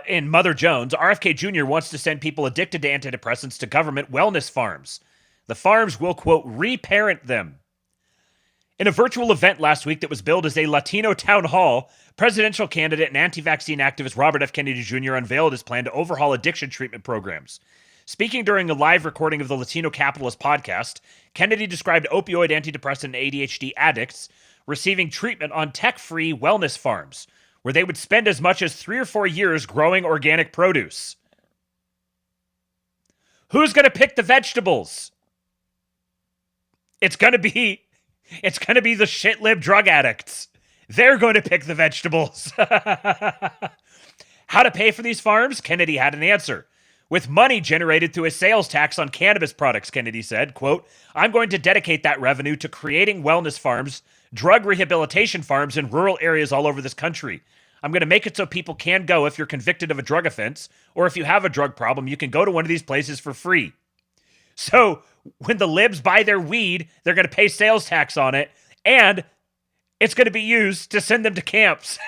In Mother Jones, RFK Jr. wants to send people addicted to antidepressants to government wellness farms. The farms will, quote, reparent them. In a virtual event last week that was billed as a Latino town hall, presidential candidate and anti-vaccine activist Robert F. Kennedy Jr. unveiled his plan to overhaul addiction treatment programs. Speaking during a live recording of the Latino Capitalist podcast, Kennedy described opioid, antidepressant, and ADHD addicts receiving treatment on tech-free wellness farms, where they would spend as much as 3 or 4 years growing organic produce. Who's going to pick the vegetables? It's going to be the shit lib drug addicts. They're going to pick the vegetables. How to pay for these farms? Kennedy had an answer. With money generated through a sales tax on cannabis products, Kennedy said, quote, I'm going to dedicate that revenue to creating wellness farms, drug rehabilitation farms in rural areas all over this country. I'm going to make it so people can go if you're convicted of a drug offense, or if you have a drug problem, you can go to one of these places for free. So when the libs buy their weed, they're going to pay sales tax on it, and it's going to be used to send them to camps.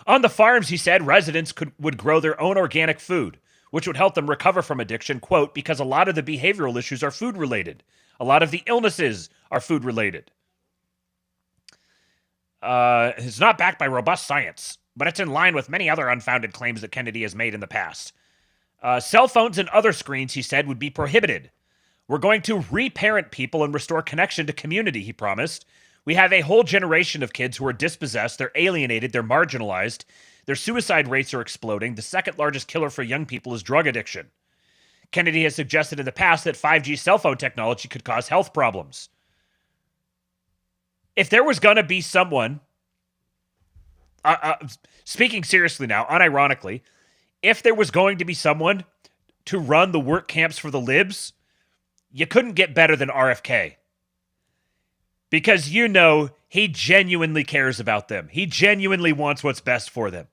On the farms, he said, residents would grow their own organic food, which would help them recover from addiction, quote, because a lot of the behavioral issues are food-related. A lot of the illnesses are food-related. It's not backed by robust science, but it's in line with many other unfounded claims that Kennedy has made in the past. Cell phones and other screens, he said, would be prohibited. We're going to reparent people and restore connection to community, he promised. We have a whole generation of kids who are dispossessed, they're alienated, they're marginalized. Their suicide rates are exploding. The second largest killer for young people is drug addiction. Kennedy has suggested in the past that 5G cell phone technology could cause health problems. If there was going to be someone, speaking seriously now, unironically, if there was going to be someone to run the work camps for the libs, you couldn't get better than RFK. Because you know he genuinely cares about them. He genuinely wants what's best for them.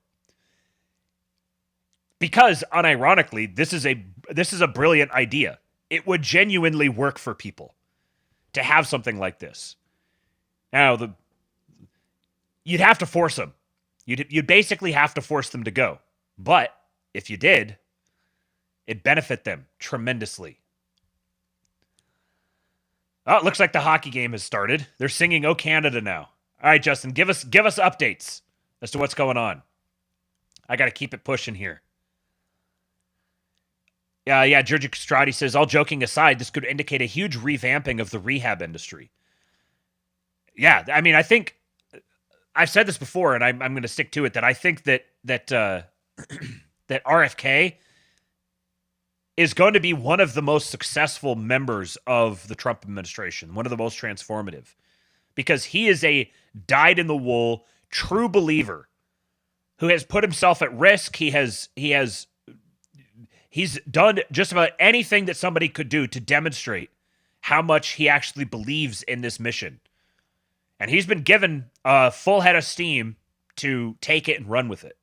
Because, unironically, this is a brilliant idea. It would genuinely work for people to have something like this. Now, you'd have to force them. You'd basically have to force them to go. But if you did, it'd benefit them tremendously. Oh, it looks like the hockey game has started. They're singing "Oh Canada" now. All right, Justin, give us updates as to what's going on. I got to keep it pushing here. Yeah, Georgia Castrati says, all joking aside, this could indicate a huge revamping of the rehab industry. yeah, I mean, I think I've said this before, and I'm going to stick to it. That I think that that RFK is going to be one of the most successful members of the Trump administration, one of the most transformative, because he is a dyed-in-the-wool true believer who has put himself at risk. He's done just about anything that somebody could do to demonstrate how much he actually believes in this mission. And he's been given a full head of steam to take it and run with it.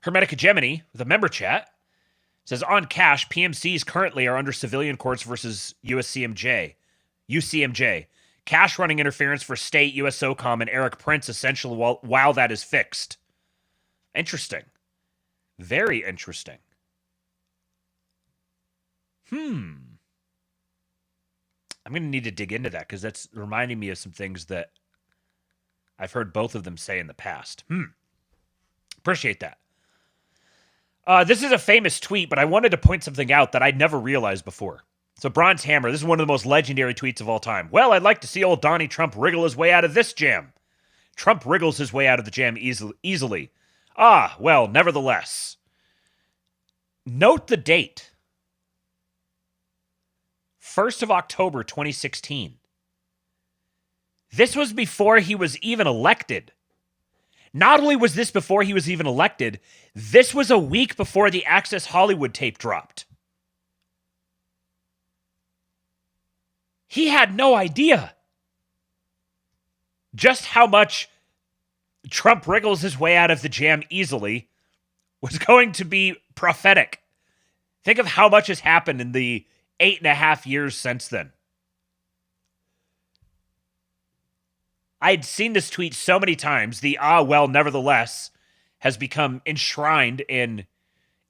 Hermetica Gemini, with a member chat, says, on Kash, PMCs currently are under civilian courts versus UCMJ. Kash running interference for state, US SOCOM, and Eric Prince essential while that is fixed. Interesting. Very interesting. I'm going to need to dig into that because that's reminding me of some things that I've heard both of them say in the past. Appreciate that. This is a famous tweet, but I wanted to point something out that I'd never realized before. So Bronze Hammer, this is one of the most legendary tweets of all time. Well, I'd like to see old Donnie Trump wriggle his way out of this jam. Trump wriggles his way out of the jam easily. Ah, well, nevertheless. Note the date. 1st of October, 2016. This was before he was even elected. Not only was this before he was even elected, this was a week before the Access Hollywood tape dropped. He had no idea just how much Trump wriggles his way out of the jam easily was going to be prophetic. Think of how much has happened in the 8.5 years since then. I'd seen this tweet so many times. The well, nevertheless has become enshrined in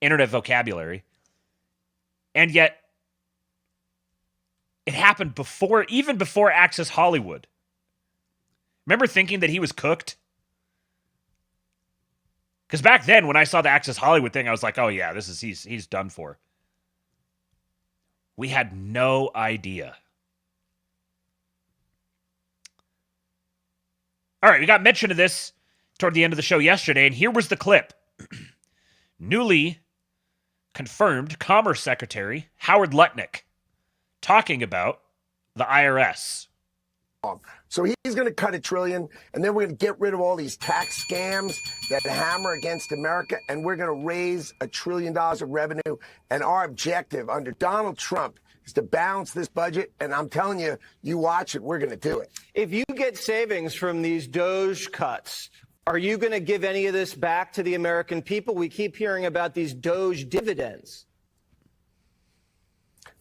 internet vocabulary. And yet, it happened even before Access Hollywood. Remember thinking that he was cooked? Because back then, when I saw the Access Hollywood thing, I was like, oh yeah, he's done for. We had no idea. All right, we got mention of this toward the end of the show yesterday, and here was the clip. Newly confirmed Commerce Secretary Howard Lutnick talking about the IRS. So he's going to cut $1 trillion, and then we're going to get rid of all these tax scams that hammer against America, and we're going to raise $1 trillion of revenue. And our objective under Donald Trump is to balance this budget. And I'm telling you, you watch it, we're going to do it. If you get savings from these Doge cuts, are you going to give any of this back to the American people? We keep hearing about these Doge dividends.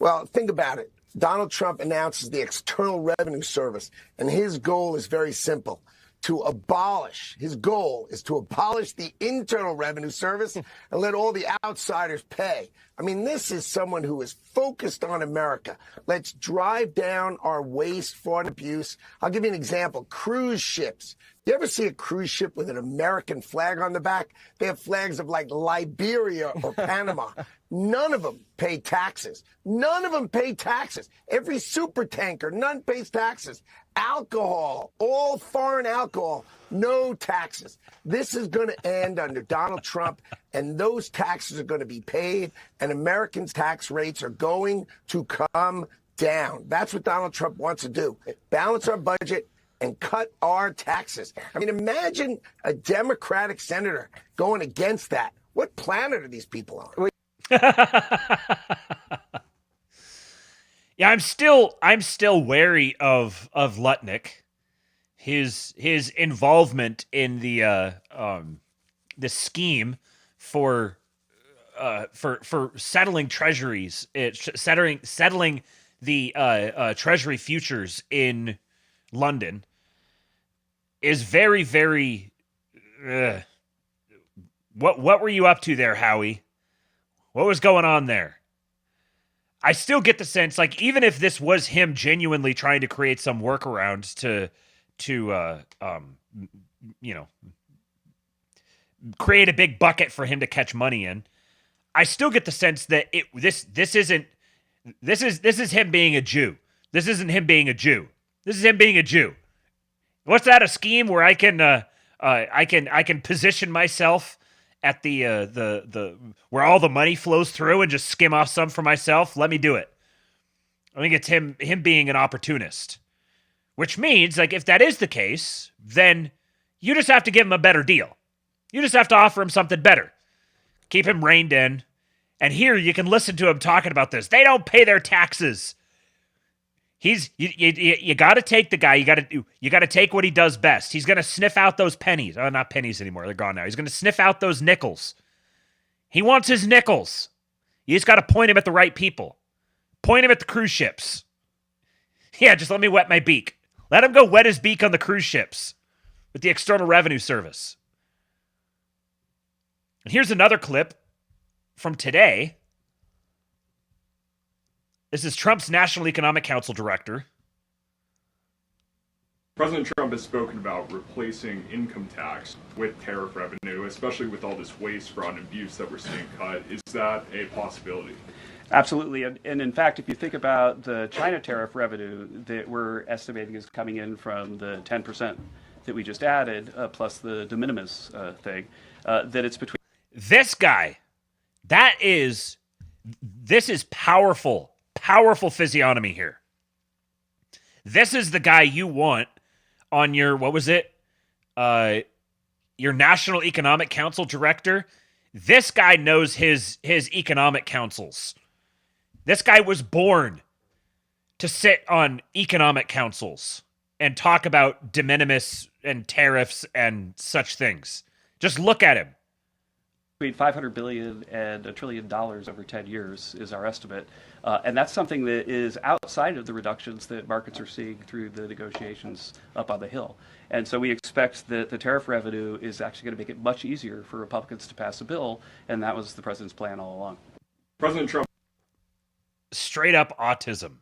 Well, think about it. Donald Trump announces the External Revenue Service, and his goal is very simple. His goal is to abolish the Internal Revenue Service and let all the outsiders pay. I mean, this is someone who is focused on America. Let's drive down our waste, fraud, and abuse. I'll give you an example. Cruise ships. You ever see a cruise ship with an American flag on the back? They have flags of like Liberia or Panama. None of them pay taxes. None of them pay taxes. Every super tanker, none pays taxes. Alcohol, all foreign alcohol, no taxes. This is going to end under Donald Trump, and those taxes are going to be paid, and Americans' tax rates are going to come down. That's what Donald Trump wants to do. Balance our budget and cut our taxes. I mean, imagine a Democratic senator going against that. What planet are these people on? Yeah, I'm still wary of Lutnick, his involvement in the scheme for settling treasuries, settling the treasury futures in London is very, very. What were you up to there, Howie? What was going on there? I still get the sense, like, even if this was him genuinely trying to create some workarounds to create a big bucket for him to catch money in, I still get the sense that this is him being a Jew. This isn't him being a Jew. This is him being a Jew. What's that? A scheme where I can position myself at the where all the money flows through and just skim off some for myself? Let me do it. I think it's him being an opportunist. Which means, like, if that is the case, then you just have to give him a better deal. You just have to offer him something better. Keep him reined in. And here you can listen to him talking about this. They don't pay their taxes. You got to take the guy. You got to take what he does best. He's going to sniff out those pennies. Oh, not pennies anymore. They're gone now. He's going to sniff out those nickels. He wants his nickels. You just got to point him at the right people. Point him at the cruise ships. Yeah, just let me wet my beak. Let him go wet his beak on the cruise ships with the External Revenue Service. And here's another clip from today. This is Trump's National Economic Council director. President Trump has spoken about replacing income tax with tariff revenue, especially with all this waste, fraud, and abuse that we're seeing cut. Is that a possibility? Absolutely. And in fact, if you think about the China tariff revenue that we're estimating is coming in from the 10% that we just added, plus the de minimis thing, that it's between... This guy, this is powerful physiognomy here. This is the guy you want on your, what was it? Your National Economic Council director. This guy knows his economic councils. This guy was born to sit on economic councils and talk about de minimis and tariffs and such things. Just look at him. Between $500 billion and $1 trillion over 10 years is our estimate. And that's something that is outside of the reductions that markets are seeing through the negotiations up on the Hill. And so we expect that the tariff revenue is actually going to make it much easier for Republicans to pass a bill. And that was the president's plan all along. President Trump. Straight up autism.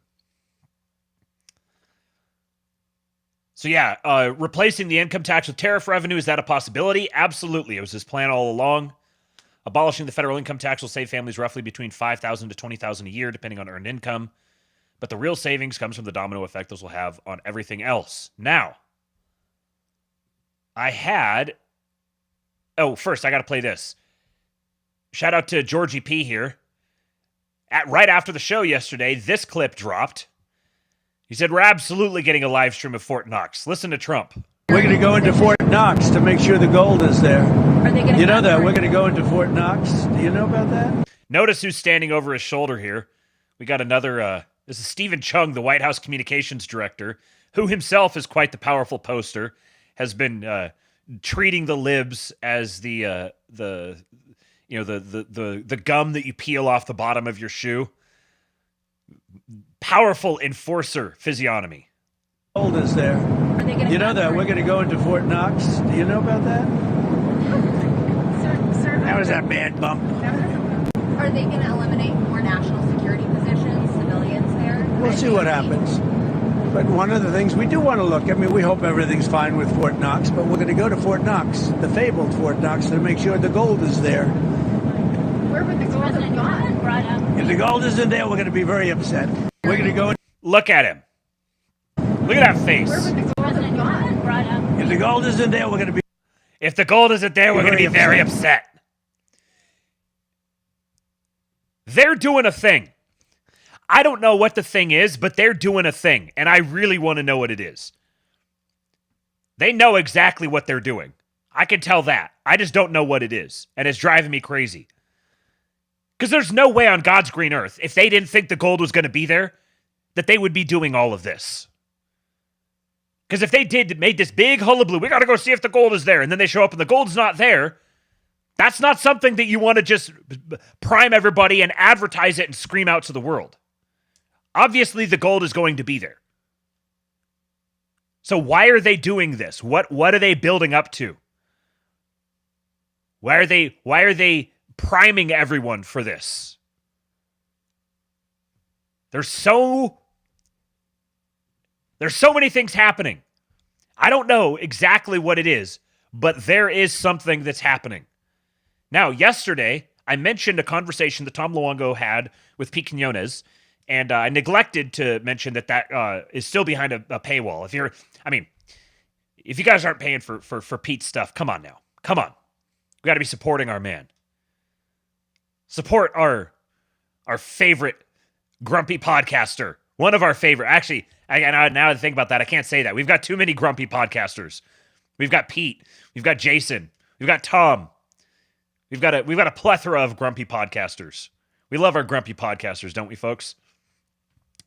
So yeah, replacing the income tax with tariff revenue, is that a possibility? Absolutely. It was his plan all along. Abolishing the federal income tax will save families roughly between $5,000 to $20,000 a year, depending on earned income. But the real savings comes from the domino effect those will have on everything else. Now, first I got to play this. Shout out to Georgie P here. Right after the show yesterday, this clip dropped. He said, we're absolutely getting a live stream of Fort Knox. Listen to Trump. We're going to go into Fort Knox to make sure the gold is there. Are they going to? You know that we're going to go into Fort Knox. Do you know about that? Notice who's standing over his shoulder here. We got another. This is Stephen Chung, the White House communications director, who himself is quite the powerful poster. Has been treating the libs as the gum that you peel off the bottom of your shoe. Powerful enforcer physiognomy. Gold is there. You know that we're going to go into Fort Knox. Do you know about that? Sir, That was a bad bump. are they going to eliminate more national security positions, civilians there? We'll see what happens. But one of the things we do want to look, I mean, we hope everything's fine with Fort Knox, but we're going to go to Fort Knox, the fabled Fort Knox, to make sure the gold is there. Where would the gold have gone? If the gold isn't there, we're going to be very upset. We're going to go. Look at him. Look at that face. Where would the gold have gone? If the gold isn't there, we're going to be. If the gold isn't there, we're going to be very upset. They're doing a thing. I don't know what the thing is, but they're doing a thing, and I really want to know what it is. They know exactly what they're doing. I can tell that. I just don't know what it is, and it's driving me crazy. Because there's no way on God's green earth, if they didn't think the gold was going to be there, that they would be doing all of this. Because if they made this big hullabaloo, we got to go see if the gold is there, and then they show up and the gold's not there, that's not something that you want to just prime everybody and advertise it and scream out to the world. Obviously, the gold is going to be there. So why are they doing this? What are they building up to? Why are they priming everyone for this? There's so many things happening. I don't know exactly what it is, but there is something that's happening. Now, yesterday, I mentioned a conversation that Tom Luongo had with Pete Quinones, And I neglected to mention that is still behind a paywall. If you guys aren't paying for Pete's stuff, come on now. Come on. We got to be supporting our man. Support our favorite grumpy podcaster. One of our favorite. Actually, now that I think about that, I can't say that. We've got too many grumpy podcasters. We've got Pete. We've got Jason. We've got Tom. We've got a plethora of grumpy podcasters. We love our grumpy podcasters, don't we, folks?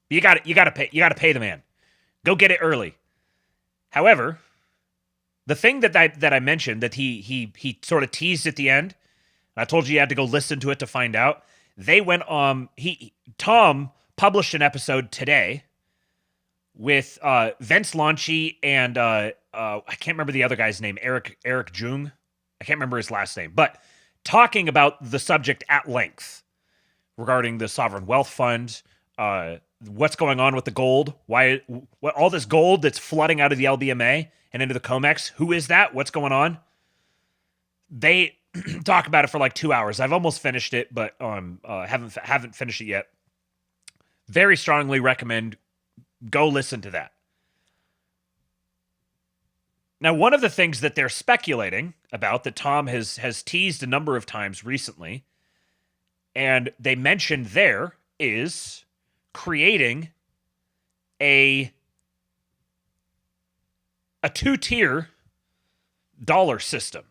You got to pay the man. Go get it early. However, the thing that I mentioned that he sort of teased at the end, and I told you had to go listen to it to find out. They went Tom published an episode today with Vince Launchy and I can't remember the other guy's name, Eric Jung. I can't remember his last name, but talking about the subject at length regarding the sovereign wealth fund, what's going on with the gold, what all this gold that's flooding out of the LBMA and into the COMEX. Who is that? What's going on? They talk about it for like 2 hours. I've almost finished it, but haven't finished it yet. Very strongly recommend go listen to that. Now, one of the things that they're speculating about that Tom has teased a number of times recently, and they mentioned there, is creating a two-tier dollar system.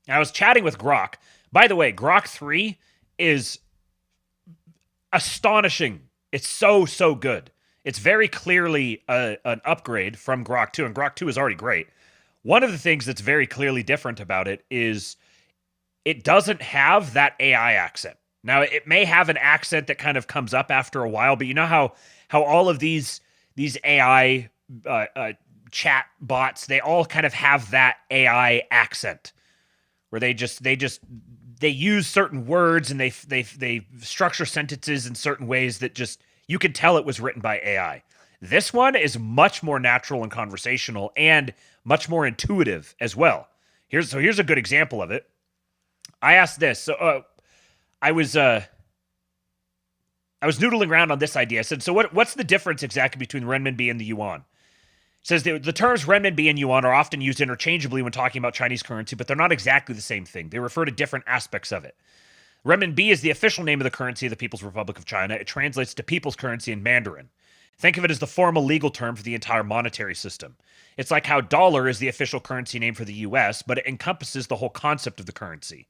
Now, I was chatting with Grok. By the way, Grok 3 is astonishing. It's so good. It's very clearly an upgrade from Grok 2, and Grok 2 is already great. One of the things that's very clearly different about it is it doesn't have that AI accent. Now, it may have an accent that kind of comes up after a while, but you know how all of these AI chat bots, they all kind of have that AI accent where they use certain words and they structure sentences in certain ways that just you could tell it was written by AI. This one is much more natural and conversational and much more intuitive as well. Here's a good example of it. I asked this. So I was noodling around on this idea. I said, so what's the difference exactly between renminbi and the yuan? It says the terms renminbi and yuan are often used interchangeably when talking about Chinese currency, but they're not exactly the same thing. They refer to different aspects of it. Renminbi is the official name of the currency of the People's Republic of China. It translates to people's currency in Mandarin. Think of it as the formal legal term for the entire monetary system. It's like how dollar is the official currency name for the US, but it encompasses the whole concept of the currency.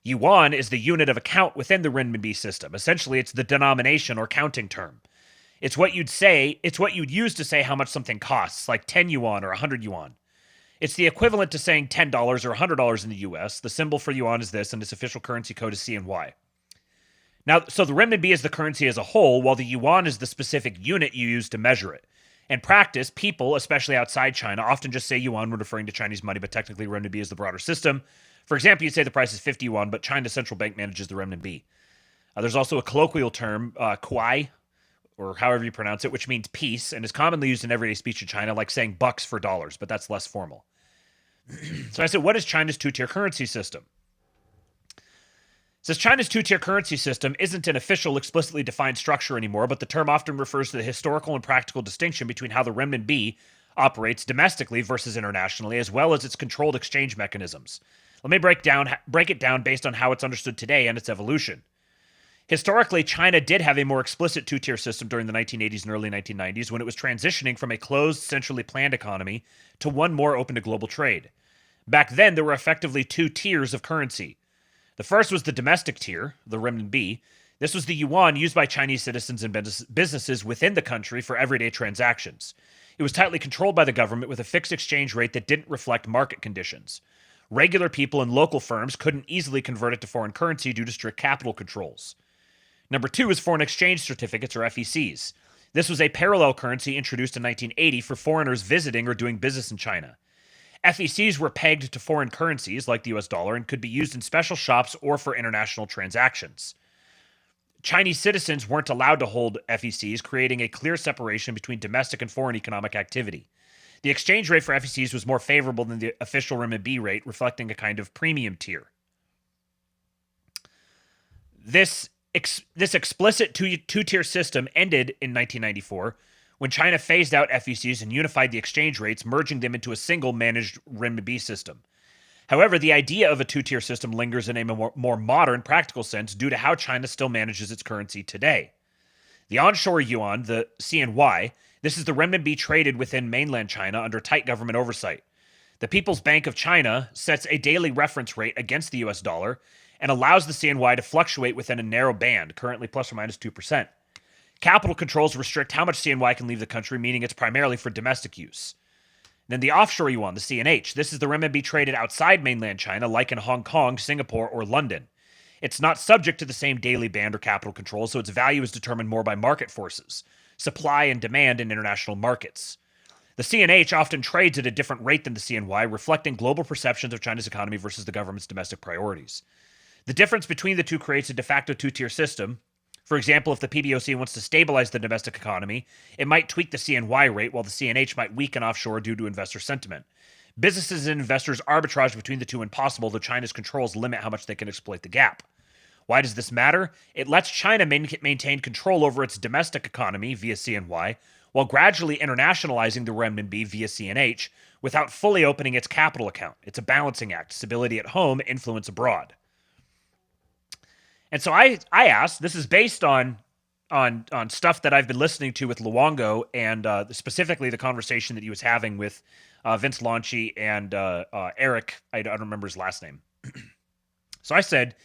Yuan is the unit of account within the renminbi system. Essentially, it's the denomination or counting term. It's what you'd use to say how much something costs, like 10 yuan or 100 yuan. It's the equivalent to saying $10 or $100 in the US. The symbol for yuan is this, and its official currency code is CNY. Now, so the renminbi is the currency as a whole, while the yuan is the specific unit you use to measure it. In practice, people, especially outside China, often just say yuan when referring to Chinese money, but technically renminbi is the broader system. For example, you'd say the price is 50 yuan, but China's central bank manages the renminbi. There's also a colloquial term, kuai, or however you pronounce it, which means peace, and is commonly used in everyday speech in China, like saying bucks for dollars, but that's less formal. So I said, what is China's two-tier currency system? It says China's two-tier currency system isn't an official, explicitly defined structure anymore, but the term often refers to the historical and practical distinction between how the renminbi operates domestically versus internationally, as well as its controlled exchange mechanisms. Let me break it down based on how it's understood today and its evolution. Historically, China did have a more explicit two-tier system during the 1980s and early 1990s when it was transitioning from a closed, centrally planned economy to one more open to global trade. Back then, there were effectively two tiers of currency. The first was the domestic tier, the renminbi. This was the yuan used by Chinese citizens and businesses within the country for everyday transactions. It was tightly controlled by the government with a fixed exchange rate that didn't reflect market conditions. Regular people and local firms couldn't easily convert it to foreign currency due to strict capital controls. Number two is foreign exchange certificates, or FECs. This was a parallel currency introduced in 1980 for foreigners visiting or doing business in China. FECs were pegged to foreign currencies like the US dollar and could be used in special shops or for international transactions. Chinese citizens weren't allowed to hold FECs, creating a clear separation between domestic and foreign economic activity. The exchange rate for FECs was more favorable than the official renminbi rate, reflecting a kind of premium tier. This This explicit two-tier system ended in 1994 when China phased out FECs and unified the exchange rates, merging them into a single managed renminbi system. However, the idea of a two-tier system lingers in a more modern, practical sense due to how China still manages its currency today. The onshore yuan, the CNY, this is the renminbi traded within mainland China under tight government oversight. The People's Bank of China sets a daily reference rate against the US dollar and allows the CNY to fluctuate within a narrow band, currently plus or minus 2%. Capital controls restrict how much CNY can leave the country, meaning it's primarily for domestic use. Then the offshore yuan, the CNH. This is the renminbi traded outside mainland China, like in Hong Kong, Singapore, or London. It's not subject to the same daily band or capital controls, so its value is determined more by market forces, supply and demand in international markets. The CNH often trades at a different rate than the CNY, reflecting global perceptions of China's economy versus the government's domestic priorities. The difference between the two creates a de facto two-tier system. For example, if the PBOC wants to stabilize the domestic economy, it might tweak the CNY rate, while the CNH might weaken offshore due to investor sentiment. Businesses and investors arbitrage between the two when possible, though China's controls limit how much they can exploit the gap. Why does this matter? It lets China maintain control over its domestic economy via CNY, while gradually internationalizing the renminbi via CNH without fully opening its capital account. It's a balancing act: stability at home, influence abroad. And so I asked, this is based on stuff that I've been listening to with Luongo and specifically the conversation that he was having with Vince Launchy and Eric, I don't remember his last name. So I said,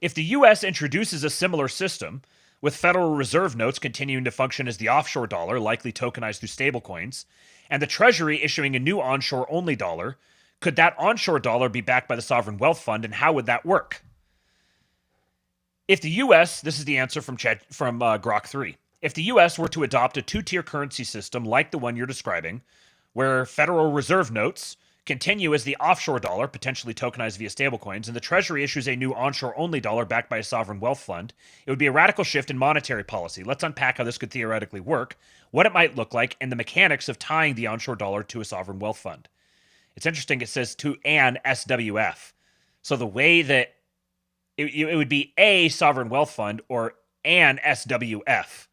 if the U.S. introduces a similar system, with Federal Reserve notes continuing to function as the offshore dollar, likely tokenized through stablecoins, and the Treasury issuing a new onshore-only dollar, could that onshore dollar be backed by the Sovereign Wealth Fund, and how would that work? If the U.S., this is the answer from Grok 3, if the U.S. were to adopt a two-tier currency system like the one you're describing, where Federal Reserve notes continue as the offshore dollar, potentially tokenized via stablecoins, and the Treasury issues a new onshore-only dollar backed by a sovereign wealth fund, it would be a radical shift in monetary policy. Let's unpack how this could theoretically work, what it might look like, and the mechanics of tying the onshore dollar to a sovereign wealth fund. It's interesting, it says to an SWF. So the way that it would be a sovereign wealth fund or an SWF.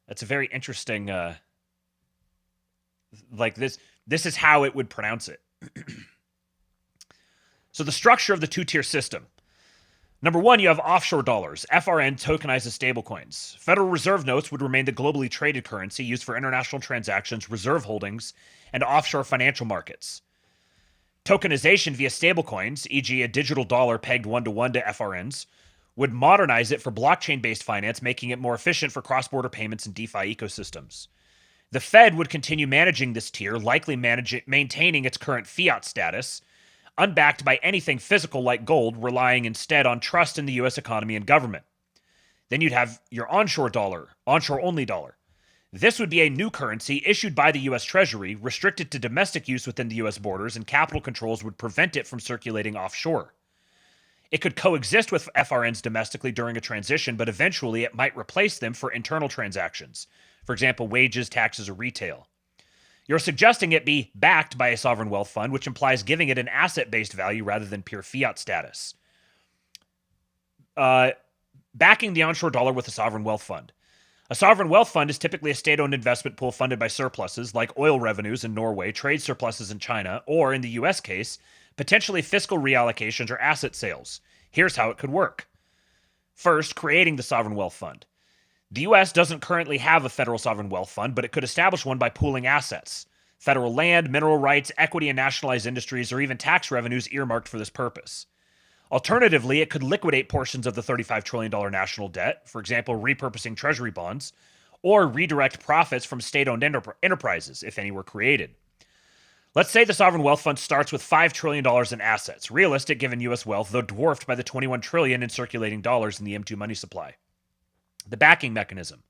That's a very interesting, this is how it would pronounce it. So the structure of the two-tier system. Number one, you have offshore dollars. FRN tokenizes stablecoins. Federal Reserve notes would remain the globally traded currency used for international transactions, reserve holdings, and offshore financial markets. Tokenization via stablecoins, e.g. a digital dollar pegged one-to-one to FRNs, would modernize it for blockchain-based finance, making it more efficient for cross-border payments and DeFi ecosystems. The Fed would continue managing this tier, likely maintaining its current fiat status, unbacked by anything physical like gold, relying instead on trust in the U.S. economy and government. Then you'd have your onshore dollar, onshore-only dollar. This would be a new currency issued by the U.S. Treasury, restricted to domestic use within the U.S. borders, and capital controls would prevent it from circulating offshore. It could coexist with FRNs domestically during a transition, but eventually it might replace them for internal transactions. For example, wages, taxes, or retail. You're suggesting it be backed by a sovereign wealth fund, which implies giving it an asset-based value rather than pure fiat status. Backing the onshore dollar with a sovereign wealth fund. A sovereign wealth fund is typically a state-owned investment pool funded by surpluses, like oil revenues in Norway, trade surpluses in China, or, in the U.S. case, potentially fiscal reallocations or asset sales. Here's how it could work. First, creating the sovereign wealth fund. The U.S. doesn't currently have a federal sovereign wealth fund, but it could establish one by pooling assets. Federal land, mineral rights, equity and nationalized industries, or even tax revenues earmarked for this purpose. Alternatively, it could liquidate portions of the $35 trillion national debt, for example, repurposing treasury bonds, or redirect profits from state-owned enterprises, if any were created. Let's say the sovereign wealth fund starts with $5 trillion in assets, realistic given U.S. wealth, though dwarfed by the $21 trillion in circulating dollars in the M2 money supply. The backing mechanism.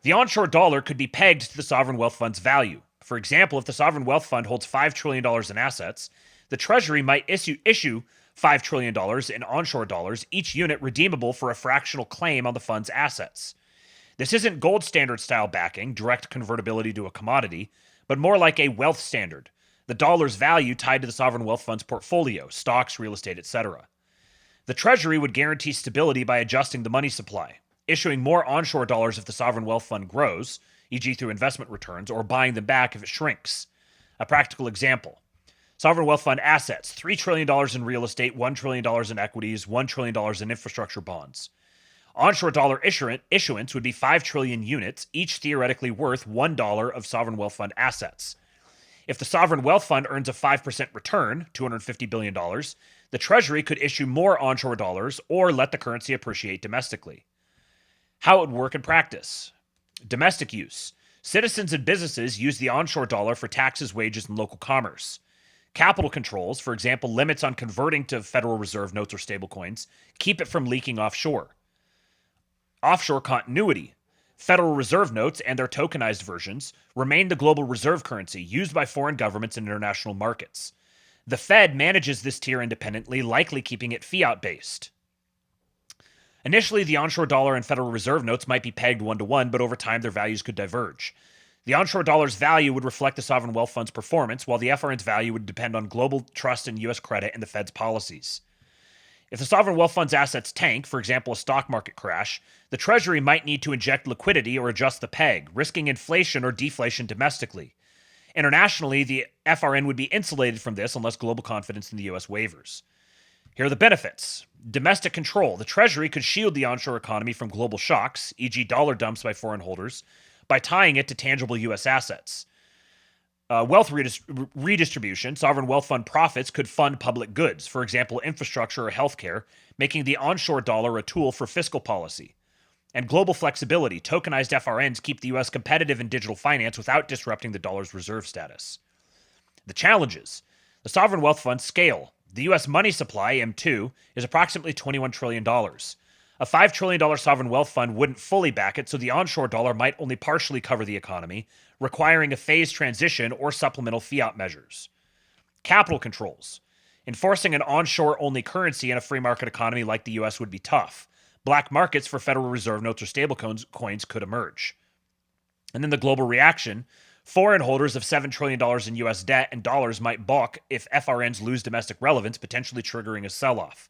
The onshore dollar could be pegged to the sovereign wealth fund's value. For example, if the sovereign wealth fund holds $5 trillion in assets, the Treasury might issue $5 trillion in onshore dollars, each unit redeemable for a fractional claim on the fund's assets. This isn't gold standard style backing, direct convertibility to a commodity, but more like a wealth standard, the dollar's value tied to the sovereign wealth fund's portfolio, stocks, real estate, etc. The Treasury would guarantee stability by adjusting the money supply, issuing more onshore dollars if the sovereign wealth fund grows, e.g. through investment returns, or buying them back if it shrinks. A practical example. Sovereign wealth fund assets, $3 trillion in real estate, $1 trillion in equities, $1 trillion in infrastructure bonds. Onshore dollar issuance would be 5 trillion units, each theoretically worth $1 of sovereign wealth fund assets. If the sovereign wealth fund earns a 5% return, $250 billion, the Treasury could issue more onshore dollars or let the currency appreciate domestically. How it would work in practice. Domestic use. Citizens and businesses use the onshore dollar for taxes, wages, and local commerce. Capital controls, for example, limits on converting to Federal Reserve notes or stablecoins, keep it from leaking offshore. Offshore continuity. Federal Reserve notes and their tokenized versions remain the global reserve currency used by foreign governments in international markets. The Fed manages this tier independently, likely keeping it fiat-based. Initially, the onshore dollar and Federal Reserve notes might be pegged one-to-one, but over time their values could diverge. The onshore dollar's value would reflect the sovereign wealth fund's performance, while the FRN's value would depend on global trust in U.S. credit and the Fed's policies. If the sovereign wealth fund's assets tank, for example, a stock market crash, the Treasury might need to inject liquidity or adjust the peg, risking inflation or deflation domestically. Internationally, the FRN would be insulated from this unless global confidence in the U.S. wavers. Here are the benefits. Domestic control. The Treasury could shield the onshore economy from global shocks, e.g. dollar dumps by foreign holders, by tying it to tangible U.S. assets. Wealth redistribution. Sovereign wealth fund profits could fund public goods, for example, infrastructure or healthcare, making the onshore dollar a tool for fiscal policy. And global flexibility. Tokenized FRNs keep the U.S. competitive in digital finance without disrupting the dollar's reserve status. The challenges. The sovereign wealth fund scale. The U.S. money supply, M2, is approximately $21 trillion. A $5 trillion sovereign wealth fund wouldn't fully back it, so the onshore dollar might only partially cover the economy, requiring a phased transition or supplemental fiat measures. Capital controls. Enforcing an onshore-only currency in a free market economy like the U.S. would be tough. Black markets for Federal Reserve notes or stablecoins could emerge. And then the global reaction. Foreign holders of $7 trillion in U.S. debt and dollars might balk if FRNs lose domestic relevance, potentially triggering a sell-off.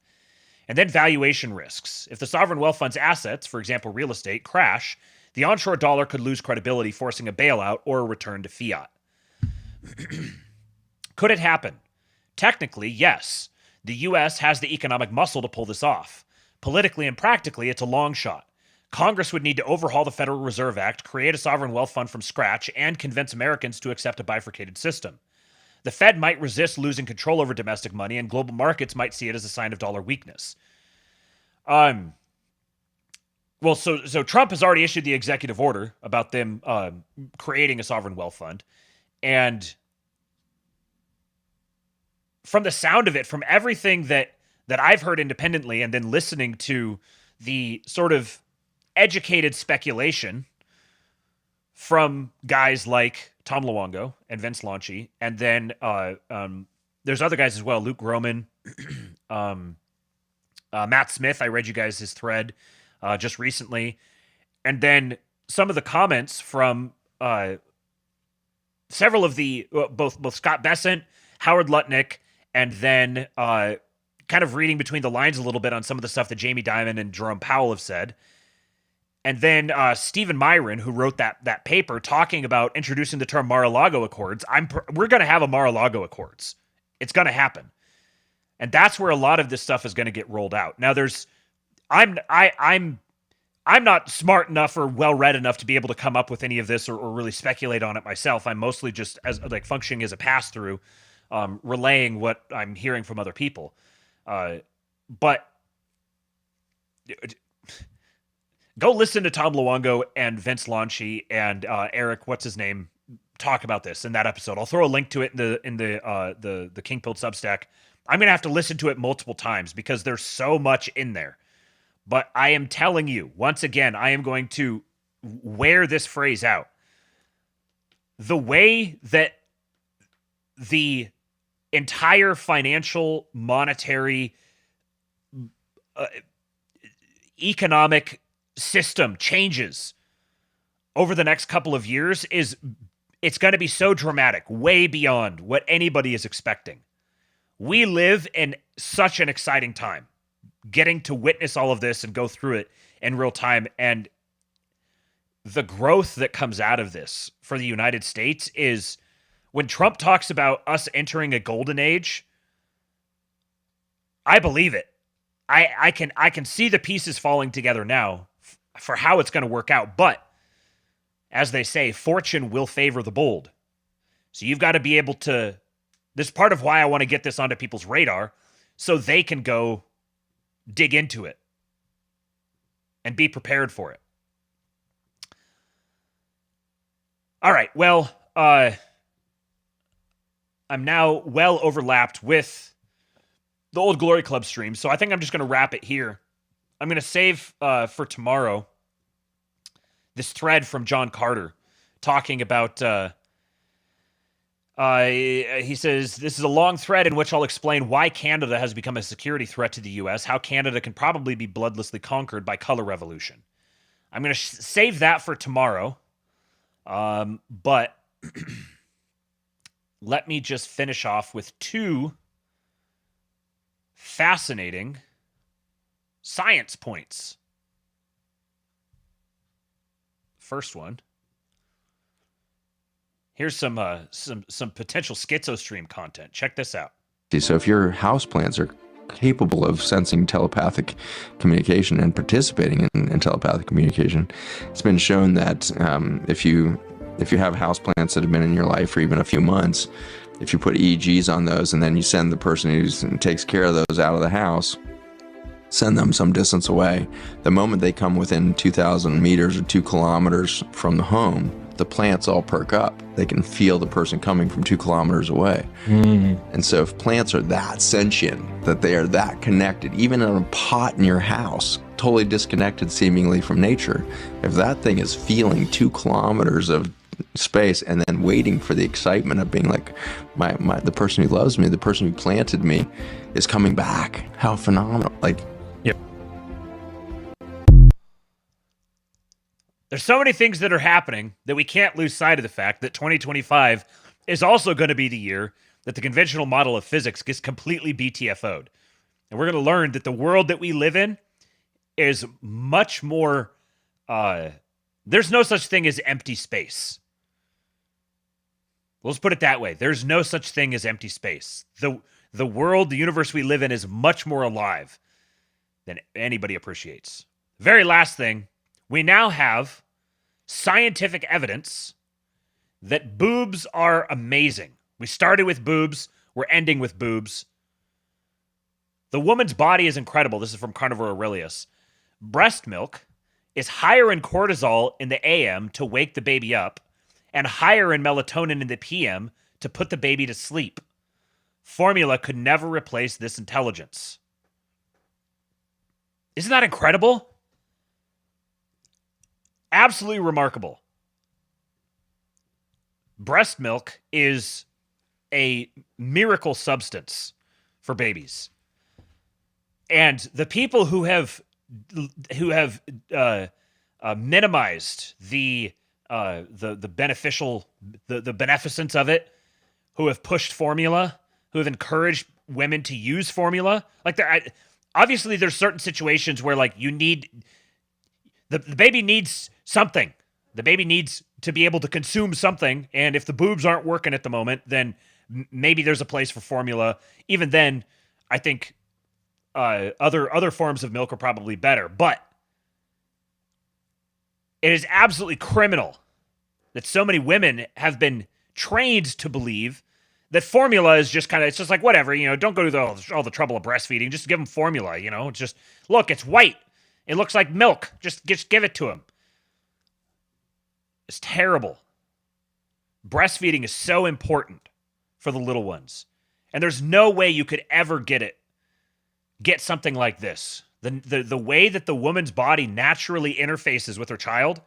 And then valuation risks. If the sovereign wealth fund's assets, for example real estate, crash, the onshore dollar could lose credibility, forcing a bailout or a return to fiat. Could it happen? Technically, yes. The U.S. has the economic muscle to pull this off. Politically and practically, it's a long shot. Congress would need to overhaul the Federal Reserve Act, create a sovereign wealth fund from scratch, and convince Americans to accept a bifurcated system. The Fed might resist losing control over domestic money, and global markets might see it as a sign of dollar weakness. So Trump has already issued the executive order about them creating a sovereign wealth fund. And from the sound of it, from everything that I've heard independently and then listening to the sort of educated speculation from guys like Tom Luongo and Vince Lanci, and then there's other guys as well, Luke Groman, Matt Smith. I read you guys his thread just recently, and then some of the comments from several of the both Scott Bessent, Howard Lutnick, and then kind of reading between the lines a little bit on some of the stuff that Jamie Dimon and Jerome Powell have said. And then Stephen Myron, who wrote that paper talking about introducing the term Mar-a-Lago Accords. We're going to have a Mar-a-Lago Accords. It's going to happen. And that's where a lot of this stuff is going to get rolled out. Now I'm not smart enough or well-read enough to be able to come up with any of this or really speculate on it myself. I'm mostly just as like functioning as a pass-through, relaying what I'm hearing from other people. But go listen to Tom Luongo and Vince Lanci and Eric, what's his name, talk about this in that episode. I'll throw a link to it in the King Pilled Substack. I'm gonna have to listen to it multiple times because there's so much in there. But I am telling you, once again, I am going to wear this phrase out. The way that the entire financial, monetary, economic system changes over the next couple of years it's going to be so dramatic, way beyond what anybody is expecting. We live in such an exciting time. getting to witness all of this and go through it in real time. And the growth that comes out of this for the United States is when Trump talks about us entering a golden age, I believe it. I can see the pieces falling together now for how it's going to work out. But as they say, fortune will favor the bold. So you've got to be able to, this is part of why I want to get this onto people's radar so they can go dig into it and be prepared for it. All right, well, I'm now well overlapped with the old Glory Club stream, so I think I'm just going to wrap it here. I'm going to save for tomorrow this thread from John Carter talking about, he says, this is a long thread in which I'll explain why Canada has become a security threat to the U.S., how Canada can probably be bloodlessly conquered by color revolution. I'm going to save that for tomorrow, but let me just finish off with two fascinating science points. First one. Here's some potential schizo stream content. Check this out. So if your houseplants are capable of sensing telepathic communication and participating in telepathic communication, it's been shown that if you have houseplants that have been in your life for even a few months, if you put EEGs on those and then you send the person who takes care of those out of the house, send them some distance away, the moment they come within 2,000 meters or 2 kilometers from the home, the plants all perk up. They can feel the person coming from 2 kilometers away. And so if plants are that sentient, that they are that connected, even in a pot in your house, totally disconnected seemingly from nature, if that thing is feeling 2 kilometers of space and then waiting for the excitement of being like, the person who loves me, the person who planted me is coming back. How phenomenal. Like, yep. There's so many things that are happening that we can't lose sight of the fact that 2025 is also going to be the year that the conventional model of physics gets completely BTFO'd. And we're going to learn that the world that we live in is much more, there's no such thing as empty space. Let's put it that way. There's no such thing as empty space. The world, the universe we live in is much more alive than anybody appreciates. Very last thing, we now have scientific evidence that boobs are amazing. We started with boobs. We're ending with boobs. The woman's body is incredible. This is from Carnivore Aurelius. Breast milk is higher in cortisol in the AM to wake the baby up and higher in melatonin in the PM to put the baby to sleep. Formula could never replace this intelligence. Isn't that incredible? Absolutely remarkable. Breast milk is a miracle substance for babies. And the people who have minimized the beneficial, the beneficence of it, who have pushed formula, who have encouraged women to use formula, like obviously there's certain situations where like you need the baby needs something. The baby needs to be able to consume something, and if the boobs aren't working at the moment, then maybe there's a place for formula. Even then, I think other forms of milk are probably better. But it is absolutely criminal that so many women have been trained to believe that formula is just kind of, it's just like, whatever, don't go through all the trouble of breastfeeding. Just give them formula, just, look, it's white. It looks like milk. Just give it to them. It's terrible. Breastfeeding is so important for the little ones. And there's no way you could ever get something like this. The way that the woman's body naturally interfaces with her child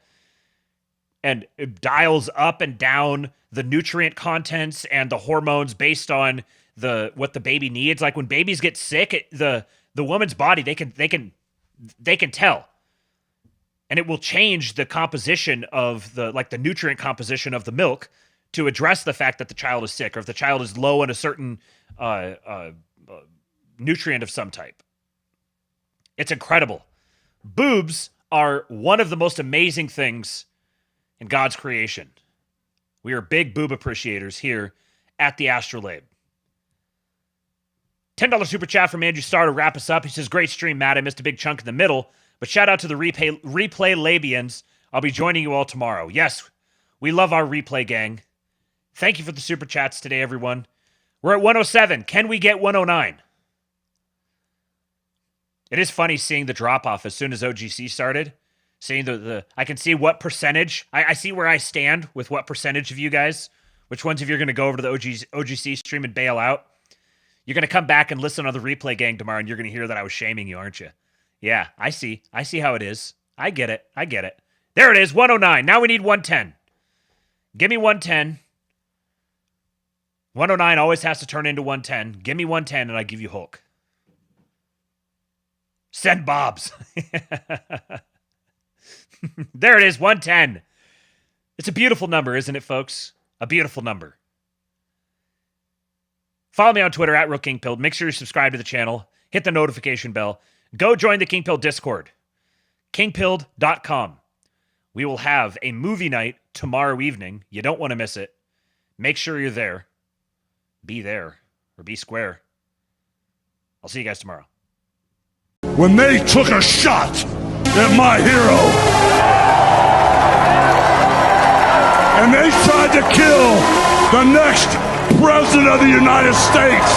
and it dials up and down the nutrient contents and the hormones based on what the baby needs. Like when babies get sick, the woman's body, they can tell. And it will change the composition of the nutrient composition of the milk to address the fact that the child is sick or if the child is low in a certain nutrient of some type. It's incredible. Boobs are one of the most amazing things in God's creation. We are big boob appreciators here at the Astrolabe. $10 super chat from Andrew Starr to wrap us up. He says, great stream, Matt. I missed a big chunk in the middle, but shout out to the replay Labians. I'll be joining you all tomorrow. Yes, we love our replay gang. Thank you for the super chats today, everyone. We're at 107. Can we get 109? It is funny seeing the drop-off as soon as OGC started. Seeing I can see what percentage. I see where I stand with what percentage of you guys. Which ones of you are going to go over to the OGC stream and bail out? You're going to come back and listen on the replay gang tomorrow, and you're going to hear that I was shaming you, aren't you? Yeah, I see. I see how it is. I get it. I get it. There it is, 109. Now we need 110. Give me 110. 109 always has to turn into 110. Give me 110, and I give you Hulk. Send Bobs. There it is, 110. It's a beautiful number, isn't it, folks? A beautiful number. Follow me on Twitter at RealKingPilled. Make sure you subscribe to the channel. Hit the notification bell. Go join the King Pilled Discord. KingPilled.com. We will have a movie night tomorrow evening. You don't want to miss it. Make sure you're there. Be there. Or be square. I'll see you guys tomorrow. When they took a shot at my hero, and they tried to kill the next president of the United States,